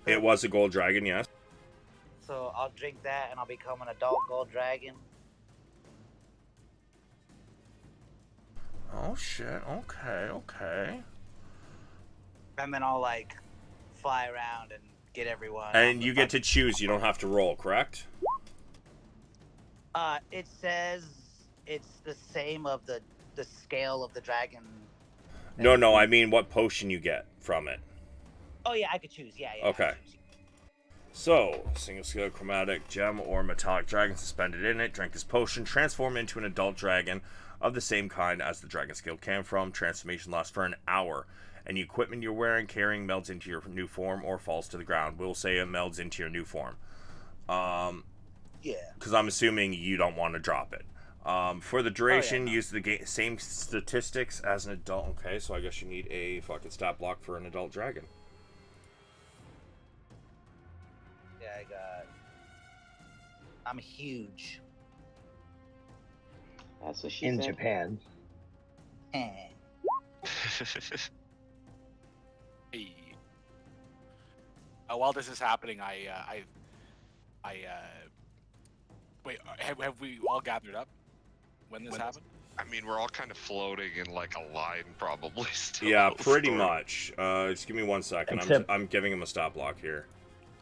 It was a gold dragon, yes. So I'll drink that and I'll become an adult gold dragon. Oh shit. Okay. And then I'll like fly around and get everyone. And you get to choose. You don't have to roll, correct? It says it's the same of the scale of the dragon. No. I mean, what potion you get from it. Oh yeah, I could choose. Yeah. Okay. So, single scale chromatic gem or metallic dragon suspended in it. Drink this potion. Transform into an adult dragon of the same kind as the dragon scale came from. Transformation lasts for an hour. Any equipment you're wearing, carrying melds into your new form or falls to the ground. We'll say it melds into your new form. Yeah. Because I'm assuming you don't want to drop it. For the duration, use the same statistics as an adult. Okay, so I guess you need a fucking stat block for an adult dragon. Yeah, I'm huge. That's what she In said. Japan. Hey. While this is happening, wait. Have we all gathered up when this happened? I mean, we're all kind of floating in like a line, probably. Still. Yeah, pretty much. Just give me 1 second. Except- I'm giving him a stat block here.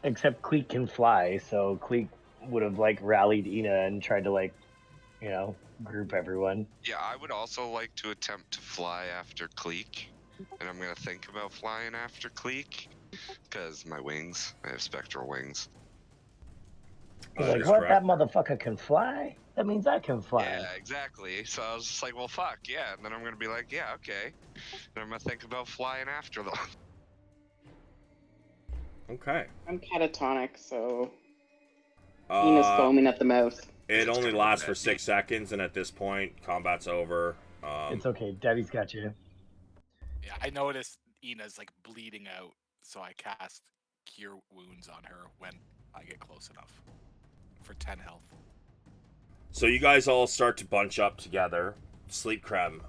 Except Cleek can fly, so Cleek would have like rallied Ina and tried to like, group everyone. Yeah, I would also like to attempt to fly after Cleek, and I'm gonna think about flying after Cleek because my wings. I have spectral wings. He's That like, is what? correct. That motherfucker can fly? That means I can fly. Yeah, exactly. So I was just like, well, fuck, yeah. And then I'm gonna be like, yeah, okay. And I'm gonna think about flying after them. Okay. I'm catatonic, so Ina's foaming at the mouth. It It's only kinda lasts for bad. 6 seconds, and at this point, combat's over. It's okay. Daddy's got you. Yeah, I noticed Ina's like bleeding out, so I cast Cure Wounds on her when I get close enough for 10 health. So you guys all start to bunch up together. Sleep Creme,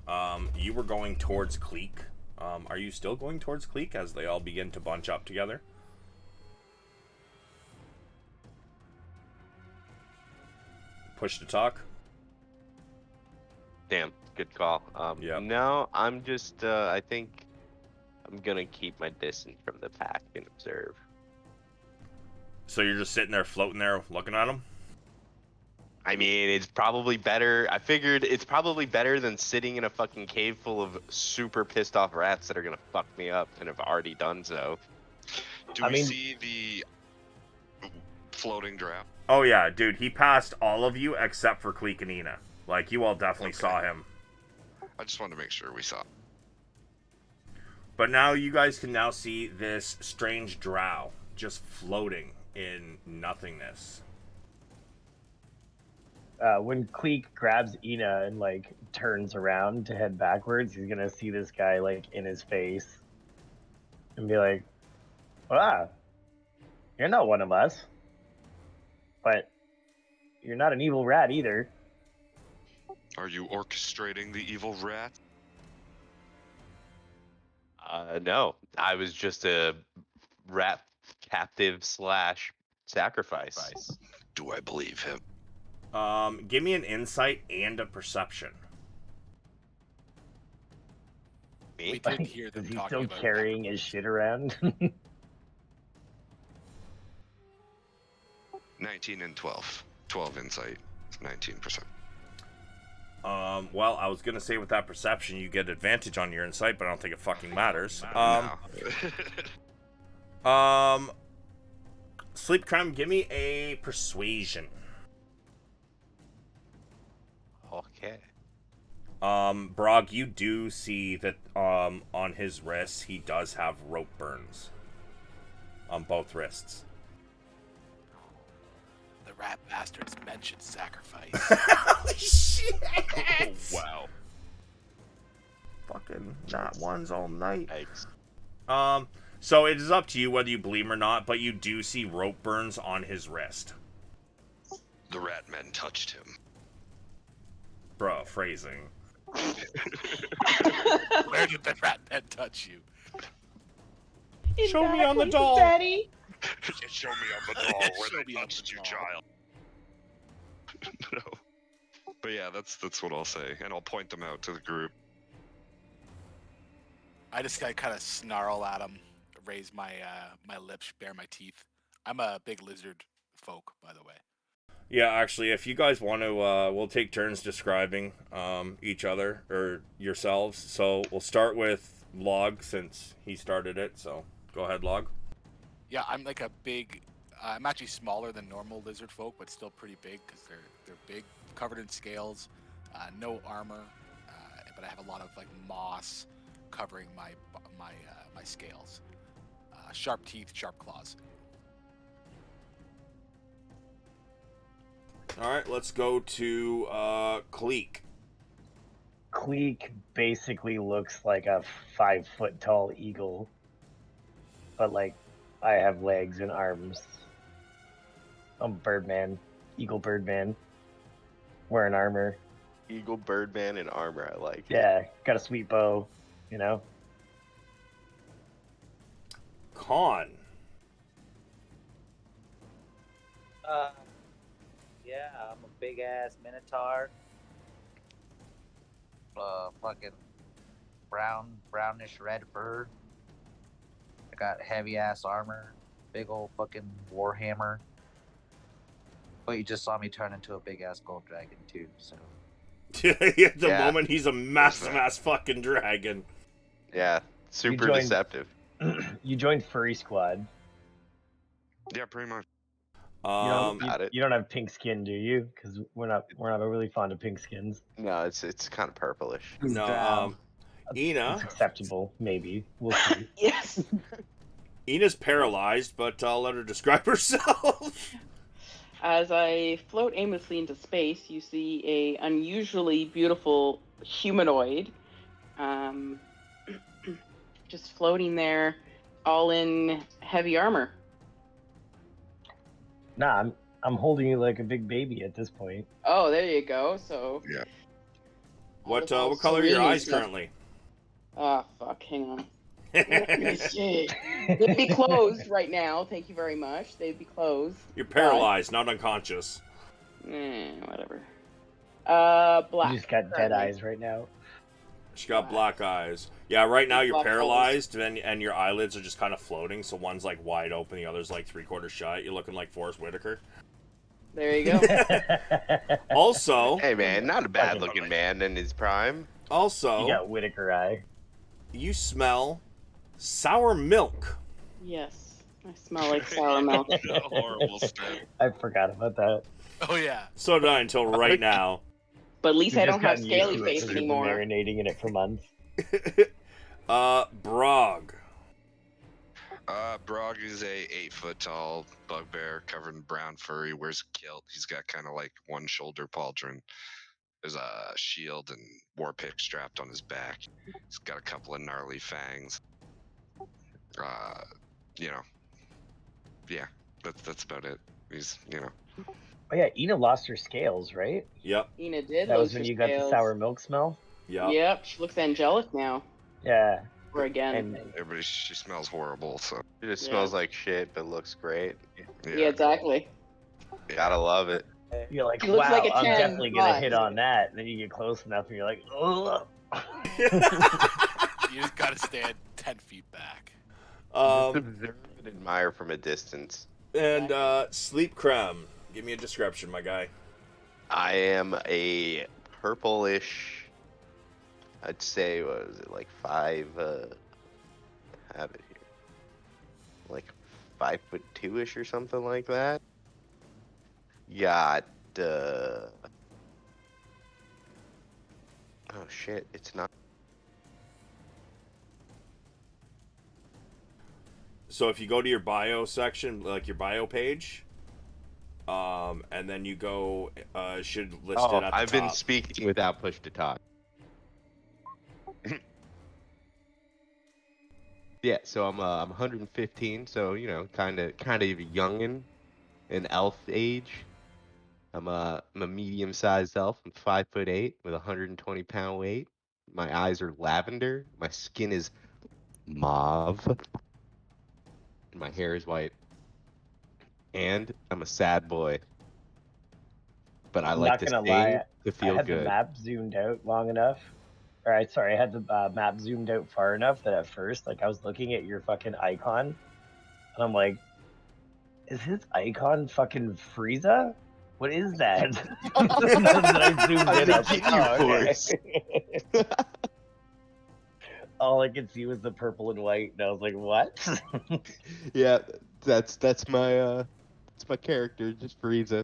you were going towards Cleek. Are you still going towards Cleek as they all begin to bunch up together? Push to talk. Damn, good call. Yep. No, I'm just, I think I'm gonna keep my distance from the pack and observe. So you're just sitting there, floating there, looking at them? I mean, it's probably better. I figured it's probably better than sitting in a fucking cave full of super pissed off rats that are gonna fuck me up and have already done so. Do we see the floating draft? Oh yeah, dude, he passed all of you except for Cleek and Ina. Like, you all definitely saw him. I just wanted to make sure we saw. But now you guys can now see this strange drow just floating in nothingness. When Cleek grabs Ina and like turns around to head backwards, he's gonna see this guy like in his face and be like, "Ah, you're not one of us, but you're not an evil rat either." Are you orchestrating the evil rat? No, I was just a rat captive / sacrifice. Do I believe him? Give me an insight and a perception. Me? We did hear them Is he talking still about carrying his shit around? 19 and 12. 12 insight, 19%. Well, I was gonna say with that perception, you get advantage on your insight, but I don't think it fucking matters. No. Sleep Crime, give me a persuasion. Okay. Brog, you do see that on his wrists he does have rope burns on both wrists. the rat bastards mentioned sacrifice. Holy shit! Wow. fucking not ones all night. Yikes. So it is up to you whether you believe him or not, but you do see rope burns on his wrist. The rat men touched him. Bro, phrasing. Where did the rat men touch you? Show me on the doll. Daddy. Show me on the doll where Show they me on touched the you, doll. child. No. But yeah, that's what I'll say, and I'll point them out to the group. I just kind of snarl at him, raise my my lips, bare my teeth. I'm a big lizard folk, by the way. Yeah, actually, if you guys want to, we'll take turns describing each other or yourselves. So we'll start with Log since he started it. So go ahead, Log. Yeah, I'm like a big. I'm actually smaller than normal lizard folk, but still pretty big because they're big, covered in scales, no armor, but I have a lot of like moss covering my scales. Sharp teeth, sharp claws. All right, let's go to Cleek. Cleek basically looks like a 5-foot tall eagle, but like I have legs and arms. I'm Birdman, Eagle Birdman, wearing armor. Eagle, Birdman, and armor. I like. Yeah, got a sweet bow, you know. Con. Yeah, I'm a big ass minotaur. Fucking brownish red fur. I got heavy ass armor, big old fucking warhammer. But you just saw me turn into a big ass gold dragon too, so. At the Yeah. moment, he's a massive ass fucking dragon. Yeah, super joined- deceptive. You joined Furry Squad. Yeah, pretty much. Got it. You don't have pink skin, do you? Because we're not really fond of pink skins. No, it's kind of purplish. No, Ina. It's acceptable, maybe. We'll see. Yes. Ina's paralyzed, but I'll let her describe herself. As I float aimlessly into space, you see a unusually beautiful humanoid, just floating there, all in heavy armor. Nah, I'm holding you like a big baby at this point. Oh, there you go. So. Yeah. What all what color are your serene eyes stuff. currently? Ah, fuck. Hang on. Let me see. They'd be closed right now. Thank you very much. They'd be closed. You're paralyzed, not unconscious. Whatever. Black. You just got dead currently. eyes right now. She got black eyes. Yeah, right now you're Black paralyzed, and your eyelids are just kind of floating. So one's like wide open, the other's like 3/4 shut. You're looking like Forrest Whitaker. There you go. Also, Hey man, not a bad Fucking looking lovely. man in his prime. You also, got Whitaker eye. you smell sour milk. Yes. I smell like sour milk. Horrible stuff. I forgot about that. Oh yeah. So did I until right now. But at least You've I just don't have gotten used scaly to it face 'cause you've been anymore. marinating in it for months. Brog. Brog is a 8-foot tall bugbear covered in brown fur. He wears a kilt. He's got kind of like one shoulder pauldron. There's a shield and war pick strapped on his back. He's got a couple of gnarly fangs. Yeah, that's about it. He's, Oh yeah, Ina lost her scales, right? Yep. Ina did. That was lose when her you got the scales. sour milk smell. Yep. Yep. She looks angelic now. Yeah, Or again. and she smells horrible. So It just Yeah. smells like shit, but looks great. Yeah, exactly. Gotta love it. you're like, He looks wow, like a I'm 10, definitely gonna but- hit on that. And then you get close enough, and you're like, oh. You just gotta stand 10 feet back. Just observe and admire from a distance. And Sleep Creme. Give me a description, my guy. I am a purplish. I'd say, what was it, like 5? Have it here. Like 5'2" or something like that. Got. Oh shit! It's not. So if you go to your bio section, like your bio page, and then you go, should list it at the I've top. been speaking without push to talk. Yeah, so I'm 115, so you know, kind of youngin, in elf age. I'm a medium-sized elf. I'm 5'8" with 120-pound weight. My eyes are lavender. My skin is mauve. My hair is white. And I'm a sad boy, but I I'm like not to gonna sing lie. to I feel had the good. map zoomed out long enough. Or I had the map zoomed out far enough that at first, like, I was looking at your fucking icon, and I'm like, is his icon fucking Frieza? What is that? And then I zoomed in. I was like, Ginyu oh, okay. Force. All I could see was the purple and white, and I was like, what? Yeah, that's my character, just Frieza.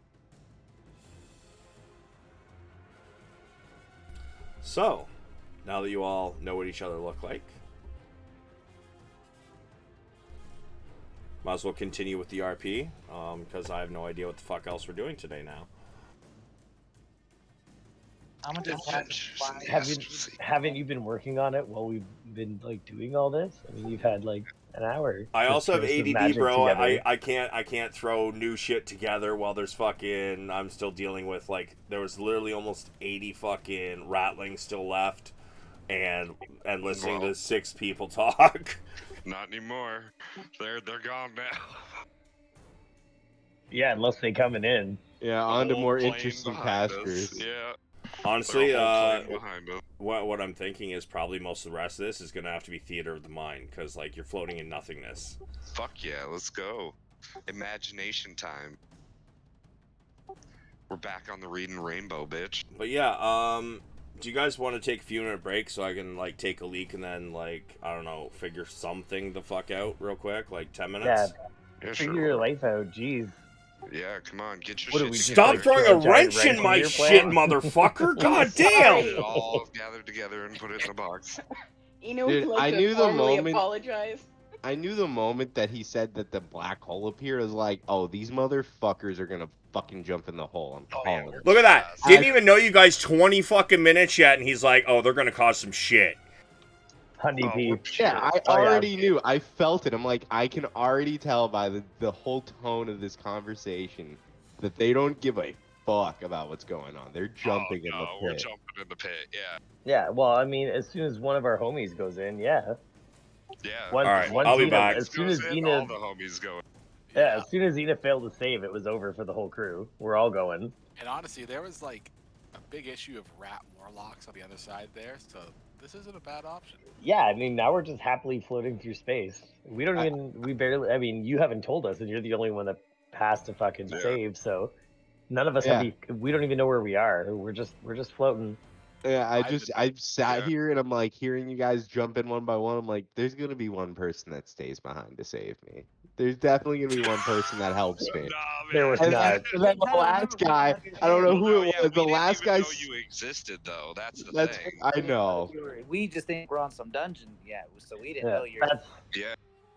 So, now that you all know what each other look like, might as well continue with the RP, because I have no idea what the fuck else we're doing today now. I'm gonna just Haven't you been working on it while we've been like doing all this? I mean, you've had like an hour. I to also have throw some ADD, magic bro. together. I can't throw new shit together while there's fucking. I'm still dealing with like there was literally almost 80 fucking ratlings still left, and listening Well. to 6 people talk. Not anymore. They're gone now. Yeah, unless they coming in. Yeah, A on to whole more plane interesting behind us. pastures. Yeah. Honestly, They're a whole plane behind us. what I'm thinking is probably most of the rest of this is gonna have to be theater of the mind because like you're floating in nothingness. Fuck yeah, let's go. Imagination time. We're back on the reading rainbow, bitch. But yeah, do you guys want to take a few minute break so I can like take a leak and then like I don't know figure something the fuck out real quick, like 10 minutes? Yeah, Figure sure. your life out. Jeez. Yeah, come on, get your What are shit we, just, Stop like, throwing throw a a giant wrench in wrench my in your shit, plan? motherfucker! God Get damn! it all gathered together and put it in a box. Eno Dude, would like I to knew the formally moment- apologize. I knew the moment that he said that the black hole appeared, I was like, oh, these motherfuckers are gonna fucking jump in the hole. I'm calling it. Look at that! Yeah, Didn't even know you guys 20 fucking minutes yet, and he's like, "Oh, they're gonna cause some shit." Honeybee. Yeah, I Oh, yeah. already knew. I felt it. I'm like, I can already tell by the whole tone of this conversation that they don't give a fuck about what's going on. They're jumping in the pit. We're jumping in the pit. Yeah. Yeah, well, I mean, as soon as one of our homies goes in, yeah. Yeah. Once, Alright, once I'll be Ena, back. As soon as Goes in, Ena, all the homies go. yeah, as soon as Ena failed to save, it was over for the whole crew. We're all going. And honestly, there was like a big issue of rat warlocks on the other side there, so this isn't a bad option. Yeah, I mean, now we're just happily floating through space. We don't even, we barely, I mean, you haven't told us, and you're the only one that passed to fucking Yeah. save, so none of us Yeah. we don't even know where we are. We're just floating. Yeah, I've I sat yeah. here and I'm like hearing you guys jump in one by one. I'm like, there's gonna be one person that stays behind to save me. There's definitely gonna be one person that helps me. Nah, There was And not. then the last guy, I don't know who it was. The last guy. know you existed though. That's the That's thing. I know. We just think we're on some dungeon yet, so we didn't Yeah, know you're.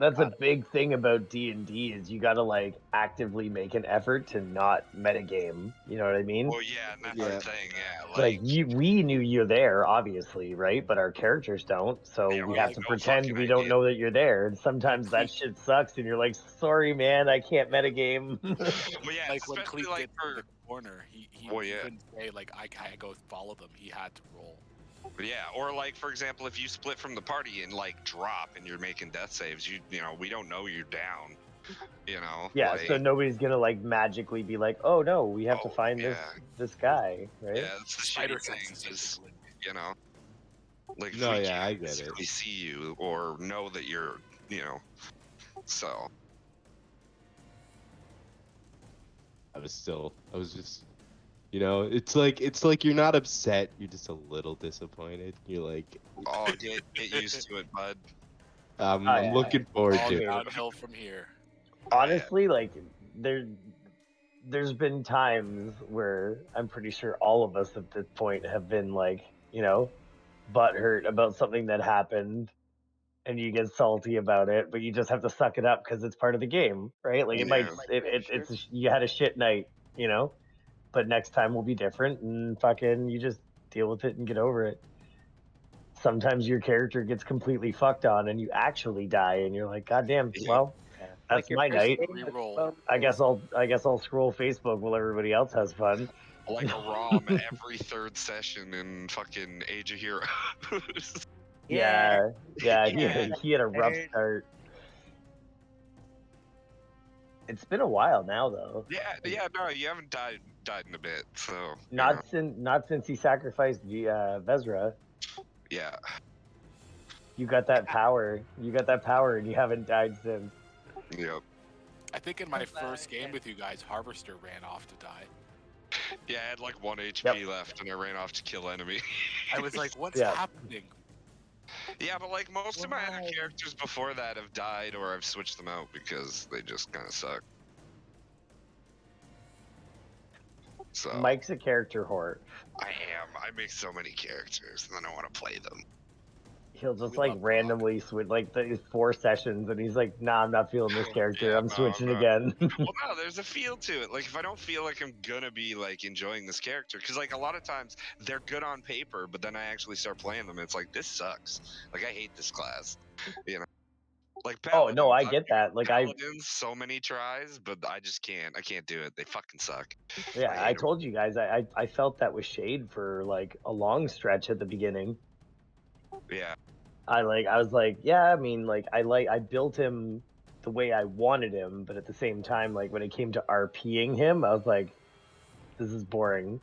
that's a big thing about D&D is you gotta like actively make an effort to not metagame. You know what I mean? Well, yeah, and that's Yeah. the thing. Yeah, Like we knew you're there, obviously, right? But our characters don't, so Yeah, we we have have to no pretend fucking we don't idea. know that you're there. And sometimes that shit sucks, and you're like, "Sorry, man, I can't metagame." Well, yeah, Like when especially Cleek like gets in for the corner, he Well, yeah. couldn't say like I go follow them. He had to roll. yeah, or like for example, if you split from the party and like drop and you're making death saves, you know we don't know you're down. You know. Yeah, like, so nobody's gonna like magically be like, "Oh no, we have to Oh, find yeah. this guy," right? Yeah, it's the Spider shitty thing senses is, basically. you know, like if No, we yeah, I can't get it. physically see you or know that you're, you know, so I was just, you know, it's like you're not upset. You're just a little disappointed. You're like, oh, get used to it, bud. I'm yeah. looking forward All to it. downhill from here. Honestly, like there's been times where I'm pretty sure all of us at this point have been like, you know, butthurt about something that happened, and you get salty about it, but you just have to suck it up because it's part of the game, right? Like it might, Yeah. you had a shit night, you know, but next time will be different, and fucking you just deal with it and get over it. sometimes your character gets completely fucked on and you actually die and you're like, God damn, Yeah. well, Yeah. that's your my first night. game with Reroll. 12 I guess kills. I'll scroll Facebook while everybody else has fun. Like a ROM every third session in fucking Age of Heroes. Yeah, Yeah. he had a rough Nerd. start. It's been a while now though. Yeah, no, you haven't died in a bit, so you Not know. since he sacrificed Vezra. Yeah. You got that power. You got that power, and you haven't died since. Yep. I think in my first game with you guys, Harvester ran off to die. Yeah, I had like 1 HP left and I ran off to kill enemy. I was like, what's Yeah. happening? Yeah, but like most of my other Why? characters before that have died or I've switched them out because they just kind of suck. So Mike's a character whore. I am. I make so many characters and then I want to play them. He'll just We like love Brock. randomly switch like the 4 sessions, and he's like, "Nah, I'm not feeling this character. Yeah, I'm no, switching no. again." Well, no, there's a feel to it. Like if I don't feel like I'm gonna be like enjoying this character, because like a lot of times they're good on paper, but then I actually start playing them, and it's like this sucks. Like I hate this class, you know. Like Oh no, Paladins, I I've get that. Like I Paladins so many tries, but I just can't. I can't do it. They fucking suck. yeah, I I hate 'em. told you guys I felt that with Shade for like a long stretch at the beginning. Yeah. I was like, yeah, I mean, like I built him the way I wanted him, but at the same time, like when it came to RPing him, I was like, this is boring.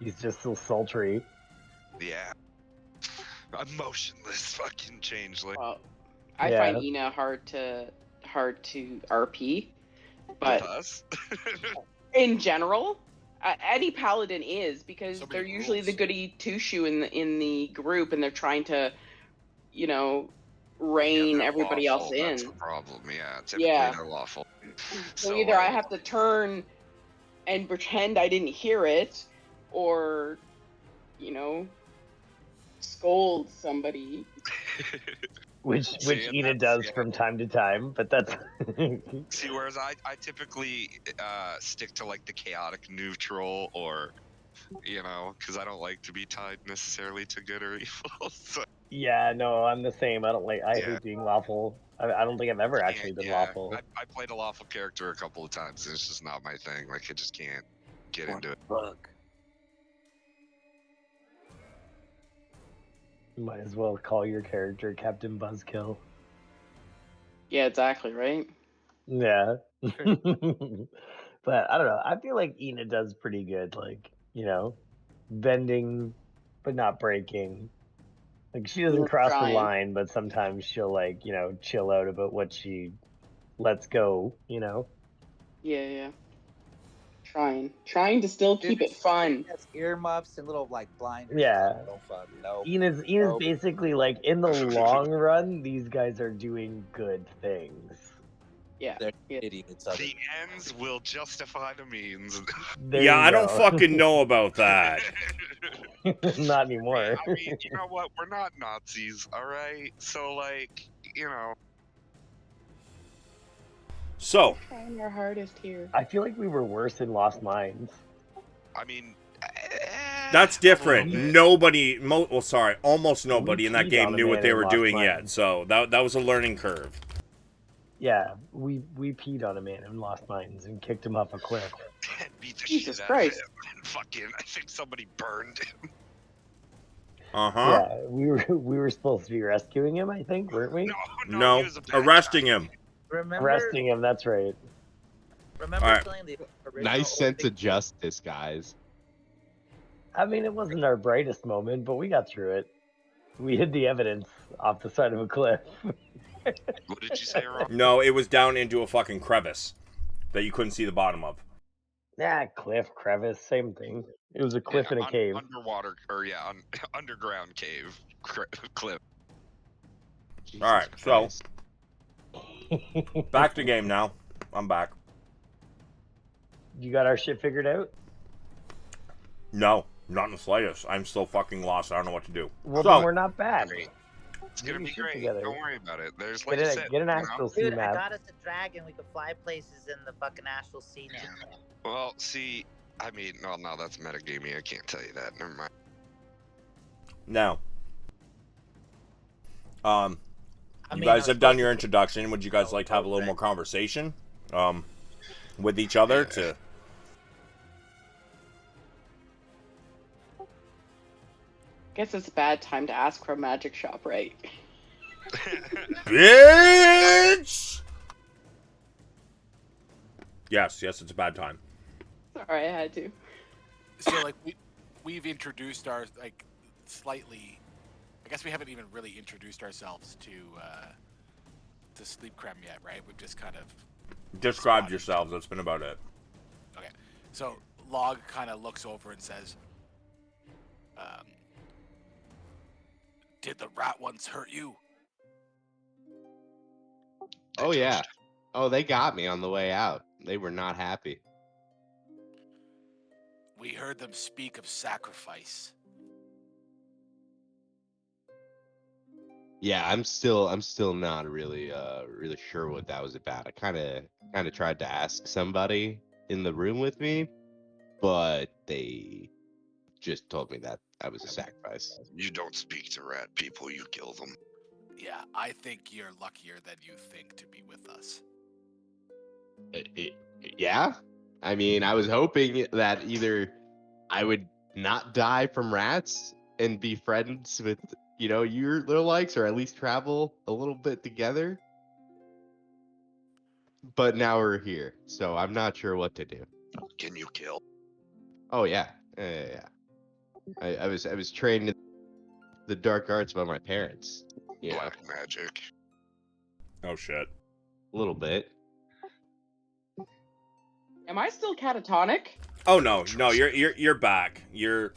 He's just so sultry. Yeah. Emotionless fucking changeling. Well, I Yeah. find Ina hard to RP, With but us. in general, any paladin is because So many they're usually the rules. goody two shoe in the group, and they're trying to, you know, rein they're everybody else lawful, in. That's the problem. Yeah. Typically Yeah. they're lawful. So either I have to turn and pretend I didn't hear it, or, you know, scold somebody. Which See, and Ina that's- does yeah. from time to time, but that's See, whereas I typically stick to like the chaotic neutral or, you know, because I don't like to be tied necessarily to good or evil. So, yeah, no, I'm the same. I Yeah. hate being lawful. I don't think I've ever actually been yeah, lawful. I played a lawful character a couple of times, and it's just not my thing. Like, I just can't get into it. Fuck. Might as well call your character Captain Buzzkill. Yeah, exactly, right? Yeah. But I don't know. I feel like Ina does pretty good, like, you know, bending but not breaking. Like she doesn't You're cross the trying. line, but sometimes she'll like, you know, chill out about what she lets go, you know. Yeah. Trying to still keep it fun. Has earmuffs and little like blinders. Yeah. No fun. No. Ina's Nope. basically like in the long run, these guys are doing good things. Yeah. They're Yeah. idiots. Other The ends will justify the means. There Yeah, you I don't go. fucking know about that. Not anymore. I mean, you know what? We're not Nazis, all right? So, like, you know. So, Trying our hardest here. I feel like we were worse in Lost Mines. I mean, that's a different. little bit. Nobody, almost nobody in that peed game on a knew what man they in were Lost doing Mines. yet. So that was a learning curve. Yeah, we peed on a man in Lost Mines and kicked him off a cliff. And beat the Jesus shit Christ. out of him. And fucking, I think somebody burned him. Uh-huh. Yeah, we were supposed to be rescuing him, I think, weren't we? No, he was a bad arresting guy. him. remember, Arresting him, that's right. remember Alright. killing the original Nice sense opening? of justice, guys. I mean, it wasn't our brightest moment, but we got through it. We hid the evidence off the side of a cliff. What did you say, Rob? No, it was down into a fucking crevice that you couldn't see the bottom of. Nah, cliff, crevice, same thing. It was a cliff Yeah, in a cave. Underwater, or yeah, underground cave. Cliff. Jesus All right, so Christ. back to game now. I'm back. You got our shit figured out? No, not in the slightest. I'm still fucking lost. I don't know what to do. Well, So- then we're not bad. Great. It's Get gonna your be shit great. together. Don't worry about it. There's like Get, you a, said, get an you know? actual sea Dude, I map. got us a dragon. We could fly places in the fucking astral sea now. Well, see, I mean, no, that's metagamey. I can't tell you that. Never mind. Now, I You mean, guys I'm have done supposed your to- introduction. Would you guys like to have a little more conversation with each other? To Guess it's a bad time to ask for a magic shop, right? bitch. Yes, it's a bad time. Sorry, I had to. So like we've introduced our like slightly. I guess we haven't even really introduced ourselves to Sleep Creme yet, right? We've just kind of Describe spotted. yourselves. That's been about it. Okay, so Log kind of looks over and says, "Did the rat ones hurt you?" Oh yeah. Oh, they got me on the way out. They were not happy. We heard them speak of sacrifice. Yeah, I'm still not really really sure what that was about. I kind of tried to ask somebody in the room with me, but they just told me that I was a sacrifice. You don't speak to rat people, you kill them. Yeah, I think you're luckier than you think to be with us. Yeah? I mean, I was hoping that either I would not die from rats and be friends with, your little likes, or at least travel a little bit together. But now we're here, so I'm not sure what to do. Can you kill? Oh yeah, yeah. I was trained in the dark arts by my parents. You know, Black magic. Oh shit. a little bit. Am I still catatonic? Oh no, you're back. You're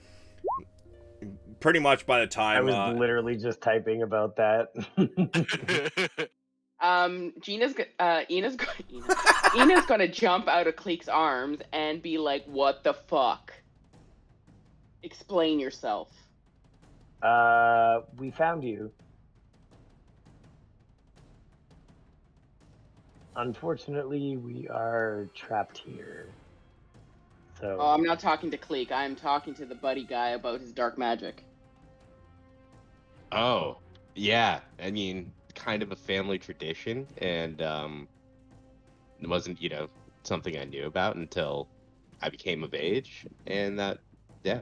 pretty much by the time. I was literally just typing about that. Ina's gonna jump out of Cleek's arms and be like, "What the fuck? Explain yourself." We found you. Unfortunately, we are trapped here. So. Oh, I'm not talking to Cleek. I'm talking to the buddy guy about his dark magic. Oh, yeah. I mean, kind of a family tradition, and it wasn't, something I knew about until I became of age, and yeah.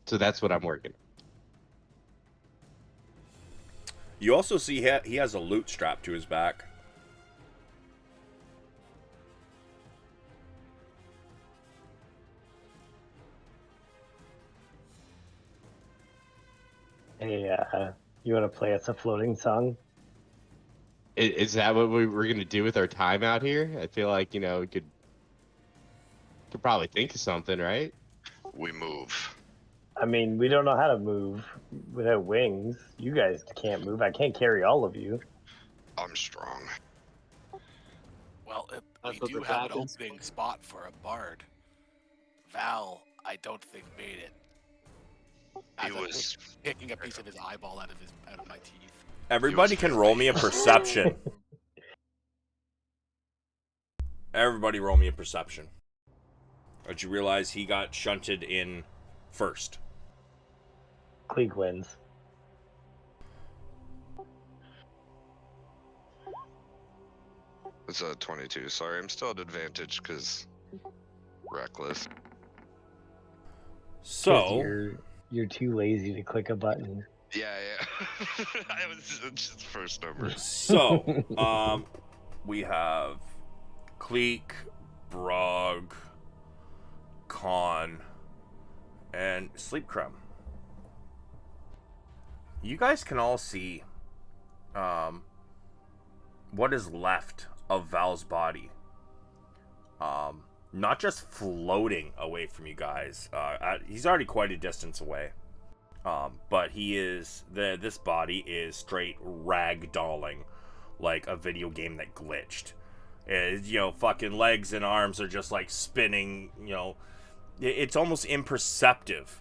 So that's what I'm working. You also see he has a loot strapped to his back. Hey, you want to play us a floating song? Is that what we're gonna do with our time out here? I feel like we could probably think of something, right? We move. I mean, we don't know how to move without wings. You guys can't move. I can't carry all of you. I'm strong. Well, That's we what do the have an dragons- opening spot for a bard. Val, I don't think made it. He As I'm was picking a piece of his eyeball out of my teeth. Everybody can roll me a perception. Everybody roll me a perception. Did you realize he got shunted in first? Cleek wins. It's a 22. Sorry, I'm still at advantage because reckless. So You're too lazy to click a button. Yeah. I was just first number. So we have Cleek, Brog, Con, and Sleep Crumb. You guys can all see what is left of Val's body. Not just floating away from you guys. He's already quite a distance away. But this body is straight ragdolling like a video game that glitched. Fucking legs and arms are just like spinning, it's almost imperceptive.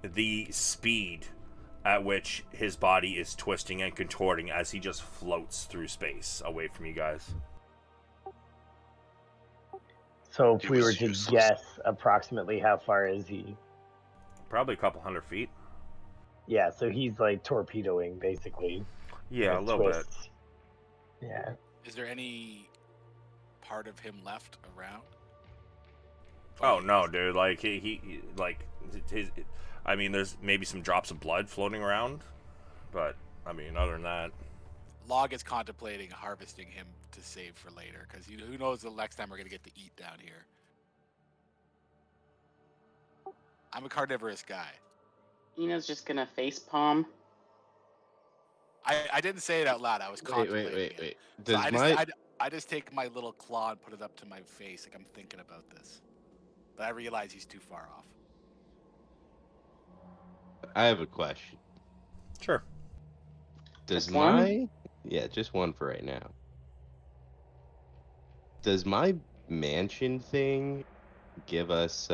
The speed at which his body is twisting and contorting as he just floats through space away from you guys. So if He we was were to useless. guess approximately how far is he? Probably a couple hundred feet. Yeah, so he's like torpedoing basically. Yeah, a with little bit. twists. Yeah. Is there any part of him left around? Oh no, dude! Like he like his. I mean, there's maybe some drops of blood floating around, but I mean, other than that, Log is contemplating harvesting him to save for later, because who knows the next time we're gonna get to eat down here. I'm a carnivorous guy. Ina's just gonna face palm. I didn't say it out loud. I was contemplating it. Wait. So Does I just take my little claw and put it up to my face, like I'm thinking about this. But I realize he's too far off. I have a question. sure. Does Just one? my yeah, just one for right now. Does my mansion thing give us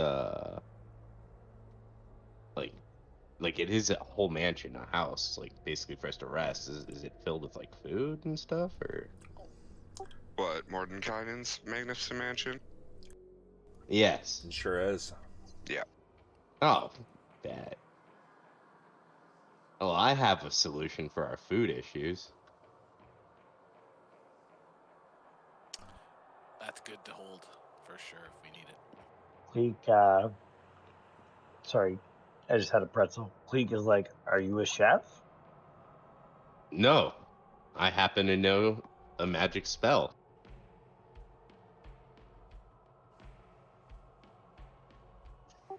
like it is a whole mansion, a house, like basically for us to rest. Is it filled with like food and stuff or What, Mordenkainen's Magnificent Mansion? yes. It sure is. Yeah. Oh, bad. Oh, I have a solution for our food issues. That's good to hold for sure if we need it. Cleek, sorry, I just had a pretzel. Cleek is like, "Are you a chef?" No, I happen to know a magic spell.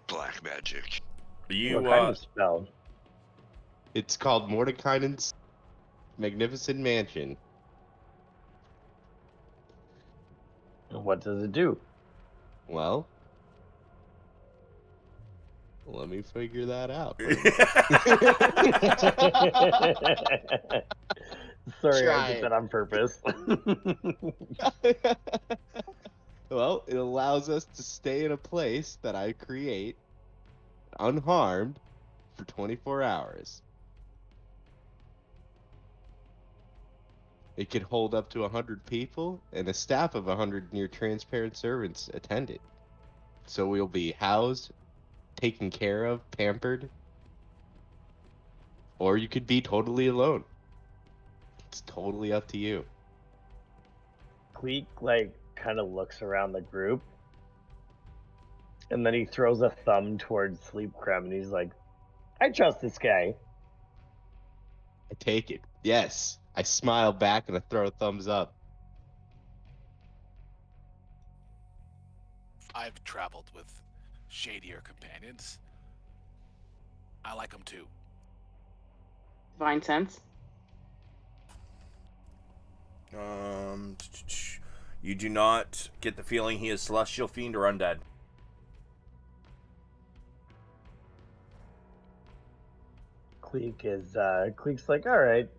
Black magic. You What kind of spell? It's called Mordekainen's Magnificent Mansion. What does it do? Well, let me figure that out. Sorry, I Try did it. that on purpose. Well, it allows us to stay in a place that I create unharmed for 24 hours. It could hold up to 100 people, and a staff of 100 near transparent servants attend it. So we'll be housed, taken care of, pampered, or you could be totally alone. It's totally up to you. Cleek like kind of looks around the group, and then he throws a thumb towards Sleep Crumb, and he's like, "I trust this guy." I take it. Yes. I smile back and I throw a thumbs up. I've traveled with shadier companions. I like them too. Divine sense. You do not get the feeling he is celestial, fiend, or undead. Cleek's like, "All right,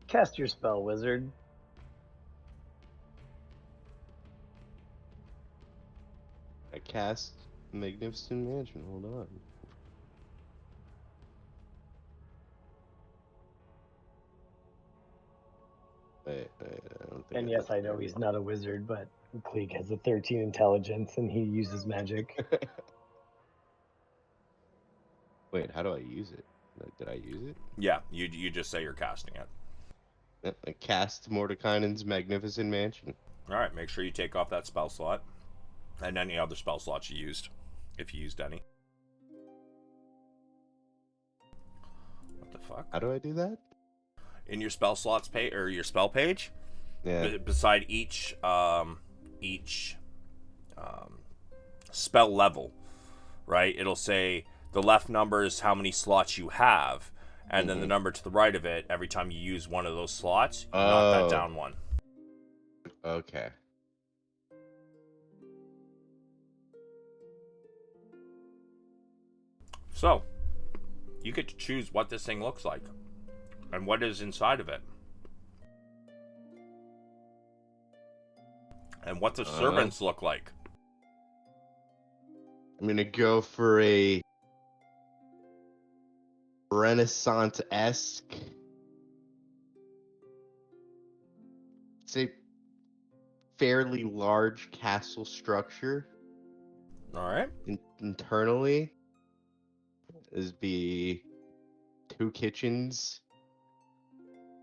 cast your spell, wizard." I cast Magnificent Mansion. Hold on. think I don't think And I yes, did I know very he's not a wizard, but Cleek has a 13 intelligence and he uses magic. well. Wait, how do I use it? Did I use it? Yeah, you just say you're casting it. Yep, I cast Mordekainen's Magnificent Mansion. All right, make sure you take off that spell slot and any other spell slots you used, if you used any. What the fuck? How do I do that? In your spell slots page or your spell page, Yeah. beside each spell level, right? It'll say the left number is how many slots you have, and then the number to the right of it, every time you use one of those slots, you knock that down one. Okay. So, you get to choose what this thing looks like and what is inside of it. And what the servants look like. I'm gonna go for a Renaissance-esque. It's a fairly large castle structure. All right. Internally is be 2 kitchens.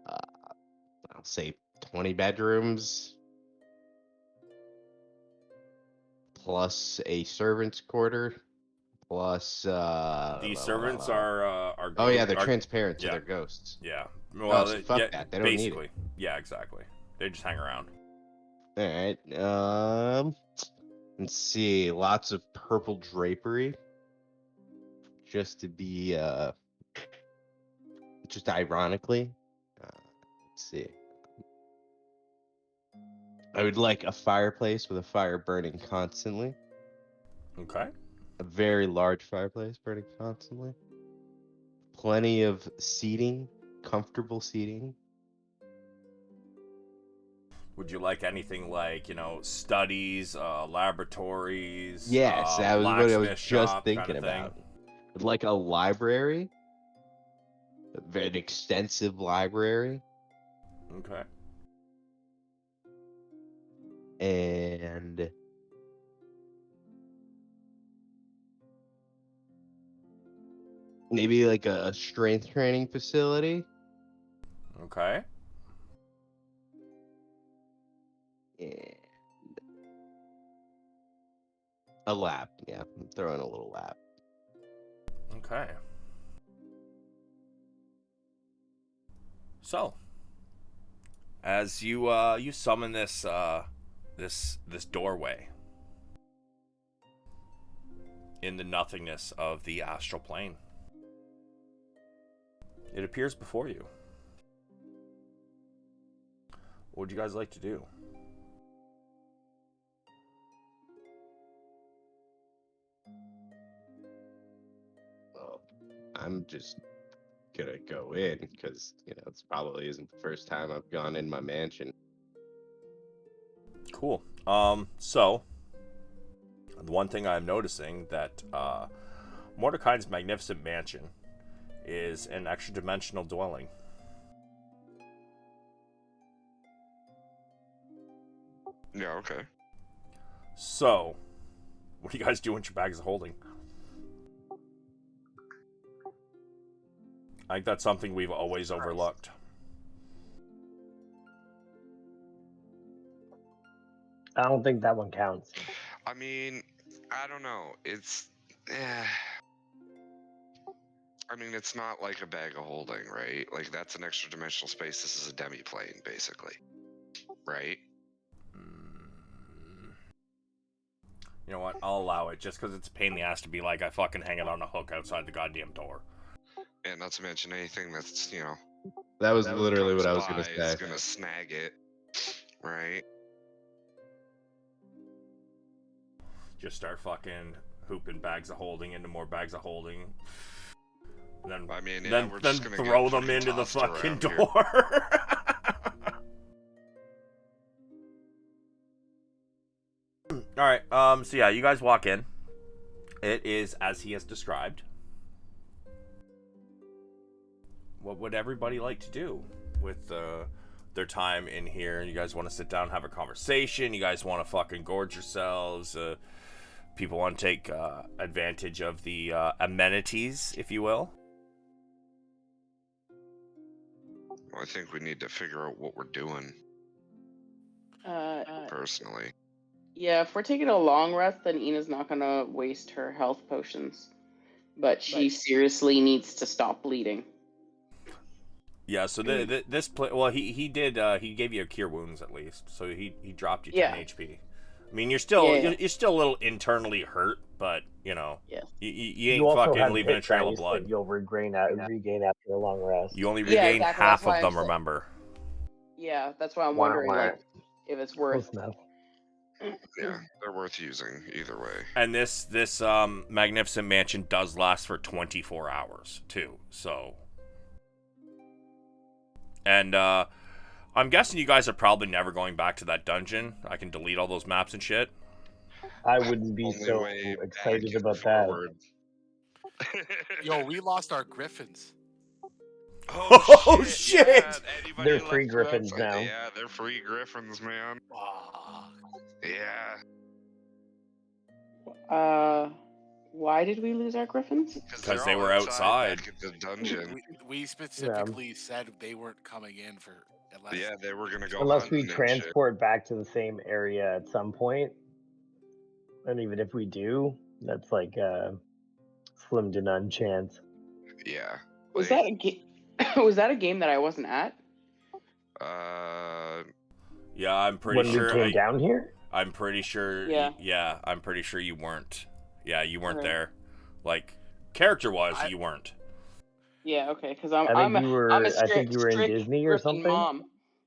I'll say 20 bedrooms, plus a servant's quarter, plus The servants are oh yeah, they're are- transparent, so yeah. they're ghosts. Yeah. Oh, Well, so fuck yeah, that. They don't need basically. it. Yeah, exactly. They just hang around. All right. Let's see. Lots of purple drapery, just to be just ironically. Let's see. I would like a fireplace with a fire burning constantly. Okay. A very large fireplace burning constantly. Plenty of seating, comfortable seating. Would you like anything like, studies, laboratories? Yes, that was what I was blacksmith just shop thinking kind of thing? about. Would like a library, an extensive library, Okay. and maybe like a strength training facility. Okay. And a lab. Yeah, throw in a little lab. Okay. So, as you you summon this this doorway in the nothingness of the astral plane, it appears before you. What would you guys like to do? Well, I'm just gonna go in because this probably isn't the first time I've gone in my mansion. Cool. So the one thing I'm noticing that Mordecai's magnificent mansion is an extra dimensional dwelling. Yeah, okay. So, what do you guys do with your bags of holding? I think that's something we've always overlooked. I don't think that one counts. I mean, I don't know. It's. I mean, it's not like a bag of holding, right? Like, that's an extra dimensional space. This is a demi-plane, basically. Right? You know what? I'll allow it just because it's a pain in the ass to be like, I fucking hang it on a hook outside the goddamn door. And not to mention anything that's, That was literally what I was comes gonna by say. is gonna snag it, right? Just start fucking hooping bags of holding into more bags of holding. And then, I mean, yeah, then, we're then just gonna throw get them fucking into the tossed fucking around here. door. Alright, so yeah, you guys walk in. It is as he has described. What would everybody like to do with their time in here? You guys want to sit down and have a conversation? You guys want to fucking gorge yourselves? People want to take advantage of the amenities, if you will? Well, I think we need to figure out what we're doing, personally. Yeah, if we're taking a long rest, then Ina's not gonna waste her health potions. But she seriously needs to stop bleeding. Yeah, so this well, he did he gave you a cure wounds at least, so he dropped you 10 Yeah. HP. I mean, you're still Yeah. you're still a little internally hurt, but Yes. you ain't You also fucking have leaving a hit trail of dice that blood. you'll regain after a long rest. You only Yeah, regain exactly, half that's why of them, I'm saying- remember? Yeah, that's why I'm Wah, wondering, wah. like, if it's worth. Close enough. Yeah, they're worth using either way. And this magnificent mansion does last for 24 hours too. So, and I'm guessing you guys are probably never going back to that dungeon. I can delete all those maps and shit. I wouldn't be Only so way back excited is about that. forward. Yo, we lost our griffins. Oh, shit! Yeah, anybody They're left free you griffins outside- now. Yeah, they're free griffins, man. Fuck. Yeah. Why did we lose our griffins? Because they were outside. back at the dungeon. We specifically said they weren't coming in for unless. Yeah, they were gonna go Unless we hunting and shit. transport back to the same area at some point. And even if we do, that's like a slim to none chance. Yeah. Was that a game? Was that a game that I wasn't at? Yeah, I'm pretty when sure. we came down here? I'm pretty sure. Yeah. I'm pretty sure you weren't. Yeah, you weren't Okay. there. Like, character-wise, you weren't. Yeah, okay, because I think you were in strict Disney or Griffin something. mom,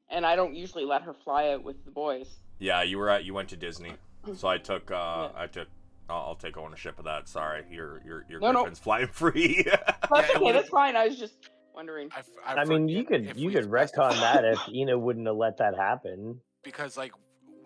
and I don't usually let her fly out with the boys. Yeah, you went to Disney. So I took I'll take ownership of that. Sorry, your Griffin's flying free. That's okay. That's fine. I was just wondering. I mean, you could retcon that if Ina wouldn't have let that happen. Because like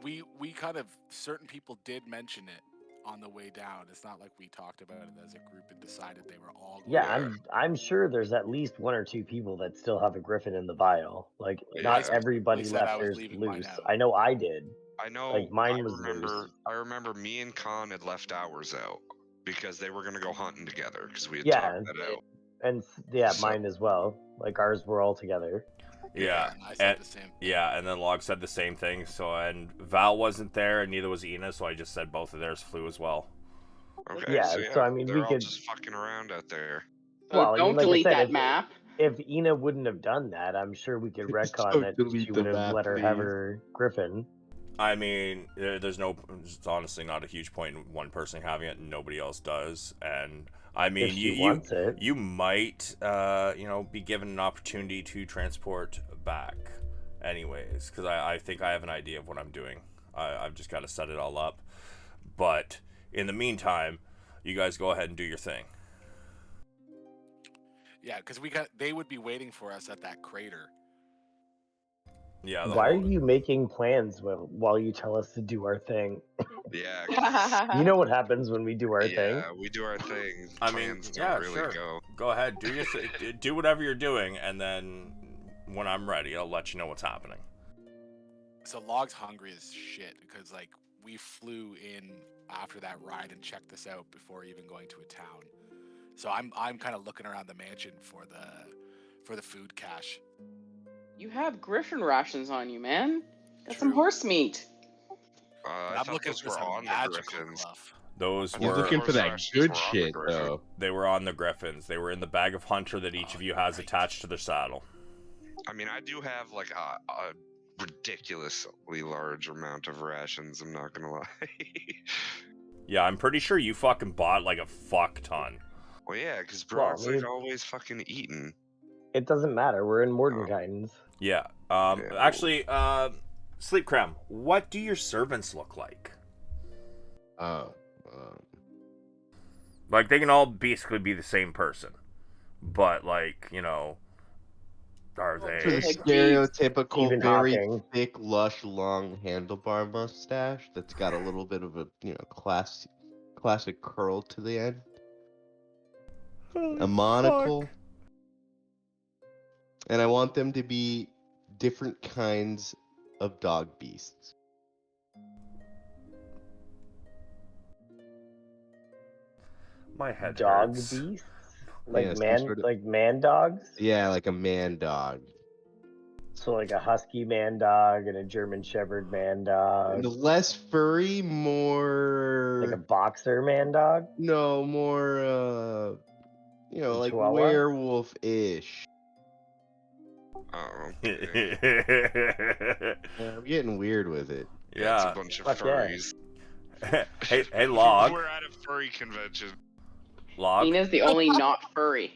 we kind of certain people did mention it on the way down. It's not like we talked about it as a group and decided they were all. Yeah, I'm sure there's at least one or two people that still have a Griffin in the vial. Like, not everybody left theirs loose. I know I did. I know. Like, mine was loose. I remember me and Khan had left ours out because they were gonna go hunting together because we had Yeah, talked that out. and mine as well. Like, ours were all together. Yeah, I said the same. Yeah, and then Log said the same thing. So, and Val wasn't there, and neither was Ina. So I just said both of theirs flew as well. Okay. Yeah, so I mean, they're we all could just fucking around out there. Well, don't like delete I said, that map. If Ina wouldn't have done that, I'm sure we could retcon that she would have let her have her Griffin. I mean, there's honestly not a huge point in one person having it and nobody else does. And I mean, you might, be given an opportunity to transport back anyways, because I think I have an idea of what I'm doing. I've just got to set it all up. But in the meantime, you guys go ahead and do your thing. Yeah, because they would be waiting for us at that crater. Yeah. Why are you making plans while you tell us to do our thing? Yeah. You know what happens when we do our thing? Yeah, we do our thing. I mean, yeah, sure. Go ahead, do your do whatever you're doing, and then when I'm ready, I'll let you know what's happening. So Log's hungry as shit because like we flew in after that ride and checked this out before even going to a town. So I'm kind of looking around the mansion for the food cache. You have Griffin rations on you, man. Got some horse meat. I thought those were on the Griffins. Those You're were looking for that good shit, though. They were on the Griffins. They were in the bag of Hunter that each of you has attached to their saddle. I mean, I do have like a ridiculously large amount of rations. I'm not gonna lie. Yeah, I'm pretty sure you fucking bought like a fuck ton. Well, yeah, because bro's like always fucking eating. It doesn't matter. We're in Mordenkainen's. Yeah. Actually, Sleep Cram, what do your servants look like? Like, they can all basically be the same person. But, like, are they... For the stereotypical, Stephen very Hawking. thick, lush, long handlebar mustache that's got a little bit of a, classic curl to the end. A monocle. Fuck. And I want them to be different kinds of dog beasts. My head Dog hurts. beasts? Like Yeah, like man dogs? Yeah, like a man dog. So like a husky man dog and a German Shepherd man dog. And less furry, more... Like a boxer man dog? No, more, like Chihuahua? werewolf-ish. Oh, okay. I'm getting weird with it. Yeah, it's a bunch of furries. Hey, Log. We're at a furry convention. Log. Ina's the only not furry.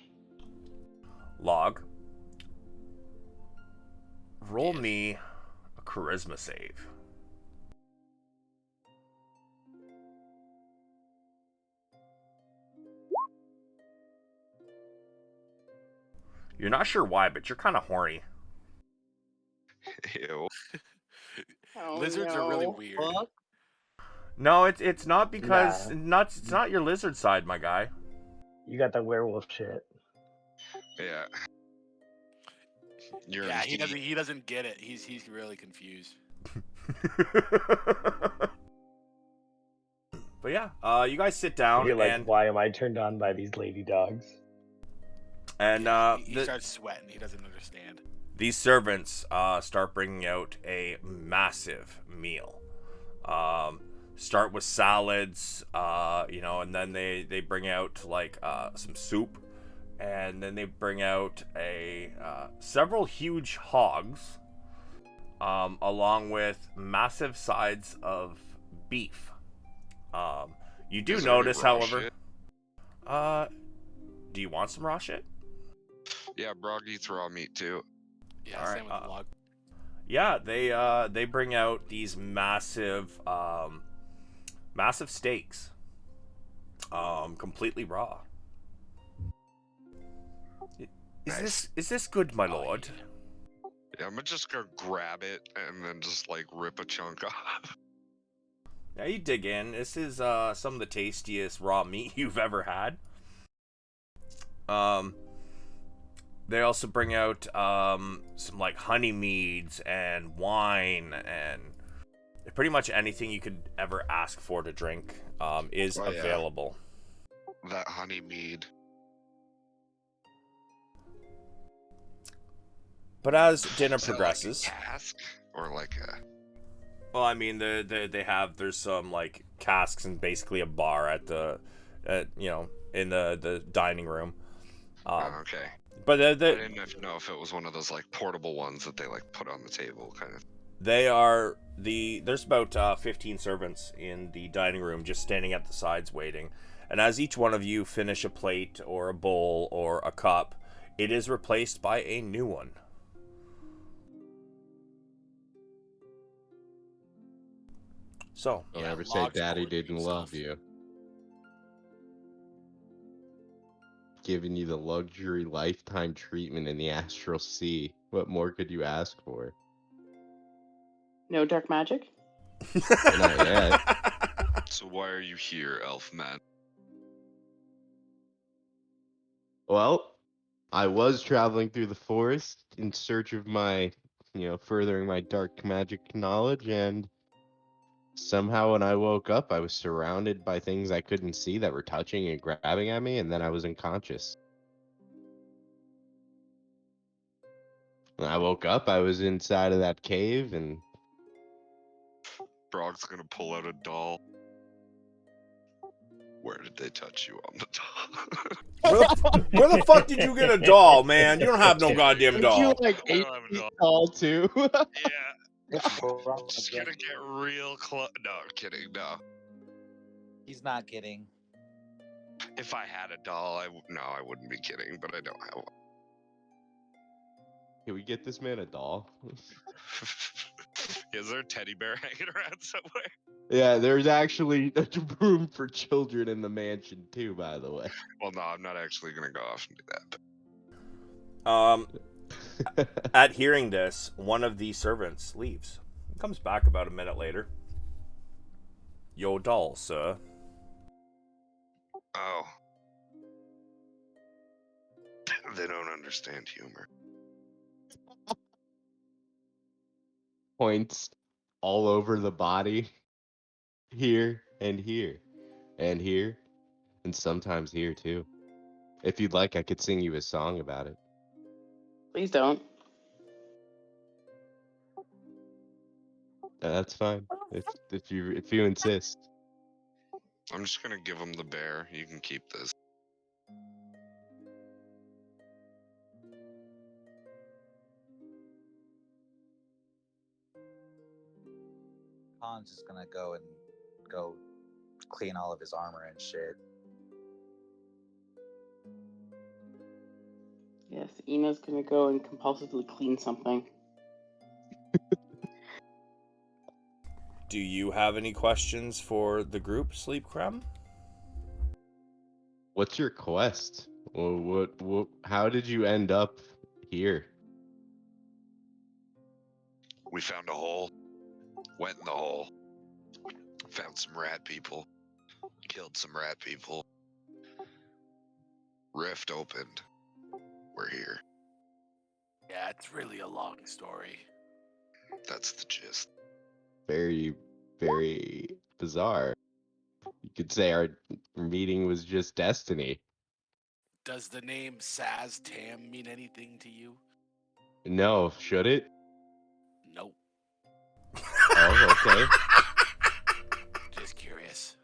Log. Roll me a charisma save. You're not sure why, but you're kind of horny. Ew. Oh, Lizards are really weird. No, it's not because it's not your lizard side, my guy. You got the werewolf shit. Yeah. He doesn't get it. He's really confused. But yeah, you guys sit down You're like, and why am I turned on by these lady dogs? He starts sweating. He doesn't understand. these servants start bringing out a massive meal. Start with salads, and then they bring out like some soup, and then they bring out several huge hogs, along with massive sides of beef. You do Is there any notice, raw however, shit? Do you want some raw shit? Yeah, Brog eats raw meat too. Yeah, All same right, with the log. Yeah, they bring out these massive steaks, completely raw. Is this good, my lord? Yeah, I'm just gonna grab it and then just like rip a chunk off. Yeah, you dig in. This is some of the tastiest raw meat you've ever had. They also bring out some like honey meads and wine, and pretty much anything you could ever ask for to drink is Oh, yeah. available. That honey mead. But as dinner Is that progresses, like a cask or like a? well, I mean, there's some like casks and basically a bar in the dining room. Oh, okay. But I didn't know if it was one of those like portable ones that they like put on the table, kind of. There's about 15 servants in the dining room just standing at the sides waiting. And as each one of you finish a plate or a bowl or a cup, it is replaced by a new one. So, Don't Yeah, ever say Log's daddy gorging didn't love himself. you. Giving you the luxury lifetime treatment in the astral sea. What more could you ask for? No dark magic? Not yet. So why are you here, elf man? Well, I was traveling through the forest in search of furthering my dark magic knowledge, and somehow when I woke up, I was surrounded by things I couldn't see that were touching and grabbing at me, and then I was unconscious. When I woke up, I was inside of that cave, and Brog's gonna pull out a doll. Where did they touch you on the doll? where the fuck did you get a doll, man? You don't have no goddamn Aren't doll. you like I 8 don't have a feet doll. tall too? Yeah. Wrong Just again. gonna get real close. No, I'm kidding. No. He's not kidding. If I had a doll, I wouldn't be kidding, but I don't have one. Can we get this man a doll? Is there a teddy bear hanging around somewhere? Yeah, there's actually a room for children in the mansion too, by the way. Well, no, I'm not actually gonna go off and do that. At hearing this, one of the servants leaves. Comes back about a minute later. Your doll, sir. Oh. They don't understand humor. Points all over the body. Here and here. And here. And sometimes here too. If you'd like, I could sing you a song about it. Please don't. That's fine. If you insist. I'm just gonna give him the bear. You can keep this. Han's just gonna go clean all of his armor and shit. Yes, Ina's gonna go and compulsively clean something. Do you have any questions for the group, Sleep Crumb? What's your quest? Well, how did you end up here? We found a hole. Went in the hole. Found some rat people. Killed some rat people. Rift opened. We're here. Yeah, it's really a long story. That's the gist. Very, very bizarre. You could say our meeting was just destiny. Does the name Saz Tam mean anything to you? No, should it? Nope. Oh, okay. Just curious.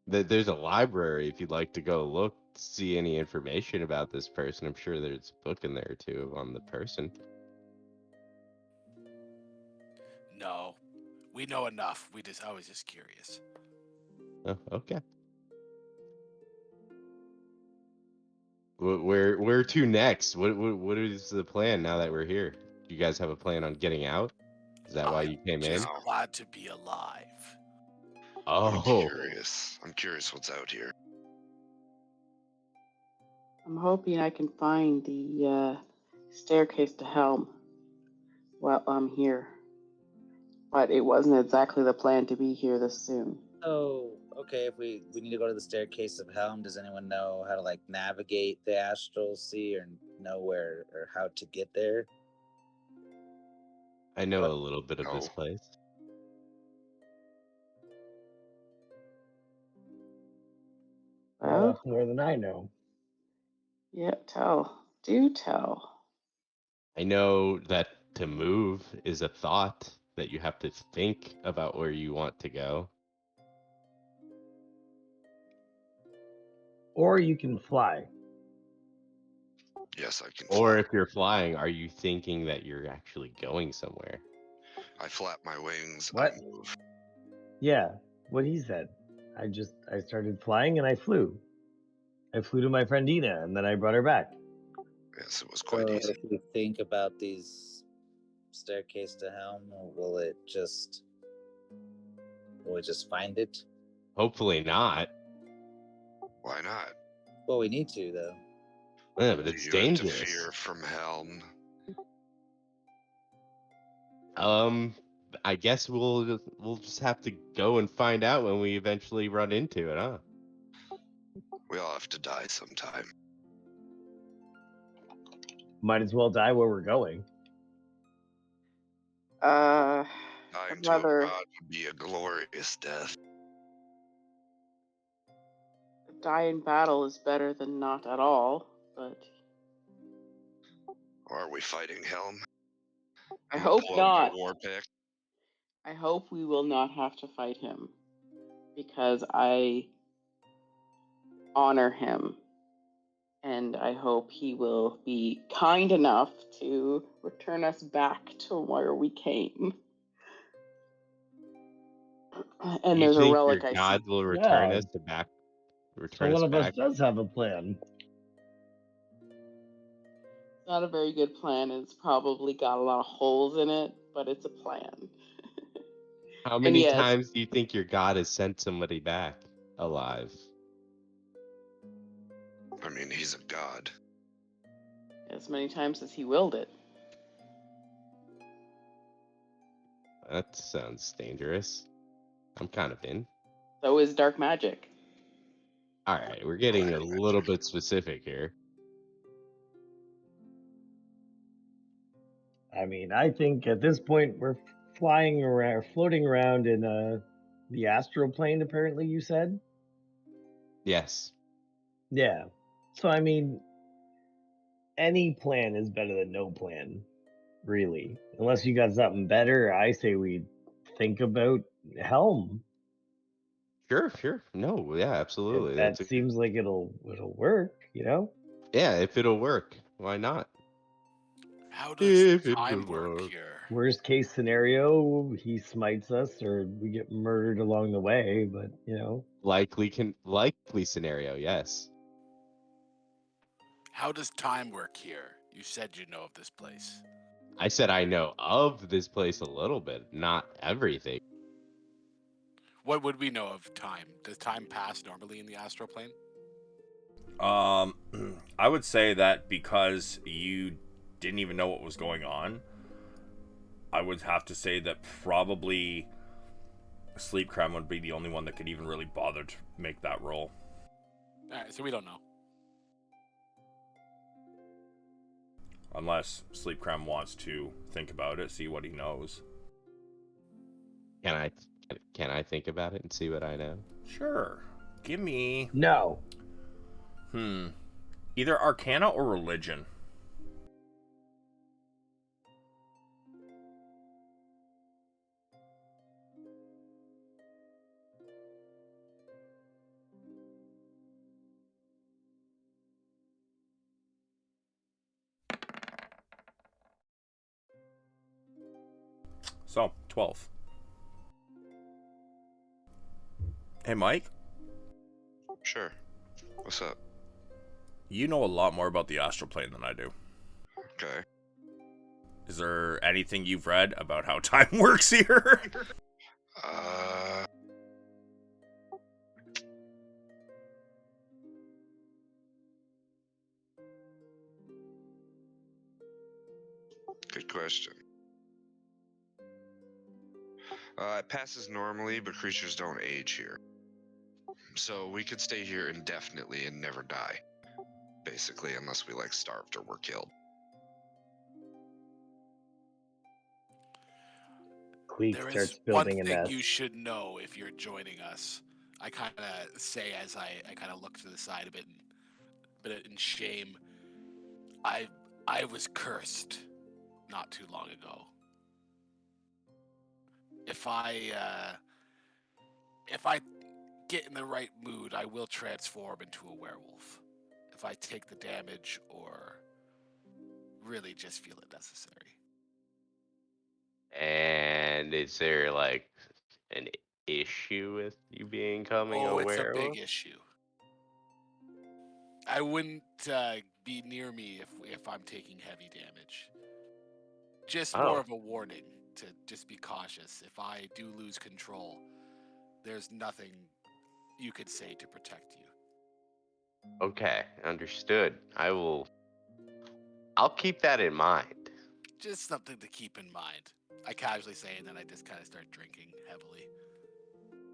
There's a library if you'd like to go look, see any information about this person. I'm sure there's a book in there too on the person. No, we know enough. I was just curious. Oh, okay. Where to next? What is the plan now that we're here? Do you guys have a plan on getting out? Is that why you came in? Just glad to be alive. I'm Oh, curious. I'm curious what's out here. I'm hoping I can find the staircase to Helm while I'm here. But it wasn't exactly the plan to be here this soon. Oh, okay. If we need to go to the staircase of Helm, does anyone know how to like navigate the astral sea or know where or how to get there? I know a little bit of this No. place. Well, That's more than I know. yeah, do tell. I know that to move is a thought that you have to think about where you want to go. Or you can fly. Yes, I can Or fly. if you're flying, are you thinking that you're actually going somewhere? I flap my wings. What? I move. Yeah, what he said. I started flying and I flew. I flew to my friend Dina and then I brought her back. Yes, it was quite So easy. if we think about these staircase to Helm, will we just find it? Hopefully not. Why not? Well, we need to though. Yeah, but Do it's you have to dangerous. fear from Helm? I guess we'll just have to go and find out when we eventually run into it, huh? We all have to die sometime. Might as well die where we're going. Dying I'd to a rather god would be a glorious death. die in battle is better than not at all, but Or are we fighting Helm? I I'm hope pull out my not. war pick. I hope we will not have to fight him because I honor him and I hope he will be kind enough to return us back to where we came. And You there's a think your relic I see. god will return Yeah. us back? So Return us one of us back? does have a plan. It's not a very good plan. It's probably got a lot of holes in it, but it's a plan. How And many yes, times do you think your god has sent somebody back alive? I mean, he's a god. as many times as he willed it. That sounds dangerous. I'm kind of in. So is dark magic. All right, we're getting a Black little magic. bit specific here. I mean, I think at this point we're flying around, floating around in the astral plane. Apparently, you said. Yes. Yeah. So I mean, any plan is better than no plan, really. Unless you got something better, I say we think about Helm. Sure. No, yeah, absolutely. That seems like it'll work, you know? Yeah, if it'll work, why not? How does If it time will work work. here? Worst case scenario, he smites us or we get murdered along the way, but you know. Likely scenario, yes. How does time work here? You said you know of this place. I said I know of this place a little bit, not everything. What would we know of time? Does time pass normally in the astral plane? I would say that because you didn't even know what was going on, I would have to say that probably Sleep Cram would be the only one that could even really bother to make that roll. Alright, so we don't know. Unless Sleep Cram wants to think about it, see what he knows. Can I Can I think about it and see what I know? Sure. Give me No. either Arcana or Religion. So, 12. Hey, Mike, Sure. What's up? you know a lot more about the astral plane than I do. Okay. Is there anything you've read about how time works here? Uh. Good question. It passes normally, but creatures don't age here. So we could stay here indefinitely and never die, basically, unless we like starved or were killed. Cleek There starts is one building a thing nest. you should know if you're joining us. I kind of say as I kind of look to the side a bit in shame. I was cursed not too long ago. If I get in the right mood, I will transform into a werewolf. If I take the damage or really just feel it necessary. And is there like an issue with you becoming Oh, a it's a werewolf? big issue. I wouldn't be near me if I'm taking heavy damage. Just more Oh, of a warning to just be cautious. If I do lose control, there's nothing you could say to protect you. okay, understood. I'll keep that in mind. Just something to keep in mind. I casually say, and then I just kind of start drinking heavily.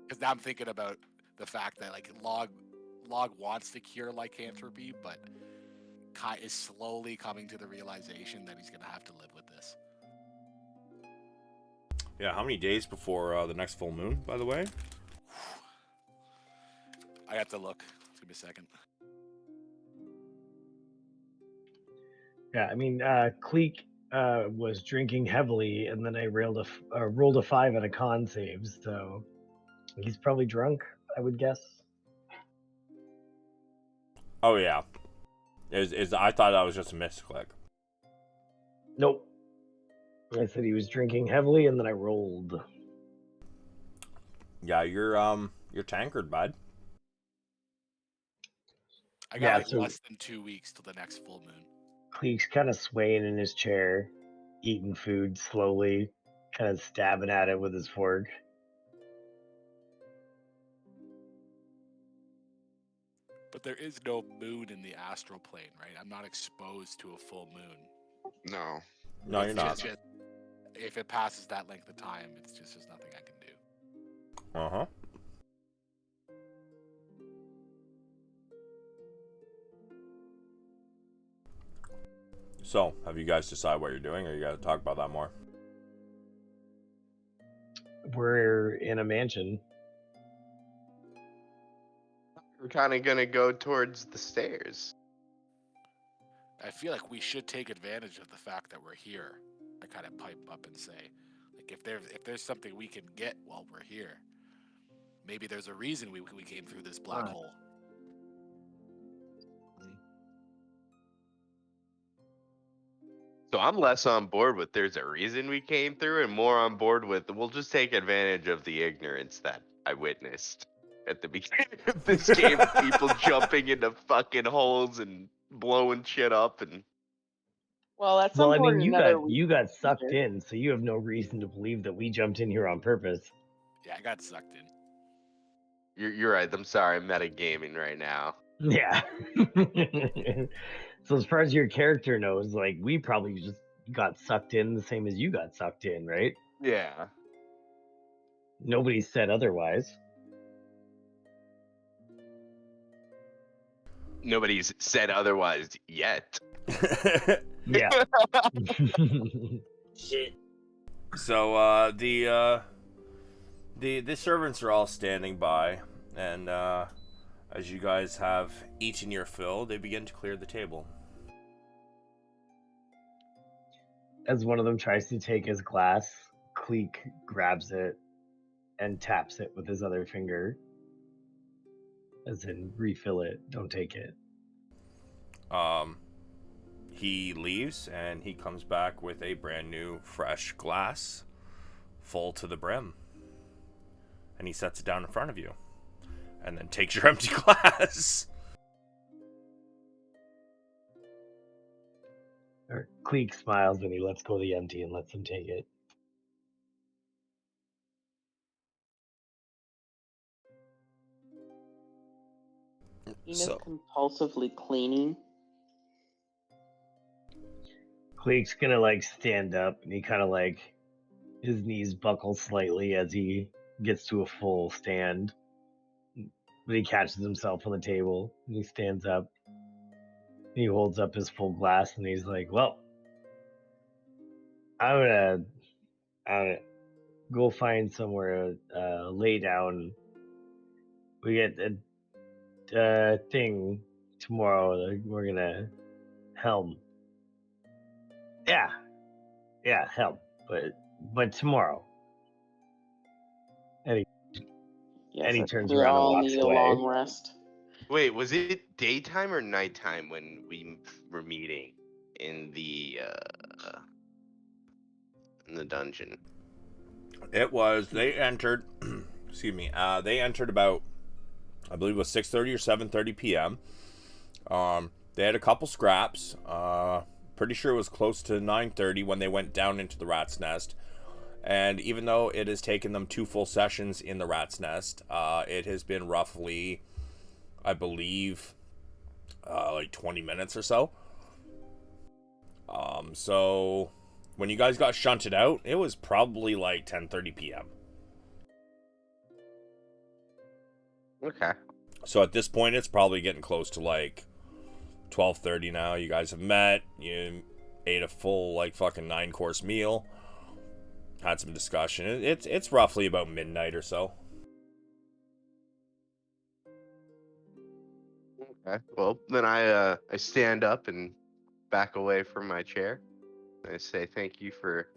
Because now I'm thinking about the fact that like Log wants to cure lycanthropy, but Kai is slowly coming to the realization that he's gonna have to live with this. Yeah, how many days before the next full moon, by the way? I have to look. Give me a second. Yeah, I mean, Cleek was drinking heavily, and then I rolled a 5 on a con save, so he's probably drunk, I would guess. Oh, yeah. I thought that was just a misclick. Nope. I said he was drinking heavily, and then I rolled. Yeah, you're tankard, bud. I got so less than 2 weeks till the next full moon. Cleek's kind of swaying in his chair, eating food slowly, kind of stabbing at it with his fork. But there is no moon in the astral plane, right? I'm not exposed to a full moon. No. No, you're It's not. just if it passes that length of time, it's just there's nothing I can do. Uh-huh. So, have you guys decided what you're doing, or you got to talk about that more? We're in a mansion. We're kind of gonna go towards the stairs. I feel like we should take advantage of the fact that we're here. I kind of pipe up and say, like, if there's something we can get while we're here, maybe there's a reason we came through this black Right. hole. So I'm less on board with there's a reason we came through and more on board with we'll just take advantage of the ignorance that I witnessed at the beginning of this game. People jumping into fucking holes and blowing shit up and Well, at Well, some I point mean, or another, you got sucked in, so you have no reason to believe that we jumped in here on purpose. Yeah, I got sucked in. you're right. I'm sorry, I'm metagaming right now. Yeah. So as far as your character knows, like we probably just got sucked in the same as you got sucked in, right? Yeah. Nobody said otherwise. Nobody's said otherwise yet. Yeah. Shit. So, The servants are all standing by, and as you guys have eaten your fill, they begin to clear the table. As one of them tries to take his glass, Cleek grabs it and taps it with his other finger. As in, refill it, don't take it. He leaves, and he comes back with a brand new, fresh glass, full to the brim. And he sets it down in front of you. And then takes your empty glass. Cleek smiles when he lets go of the empty and lets him take it. Tina's compulsively cleaning. Cleek's gonna like stand up, and he kind of like his knees buckle slightly as he gets to a full stand. But he catches himself on the table, and he stands up. He holds up his full glass, and he's like, "Well, I'm gonna go find somewhere lay down. We get a thing tomorrow. That we're gonna helm. Yeah, helm. But tomorrow." Yes, And he I turns think we around and all walks need a away. long rest. Wait, was it daytime or nighttime when we were meeting in the dungeon? It was, they entered, excuse me, they entered about, I believe it was 6:30 or 7:30 p.m. They had a couple scraps. Pretty sure it was close to 9:30 when they went down into the rat's nest. And even though it has taken them 2 full sessions in the rat's nest, it has been roughly, I believe, like 20 minutes or so. So when you guys got shunted out, it was probably like 10:30 p.m. Okay. So at this point, it's probably getting close to like 12:30 now. You guys have met. You ate a full like fucking 9-course meal. Had some discussion. It's roughly about midnight or so. Okay. Well, then I stand up and back away from my chair. I say thank you for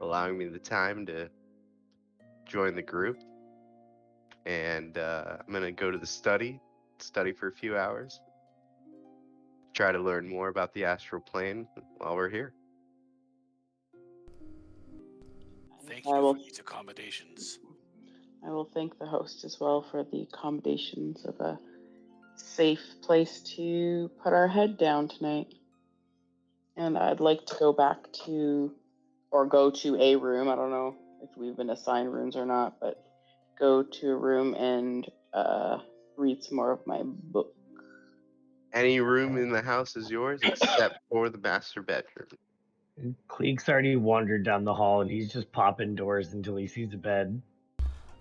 allowing me the time to join the group. And I'm gonna go to the study for a few hours. Try to learn more about the astral plane while we're here. Thank I you will- for these accommodations. I will thank the host as well for the accommodations of a safe place to put our head down tonight. And I'd like to go back to, or go to a room. I don't know if we've been assigned rooms or not, but go to a room and read some more of my book. Any room in the house is yours except for the master bedroom. Cleek's already wandered down the hall, and he's just popping doors until he sees a bed.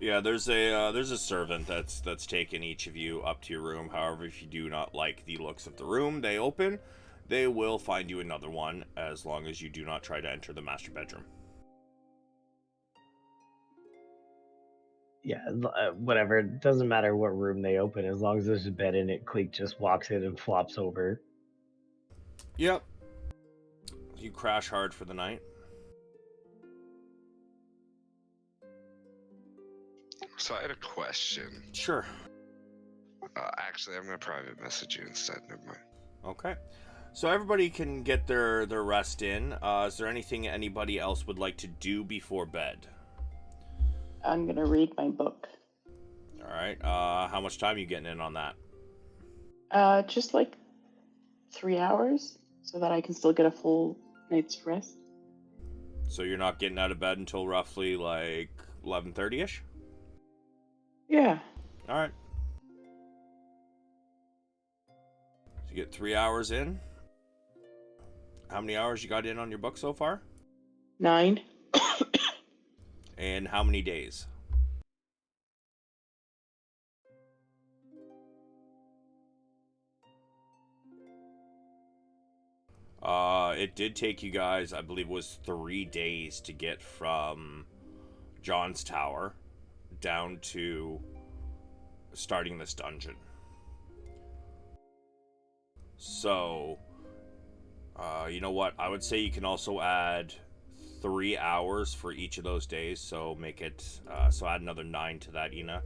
Yeah, there's a servant that's taken each of you up to your room. However, if you do not like the looks of the room they open, they will find you another one as long as you do not try to enter the master bedroom. Yeah, whatever. It doesn't matter what room they open, as long as there's a bed in it. Cleek just walks in and flops over. Yep. You crash hard for the night. So I had a question. Sure. Actually, I'm gonna private message you instead. Never mind. Okay. So everybody can get their rest in. Is there anything anybody else would like to do before bed? I'm gonna read my book. All right. How much time are you getting in on that? Just like 3 hours, so that I can still get a full night's rest. So you're not getting out of bed until roughly like 11:30ish? Yeah. All right. So you get 3 hours in. How many hours you got in on your book so far? 9. And how many days? It did take you guys, I believe it was 3 days to get from John's Tower down to starting this dungeon. So, you know what? I would say you can also add 3 hours for each of those days. So make it, so add another 9 to that, Ina.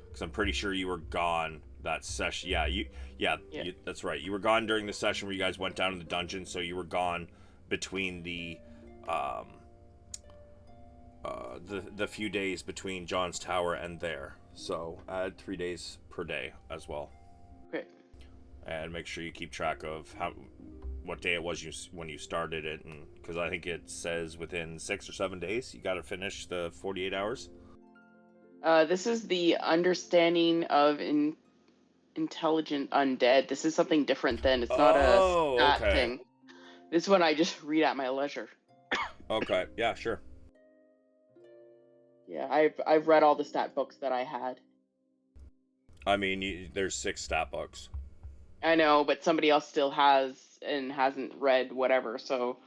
Because I'm pretty sure you were gone that session. Yeah. That's right. You were gone during the session where you guys went down in the dungeon. So you were gone between the few days between John's Tower and there. So add 3 days per day as well. Okay. And make sure you keep track of what day it was when you started it, and because I think it says within 6 or 7 days you got to finish the 48 hours. This is the understanding of intelligent undead. This is something different than it's not a stat thing. This one I just read at my leisure. Okay, yeah, sure. Yeah, I've read all the stat books that I had. I mean, there's 6 stat books. I know, but somebody else still has and hasn't read whatever, so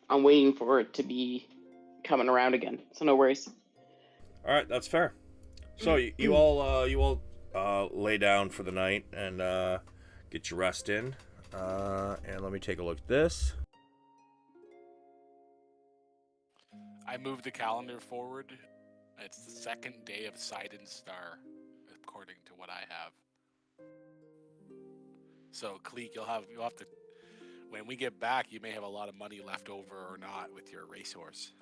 I'm waiting for it to be coming around again. So no worries. All right, that's fair. So you all lay down for the night and get your rest in. And let me take a look at this. I moved the calendar forward. It's the second day of Sidon Star, according to what I have. So, Cleek, you'll have to. When we get back, you may have a lot of money left over or not with your racehorse.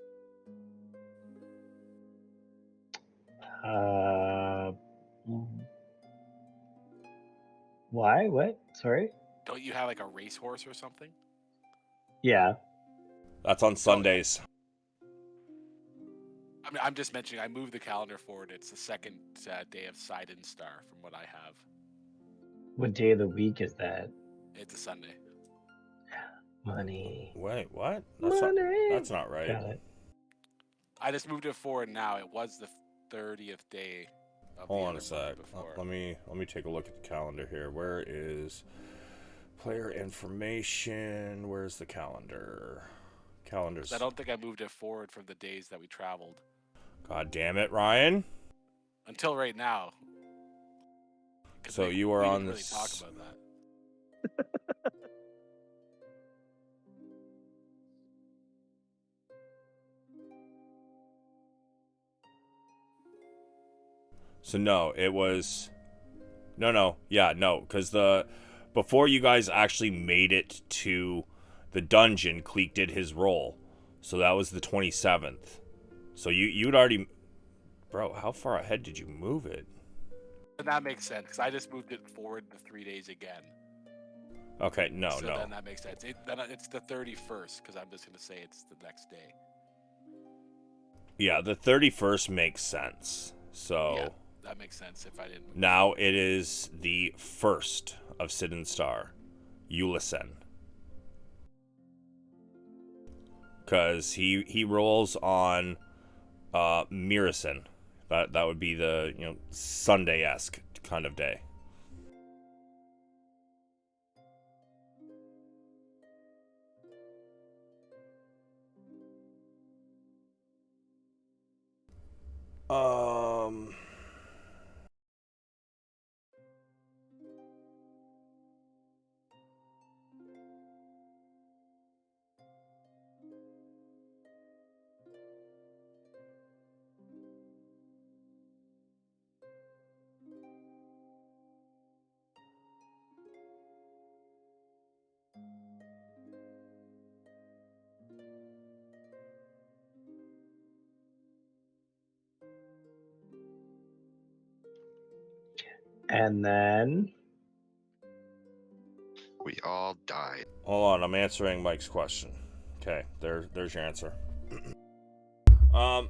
Why? What? Sorry? Don't you have like a racehorse or something? Yeah. That's on Sundays. I mean, I'm just mentioning. I moved the calendar forward. It's the second day of Sidon Star, from what I have. What day of the week is that? It's a Sunday. Money. Wait, what? That's not right. Got it. I just moved it forward now. It was the 30th day. Hold on a sec. Let me take a look at the calendar here. Where is player information? Where's the calendar? Calendars. I don't think I moved it forward from the days that we traveled. God damn it, Ryan. Until right now. So you are on really this. Talk about that. So no, it was. No, because before you guys actually made it to the dungeon, Cleek did his roll, so that was the 27th. So you'd already, bro. How far ahead did you move it? And that makes sense because I just moved it forward the 3 days again. Okay, no. Then that makes sense. It's the 31st because I'm just gonna say it's the next day. Yeah, the 31st makes sense. So. Yeah, that makes sense if I didn't move Now it is the 1st of Sidon Star, Ulysses. Because he rolls on Mirison. That would be the Sunday-esque kind of day. And then We all died. Hold on, I'm answering Mike's question. Okay, there's your answer. So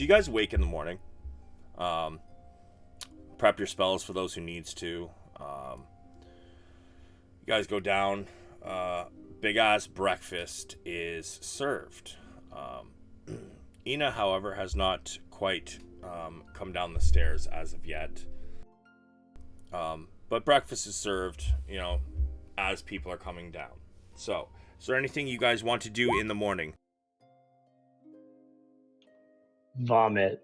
you guys wake in the morning. Prep your spells for those who needs to. You guys go down. Big ass breakfast is served. Ina, however, has not quite come down the stairs as of yet. But breakfast is served, as people are coming down. So, is there anything you guys want to do in the morning? vomit.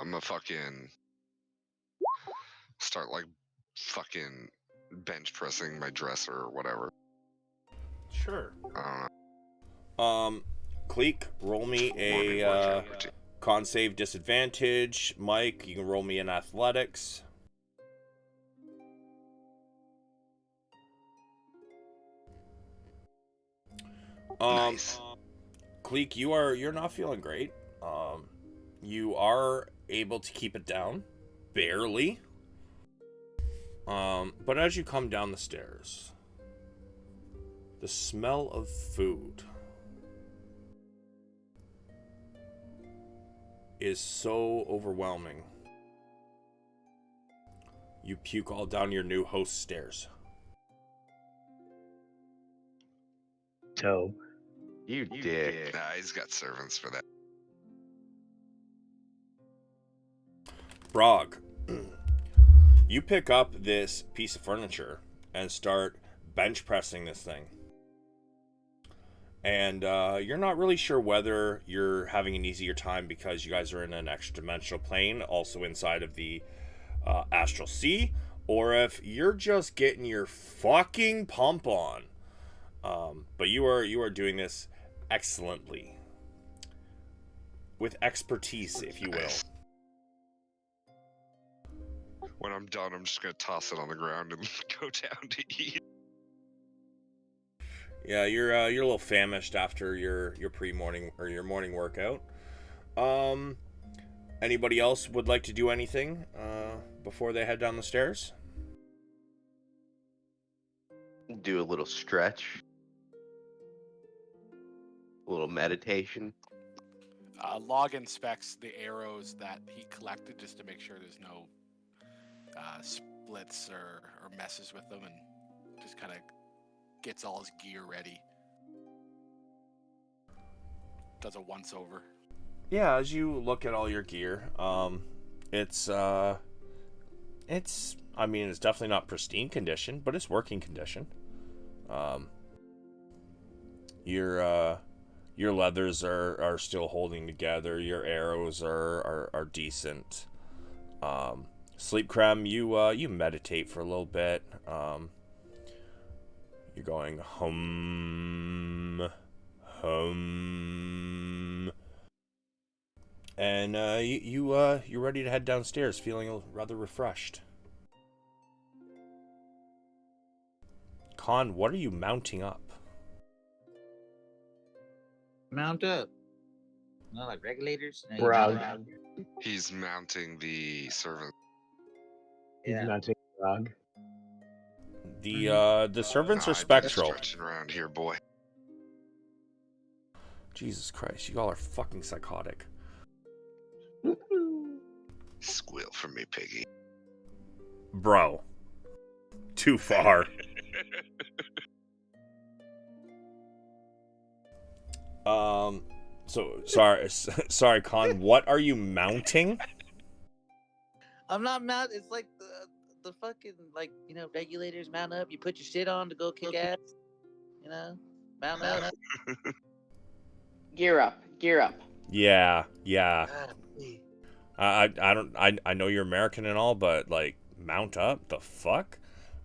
I'm gonna fucking start like fucking bench pressing my dresser or whatever. Sure. I don't know. Cleek, roll me Morning a workout routine. con save disadvantage. Mike, you can roll me in athletics. Nice. Cleek, you're not feeling great. You are able to keep it down, barely. But as you come down the stairs, the smell of food is so overwhelming. You puke all down your new host's stairs. So, You dick. Nah, he's got servants for that. Brog, you pick up this piece of furniture and start bench pressing this thing. And you're not really sure whether you're having an easier time because you guys are in an extra dimensional plane, also inside of the astral sea, or if you're just getting your fucking pump on. But you are doing this excellently, with expertise, if you will. When I'm done, I'm just gonna toss it on the ground and go down to eat. Yeah, you're a little famished after your pre-morning or your morning workout. Anybody else would like to do anything before they head down the stairs? Do a little stretch. A little meditation. Log inspects the arrows that he collected just to make sure there's no splits or messes with them, and just kind of gets all his gear ready. Does a once over. Yeah, as you look at all your gear, it's I mean, it's definitely not pristine condition, but it's working condition. Your leathers are still holding together. Your arrows are decent. Sleep Creme, you meditate for a little bit. You're going hum, and you're ready to head downstairs, feeling rather refreshed. Con, what are you mounting up? Mount up. Not like regulators. No, you Brog. know, He's mounting the servant. He's Yeah. mounting Brog. The servants Nah, are I've been spectral. stretching around here, boy. Jesus Christ, you all are fucking psychotic. Squeal for me, piggy. Bro. Too far. So sorry, Con. What are you mounting? I'm not mount. It's like the fucking, like, you know, regulators mount up. You put your shit on to go kick ass. You know, mount up. Gear up. Gear up. Yeah. God, please. I know you're American and all, but like, mount up? The fuck?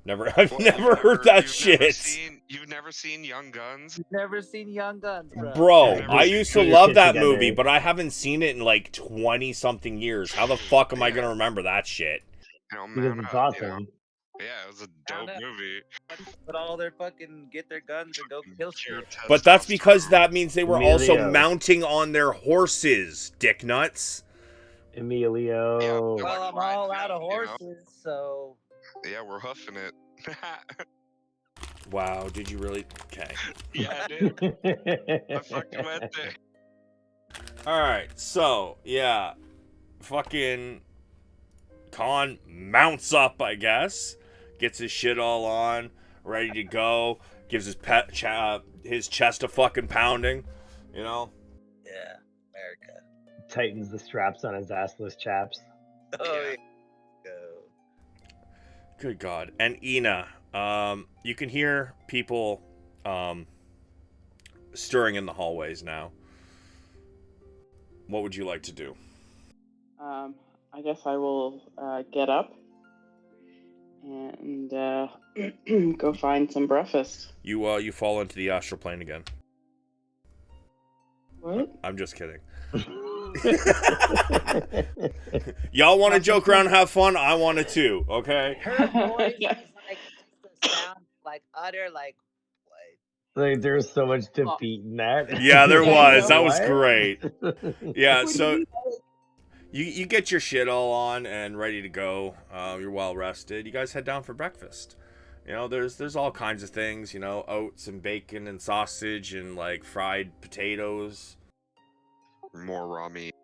I've never heard that shit. You've never seen Young Guns? You've never seen Young Guns, bro. Bro, Never I seen used to Put your love shit that together. movie, but I haven't seen it in like 20 something years. How the fuck am I gonna remember that shit? You know, Because mount it's up, you know? awesome. Yeah, it was a dope Mount up. movie. Put all their fucking, get their guns and go kill Pure shit. But that's because testosterone. that means they were also Emilio. mounting on their horses, dick nuts. Emilio. Yeah, Well, I'm all out of you know? horses, so. Yeah, we're huffing it. Wow, did you really? Okay. Yeah, dude. I fucking went there. Alright, so, yeah. Fucking Con mounts up, I guess. Gets his shit all on, ready to go. Gives his chest a fucking pounding, you know? Yeah, America. Tightens the straps on his assless chaps. Oh, Yeah. yeah. Go. Good God. And Ina, you can hear people stirring in the hallways now. What would you like to do? I guess I will get up and go find some breakfast. You fall into the astral plane again. What? I'm just kidding. Y'all want to joke around and have fun? I want to too, okay? Her voice is like just a sound like utter like what? Like there's so much defeat in that. Yeah, there Yeah, was. I That know. was great. Yeah, What do so you- you get your shit all on and ready to go. You're well rested. You guys head down for breakfast. You know, there's all kinds of things, you know, oats and bacon and sausage and like fried potatoes. More raw meat.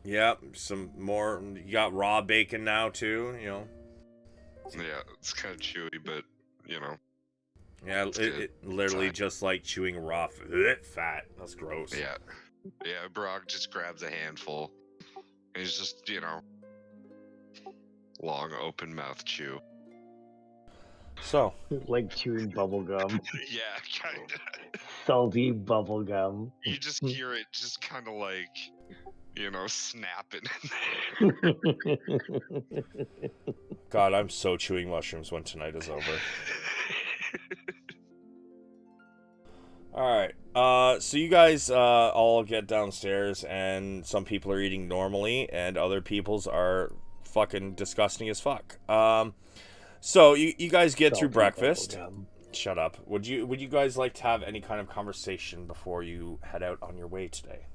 Yep, some more. You got raw bacon now too, you know. Yeah, it's kind of chewy, but you know. Yeah, It's it good. literally Fine. just like chewing raw fat. That's gross. Yeah, yeah. Brock just grabs a handful. He's just, you know, long open mouth chew. So, Like chewing bubble gum. Yeah, kind of. Salty bubble gum. You just hear it, just kind of like, you know, snapping in there. God, I'm so chewing mushrooms when tonight is over. Alright, so you guys all get downstairs, and some people are eating normally, and other people's are fucking disgusting as fuck. So you guys get through Salty breakfast. bubblegum. Shut up. Would you guys like to have any kind of conversation before you head out on your way today?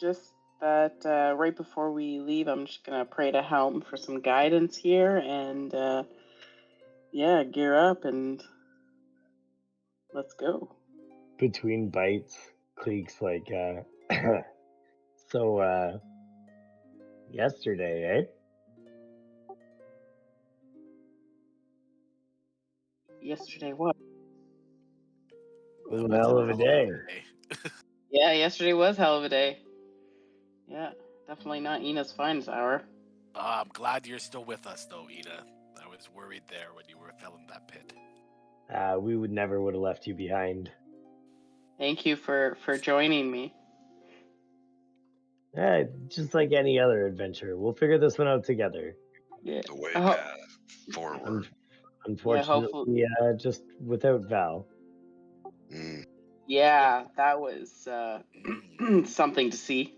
Just that right before we leave, I'm just gonna pray to Helm for some guidance here, and yeah, gear up and let's go. Between bites, Cleek's like, so, yesterday, eh? Yesterday what? Was a hell of a day. Yeah, yesterday was hell of a day. Yeah, definitely not Ina's finest hour. I'm glad you're still with us, though, Ina. I was worried there when you fell in that pit. We would never would have left you behind. Thank you for joining me. Just like any other adventure, we'll figure this one out together. Yeah. The way Oh, path forward. Unfortunately, just without Val. Mm. yeah, that was something to see.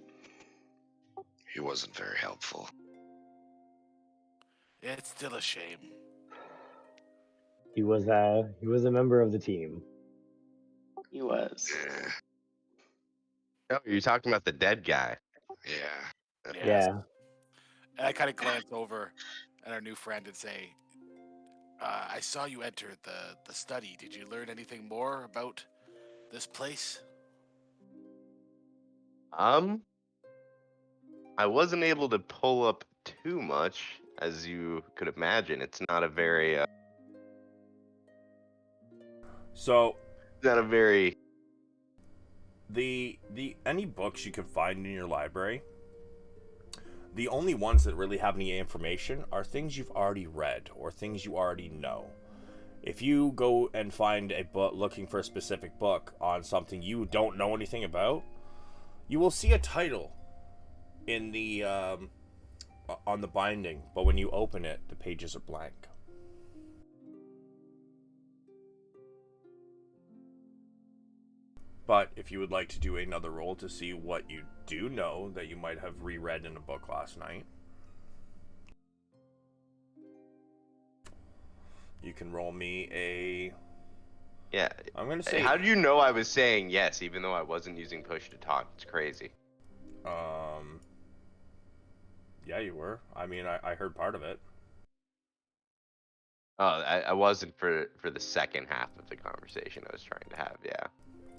He wasn't very helpful. It's still a shame. He was a member of the team. He was. Yeah. Oh, you're talking about the dead guy. Yeah. Yes. Yeah. And I kind of glance over at our new friend and say, I saw you enter the study. Did you learn anything more about this place? I wasn't able to pull up too much, as you could imagine. It's not a very, So the any books you can find in your library, the only ones that really have any information are things you've already read or things you already know. If you go and find a book looking for a specific book on something you don't know anything about, you will see a title in the on the binding, but when you open it, the pages are blank. But if you would like to do another roll to see what you do know that you might have reread in a book last night, you can roll me a... Yeah. I'm going to say... How do you know I was saying yes, even though I wasn't using push to talk? It's crazy. Yeah, you were. I mean, I heard part of it. Oh, I wasn't for the second half of the conversation I was trying to have, yeah.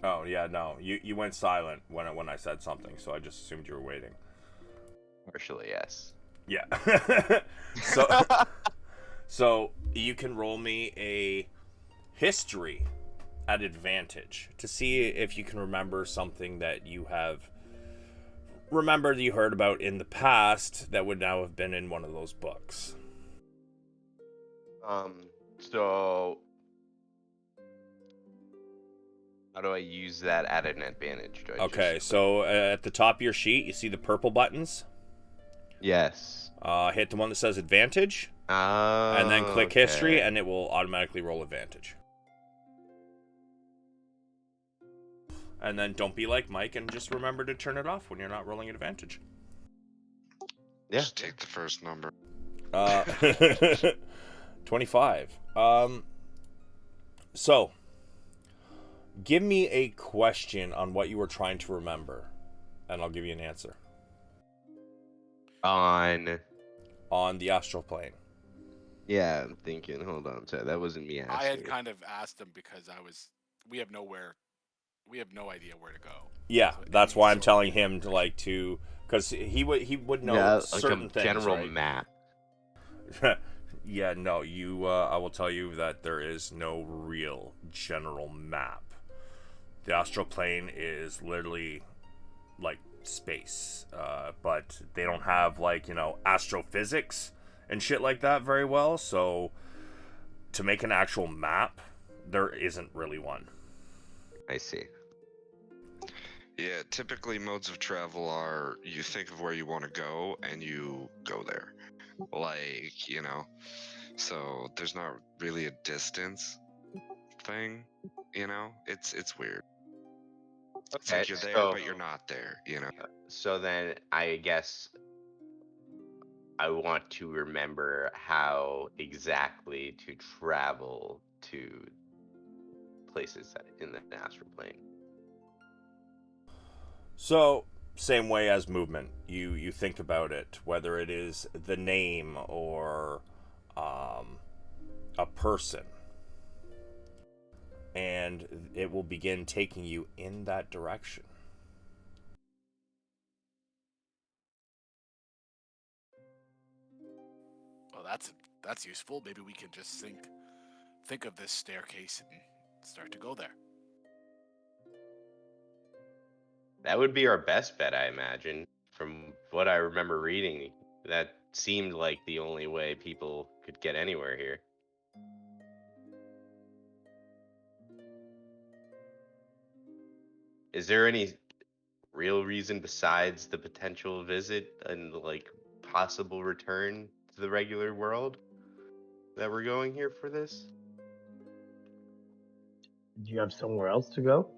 Oh, yeah, no. You went silent when I said something, so I just assumed you were waiting. Partially, yes. Yeah. So you can roll me a history at advantage to see if you can remember something that you have remembered you heard about in the past that would now have been in one of those books. So How do I use that at an advantage? Do I Okay, just... so at the top of your sheet, you see the purple buttons. Yes. Hit the one that says advantage, Oh, and then click history, okay. and it will automatically roll advantage. And then don't be like Mike, and just remember to turn it off when you're not rolling advantage. Yeah. Just take the first number. 25. So, give me a question on what you were trying to remember, and I'll give you an answer. On the astral plane. Yeah, I'm thinking. Hold on, so that wasn't me asking. I had kind of asked him because we have no idea where to go. Yeah, So that's any why I'm sort telling of him to because he would know Yeah, like certain a things, general right? map. Yeah, no, I will tell you that there is no real general map. The astral plane is literally like space, but they don't have astrophysics and shit like that very well. So to make an actual map, there isn't really one. I see. Yeah, typically modes of travel are you think of where you want to go and you go there. So there's not really a distance thing, It's weird. It's Okay, like you're there, so but you're not there, so then I guess I want to remember how exactly to travel to places in the astral plane. So, same way as movement, you think about it, whether it is the name or a person, and it will begin taking you in that direction. Well, that's useful. Maybe we can just think of this staircase and start to go there. That would be our best bet, I imagine. From what I remember reading, that seemed like the only way people could get anywhere here. Is there any real reason besides the potential visit and possible return to the regular world that we're going here for this? Do you have somewhere else to go?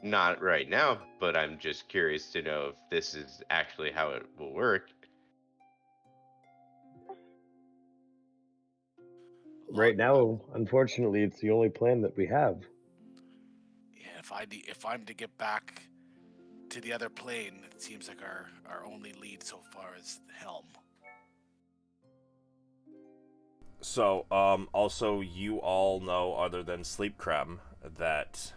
Not right now, but I'm just curious to know if this is actually how it will work. Right now, unfortunately, it's the only plan that we have. Yeah, if I'm to get back to the other plane, it seems like our only lead so far is Helm. So, also, you all know, other than Sleep Crab, that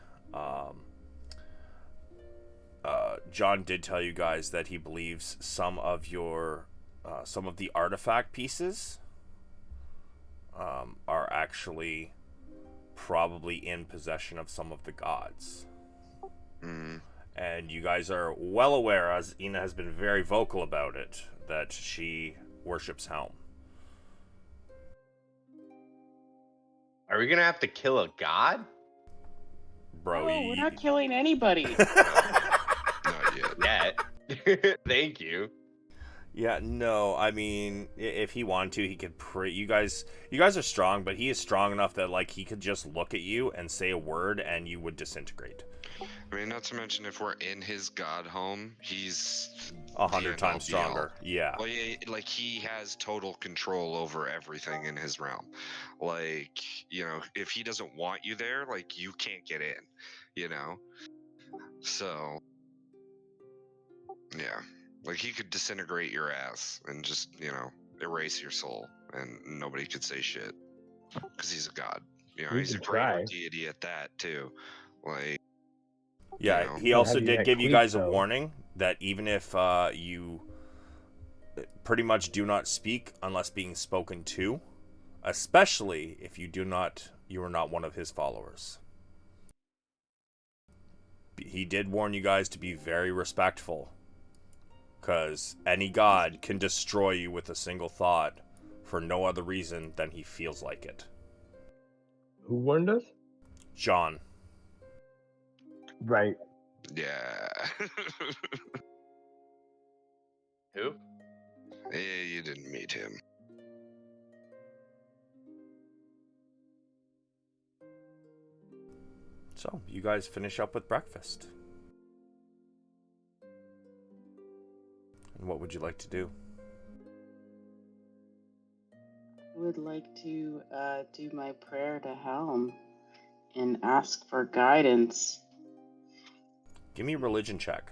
John did tell you guys that he believes some of the artifact pieces are actually probably in possession of some of the gods. Mm. And you guys are well aware, as Ina has been very vocal about it, that she worships Helm. Are we gonna have to kill a god? Bro, No, we're not killing anybody. Not yet. Yet. Thank you. Yeah, no, I mean, if he wanted to, he could you guys are strong, but he is strong enough that he could just look at you and say a word and you would disintegrate. I mean, not to mention if we're in his god home, he's 100 times stronger. Yeah. Well, yeah, he has total control over everything in his realm. If he doesn't want you there, you can't get in, So, yeah. He could disintegrate your ass and just, erase your soul, and nobody could say shit. Because he's a god. He's a great deity at that, too. Yeah, he also did give you guys a warning that even if you pretty much do not speak unless being spoken to, especially if you are not one of his followers. He did warn you guys to be very respectful, because any god can destroy you with a single thought for no other reason than he feels like it. Who warned us? John. Right. Yeah. Who? Yeah, you didn't meet him. So, you guys finish up with breakfast. And what would you like to do? I would like to do my prayer to Helm and ask for guidance. Give me a religion check.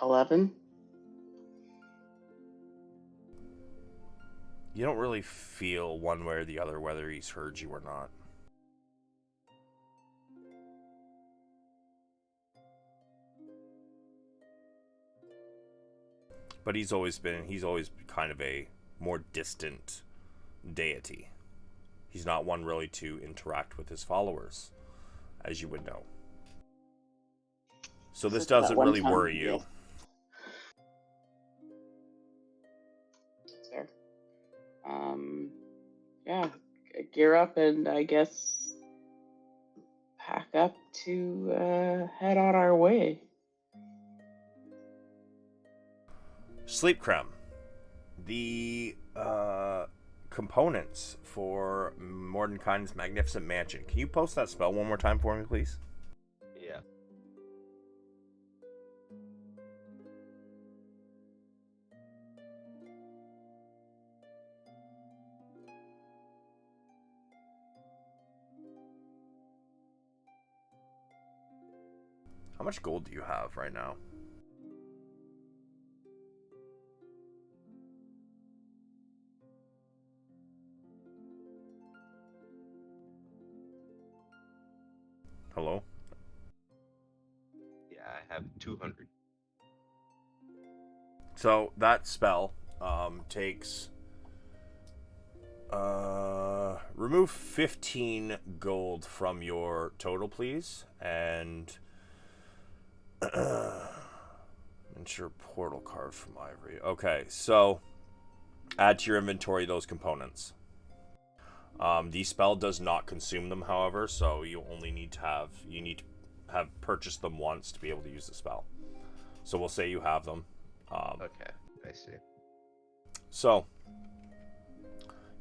11. You don't really feel one way or the other whether he's heard you or not. But he's always kind of a more distant deity. He's not one really to interact with his followers, as you would know. So this Except that doesn't one really time, worry you. yeah. That's fair. Yeah, gear up and I guess pack up to head on our way. Sleep Creme. The components for Mordenkainen's Magnificent Mansion. Can you post that spell one more time for me, please? Yeah. How much gold do you have right now? Hello? Yeah, I have 200. So that spell takes remove 15 gold from your total, please, and ensure portal card from Ivory. Okay, so add to your inventory those components. The spell does not consume them, however, so you need to have purchased them once to be able to use the spell. So we'll say you have them. Okay, I see. So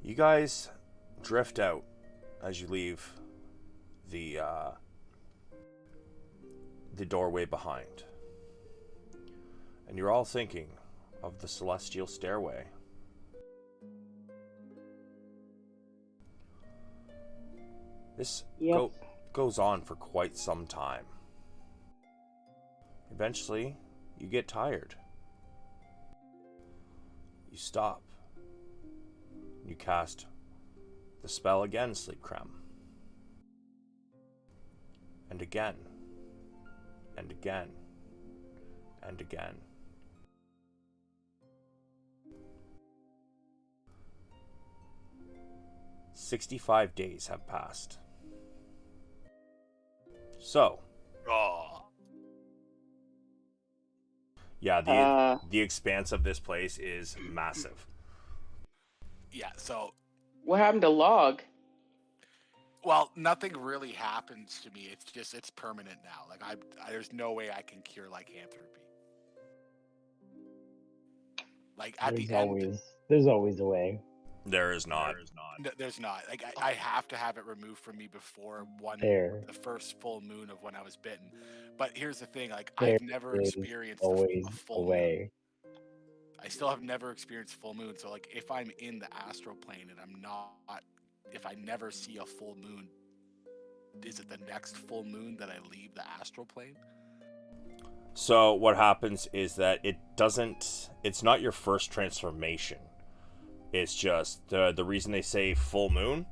you guys drift out as you leave the doorway behind, and you're all thinking of the celestial stairway. This goes on for quite some time. Eventually, you get tired. You stop. You cast the spell again, Sleep Creme. And again. And again. And again. "65 days have passed. So, yeah, the expanse of this place is massive. Yeah, so, What happened to Log? well, nothing really happens to me. It's permanent now. Like, there's no way I can cure lycanthropy. Like, at the end, there's always a way. There is not. there's not. Like, I have to have it removed from me before the first full moon of when I was bitten. But here's the thing, like, I've never experienced a full moon. I still have never experienced full moon. So, like, if I'm in the astral plane and if I never see a full moon, is it the next full moon that I leave the astral plane? So what happens is that it's not your first transformation. It's just the reason they say full moon,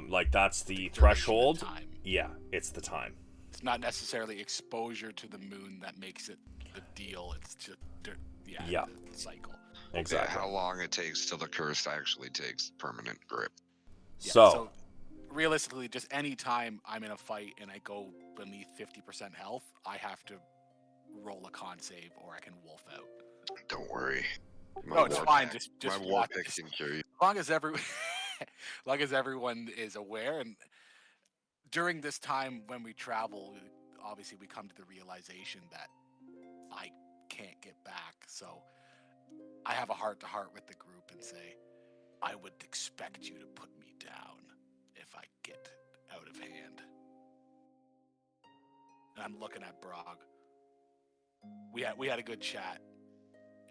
like that's the threshold. Time. Yeah, it's the time. It's not necessarily exposure to the moon that makes it the deal. It's just the cycle. Exactly. Yeah, how long it takes till the curse actually takes permanent grip. Yeah, so realistically, just any time I'm in a fight and I go beneath 50% health, I have to roll a con save or I can wolf out. Don't worry. No, it's fine. Just my war watch. picked and curious. As long as long as everyone is aware, and during this time when we travel, obviously we come to the realization that I can't get back. So I have a heart-to-heart with the group and say, I would expect you to put me down if I get out of hand. And I'm looking at Brog. We had a good chat.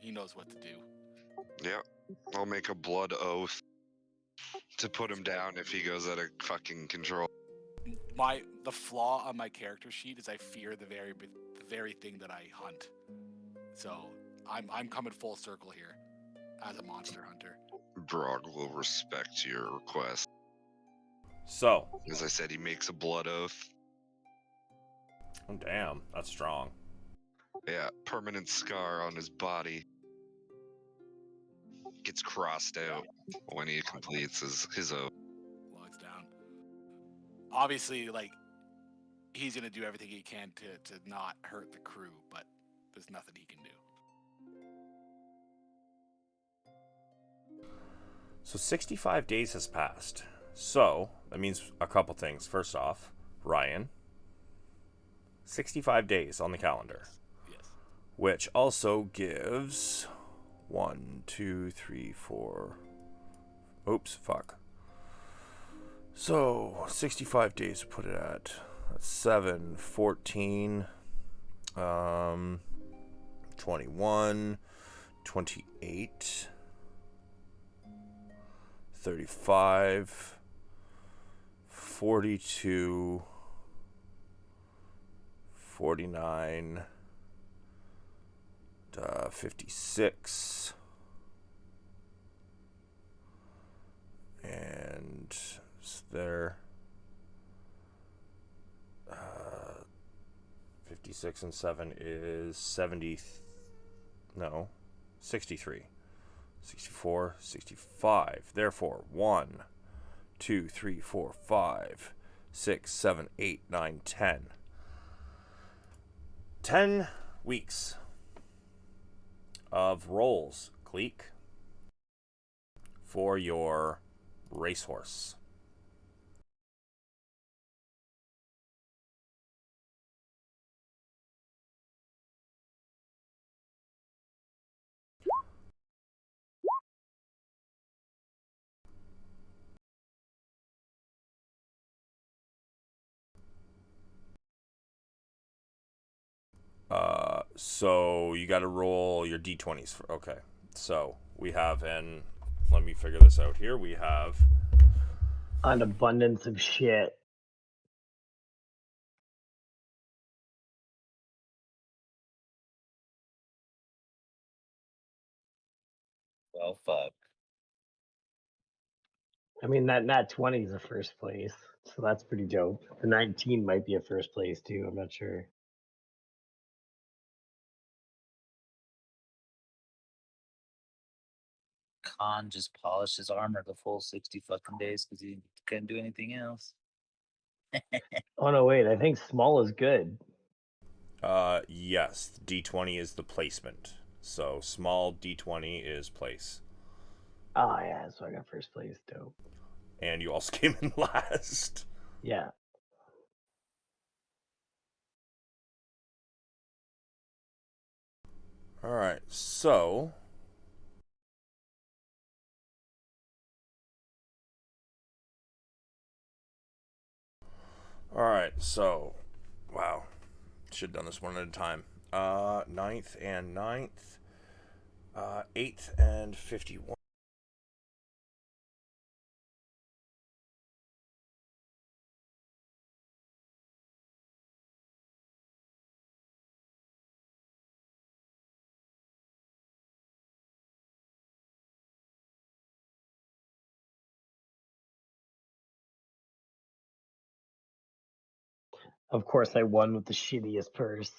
He knows what to do. Yep. I'll make a blood oath to put him down if he goes out of fucking control. The flaw on my character sheet is I fear the very thing that I hunt. So I'm coming full circle here as a monster hunter. Brog will respect your request. So, As I said, he makes a blood oath. oh damn, that's strong. Yeah, permanent scar on his body. Gets crossed out when he completes his oath. Logs down. Obviously, like, he's gonna do everything he can to not hurt the crew, but there's nothing he can do. So 65 days has passed. So, that means a couple things. First off, Ryan, 65 days on the calendar. Yes. Which also gives 1, 2, 3, 4. Oops, fuck. So, 65 days to put it at. That's 7, 14, 21, 28, 35, 42, 49, 56, and there 56 and 7 is 70, no, 63, 64, 65. Therefore, 1, 2, 3, 4, 5, 6, 7, 8, 9, 10. 10 weeks of rolls, Cleek, for your racehorse. So you got to roll your d20s. Okay. So we have let me figure this out here. We have An abundance of shit. Well, fuck. I mean, that nat 20 is a first place, so that's pretty dope. The 19 might be a first place too. I'm not sure. Khan just polished his armor the full 60 fucking days because he couldn't do anything else. Oh no, wait. I think small is good. yes, d20 is the placement. So small d20 is place. Oh yeah, so I got first place. Dope. And you also came in last. Yeah. All right. So wow. Should have done this one at a time. 9th and 9th. 8th and 51. Of course, I won with the shittiest purse.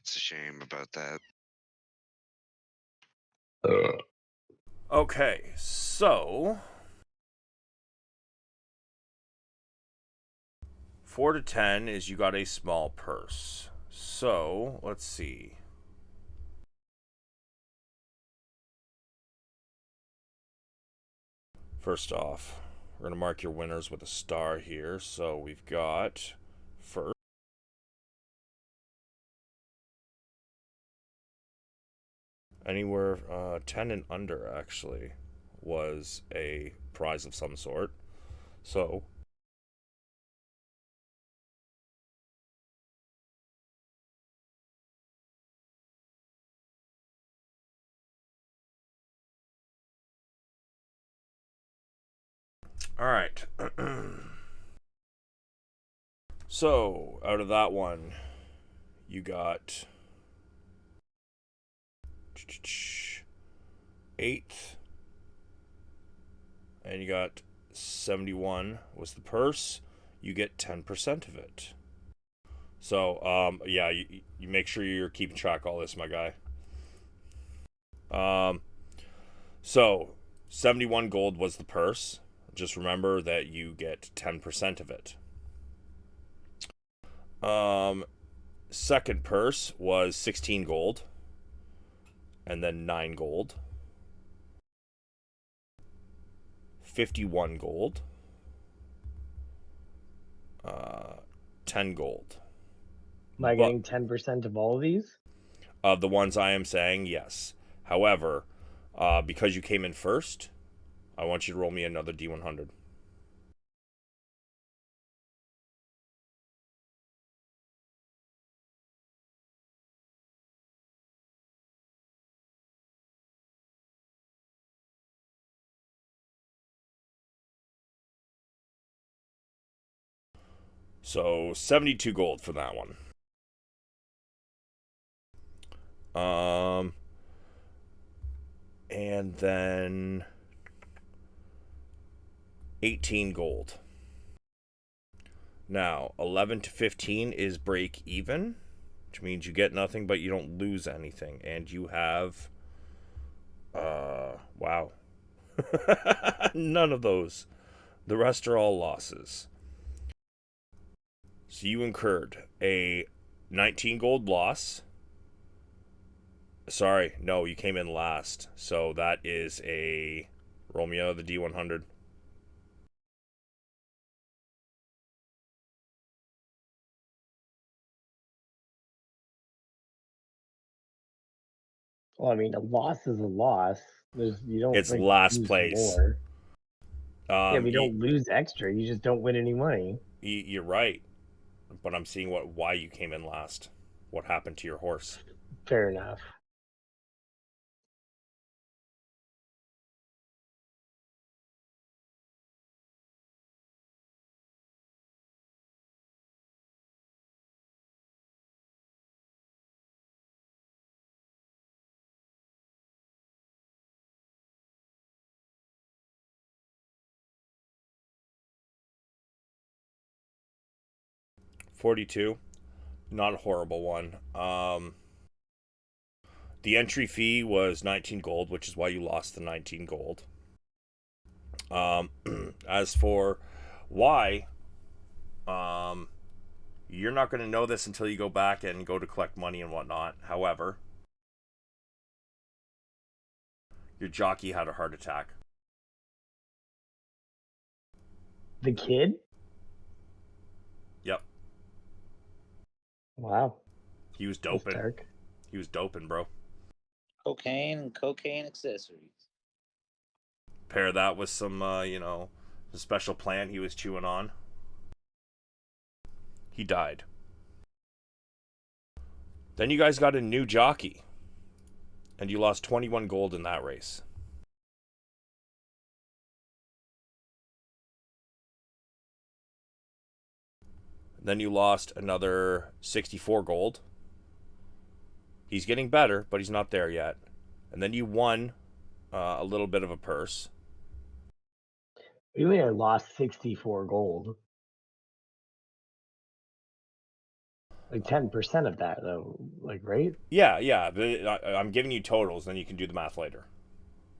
It's a shame about that. Okay, so 4 to 10 is you got a small purse. So, let's see. First off, we're going to mark your winners with a star here. So we've got first. Anywhere 10 and under, actually, was a prize of some sort. So, all right. So, out of that one, you got 8th, and you got 71 was the purse. You get 10% of it. So, yeah, you make sure you're keeping track of all this, my guy. So 71 gold was the purse. Just remember that you get 10% of it. Second purse was 16 gold, and then 9 gold, 51 gold, 10 gold. Am I getting 10% of all of these? Of the ones I am saying, yes. However, because you came in first, I want you to roll me another D100. So 72 gold for that one. And then 18 gold. Now, 11 to 15 is break even, which means you get nothing, but you don't lose anything. And you have, wow. None of those. The rest are all losses. So you incurred a 19 gold loss. Sorry, no, you came in last. So that is a roll me out of the D100. Well, I mean, a loss is a loss. You don't It's like last lose place. more. Yeah, but you You, don't lose extra. You just don't win any money. you're right, but I'm seeing why you came in last. What happened to your horse? Fair enough. $42. Not a horrible one. The entry fee was 19 gold, which is why you lost the 19 gold. As for why, you're not going to know this until you go back and go to collect money and whatnot. However, your jockey had a heart attack. The kid? Yep. Wow. He was That's doping. dark. He was doping, bro. Cocaine and cocaine accessories. Pair that with some, the special plant he was chewing on. He died. Then you guys got a new jockey. And you lost 21 gold in that race. Then you lost another 64 gold. He's getting better, but he's not there yet. And then you won a little bit of a purse. What do you mean I lost 64 gold? Like 10% of that, though. Like, right? Yeah. I'm giving you totals, then you can do the math later.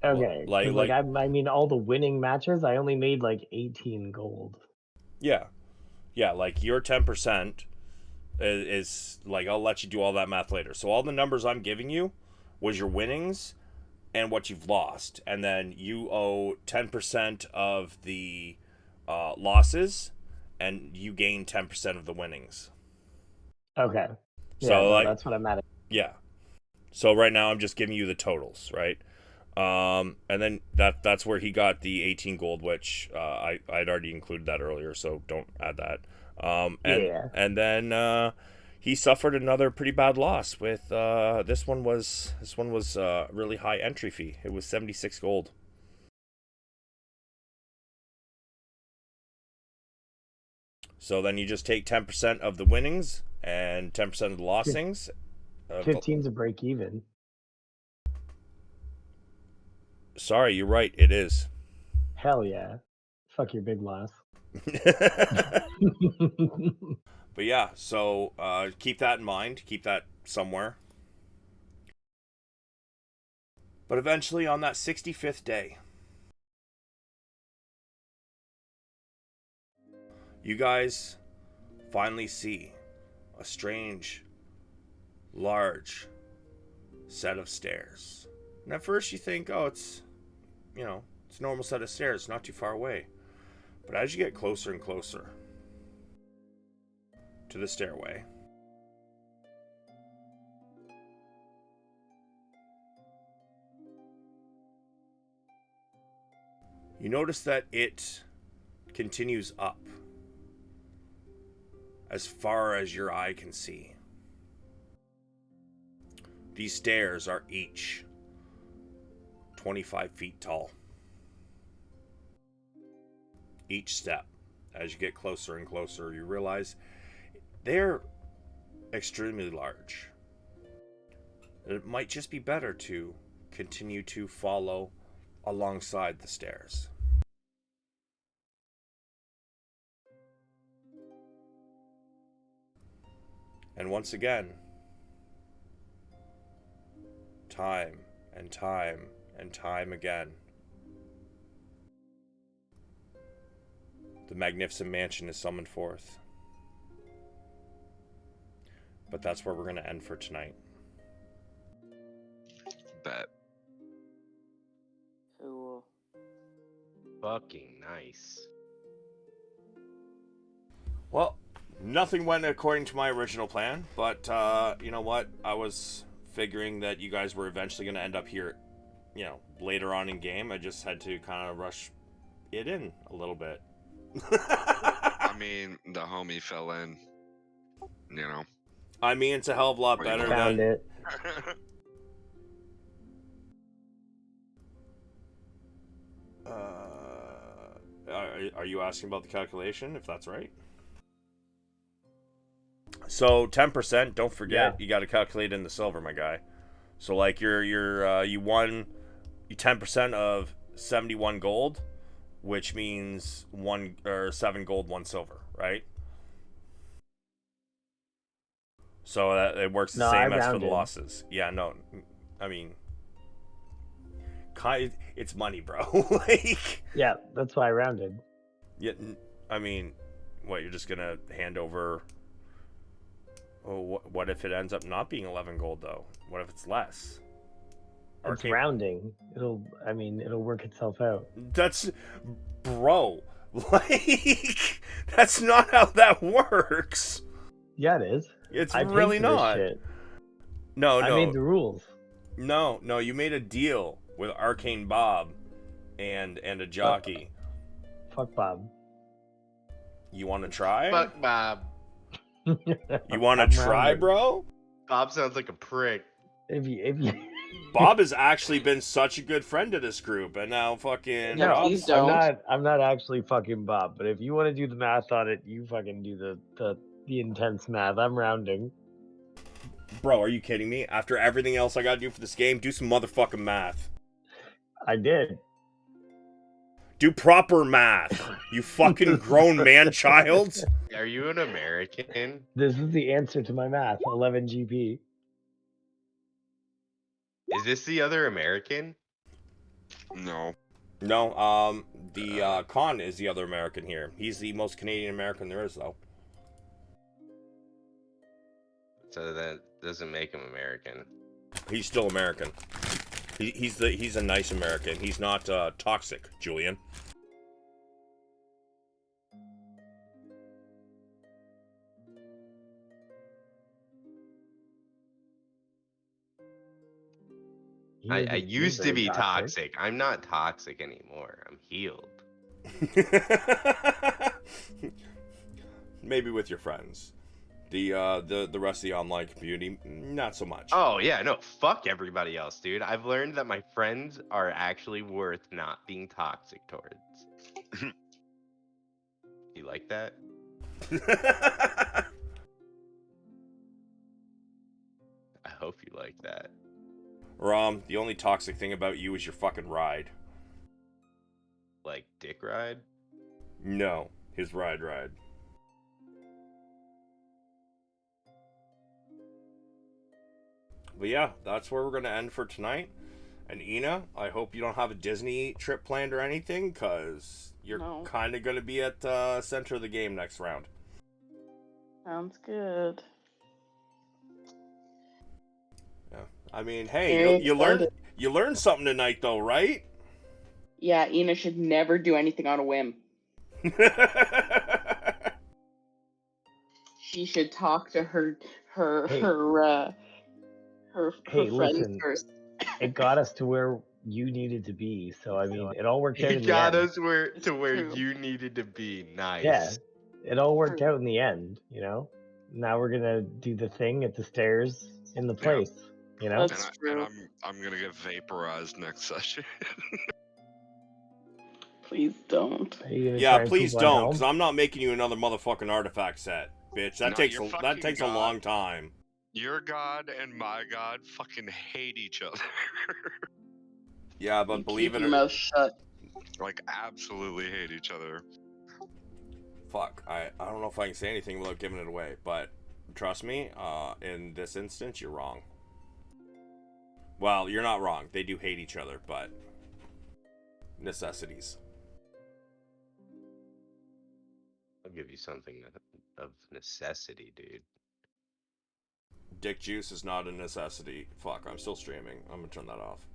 Okay. Like I mean, all the winning matches, I only made like 18 gold. yeah. Yeah, like your 10% is like, I'll let you do all that math later. So all the numbers I'm giving you was your winnings and what you've lost, and then you owe 10% of the losses, and you gain 10% of the winnings. Okay. So Yeah, no, like, that's what I'm at. yeah. So right now I'm just giving you the totals, right? And then that's where he got the 18 gold, which I'd already included that earlier, so don't add that. And then he suffered another pretty bad loss with this one was really high entry fee. It was 76 gold. So then you just take 10% of the winnings and 10% of the losings. 15's a break even. Sorry, you're right. It is. Hell yeah. Fuck your big loss. But yeah, so keep that in mind. Keep that somewhere. But eventually, on that 65th day, you guys finally see a strange, large set of stairs. And at first you think, oh, it's a normal set of stairs, not too far away. But as you get closer and closer to the stairway, you notice that it continues up as far as your eye can see. These stairs are each 25 feet tall. Each step, as you get closer and closer, you realize they're extremely large. It might just be better to continue to follow alongside the stairs. And once again, time and time and time again, the magnificent mansion is summoned forth. But that's where we're going to end for tonight. Bet. Cool. Fucking nice. Well, nothing went according to my original plan, but you know what? I was figuring that you guys were eventually going to end up here, later on in game. I just had to kind of rush it in a little bit. I mean, the homie fell in, I mean, it's a hell of a lot better Found than... it. Are you asking about the calculation, if that's right? So 10%, don't forget, you got to calculate in the silver, my guy. So like you won 10% of 71 gold, which means 7 gold, 1 silver, right? So that it works the same as for the losses. Yeah, no, I mean, it's money, bro. Like, yeah, that's why I rounded. Yeah, I mean, what, you're just gonna hand over? Oh, what if it ends up not being 11 gold though? What if it's less? It's rounding. It'll work itself out. That's, bro, like, that's not how that works. Yeah, it is. It's I really paid for this not. shit. No, I made the rules. No, you made a deal with Arcane Bob and a jockey. Fuck Bob. You want to try? Fuck Bob. You want to try, bro? Bob sounds like a prick. If you... Bob has actually been such a good friend to this group, and now fucking... No, please don't. I'm not actually fucking Bob, but if you want to do the math on it, you fucking do the intense math. I'm rounding. Bro, are you kidding me? After everything else I gotta do for this game, do some motherfucking math. I did. Do proper math, you fucking grown man-child. Are you an American? This is the answer to my math. 11 GP. Is this the other American? No. No, the Khan is the other American here. He's the most Canadian American there is, though. So that doesn't make him American. He's still American. He's a nice American. He's not toxic, Julian. I used to be toxic. I'm not toxic anymore. I'm healed. Maybe with your friends. The rest of the online community, not so much. Oh yeah, no, fuck everybody else, dude. I've learned that my friends are actually worth not being toxic towards. You like that? I hope you like that. Rom, the only toxic thing about you is your fucking ride. Like dick ride? No, his ride. But yeah, that's where we're going to end for tonight. And Ina, I hope you don't have a Disney trip planned or anything, because you're kind of going to be at the center of the game next round. Sounds good. Yeah, I mean, hey, you learned something tonight, though, right? Yeah, Ina should never do anything on a whim. She should talk to her friends listen, first. It got us to where you needed to be, so I mean, it all worked out in It the got end. us where It's true. you needed to be. Nice. Yeah, it all worked out in the end, you know? Now we're gonna do the thing at the stairs in the place, you know? That's true. And I'm gonna get vaporized next session. Please don't. Are you gonna Yeah, try and please poop on don't, Helm? because I'm not making you another motherfucking artifact set, bitch. That No, takes you're a fucking God. long time. Your god and my god fucking hate each other. Yeah, but You believe keep it your or mouth shut. Like, absolutely hate each other. fuck, I don't know if I can say anything without giving it away, but trust me, in this instance, you're wrong. Well, you're not wrong. They do hate each other, but necessities. I'll give you something of necessity, dude. Dick juice is not a necessity. Fuck, I'm still streaming. I'm gonna turn that off.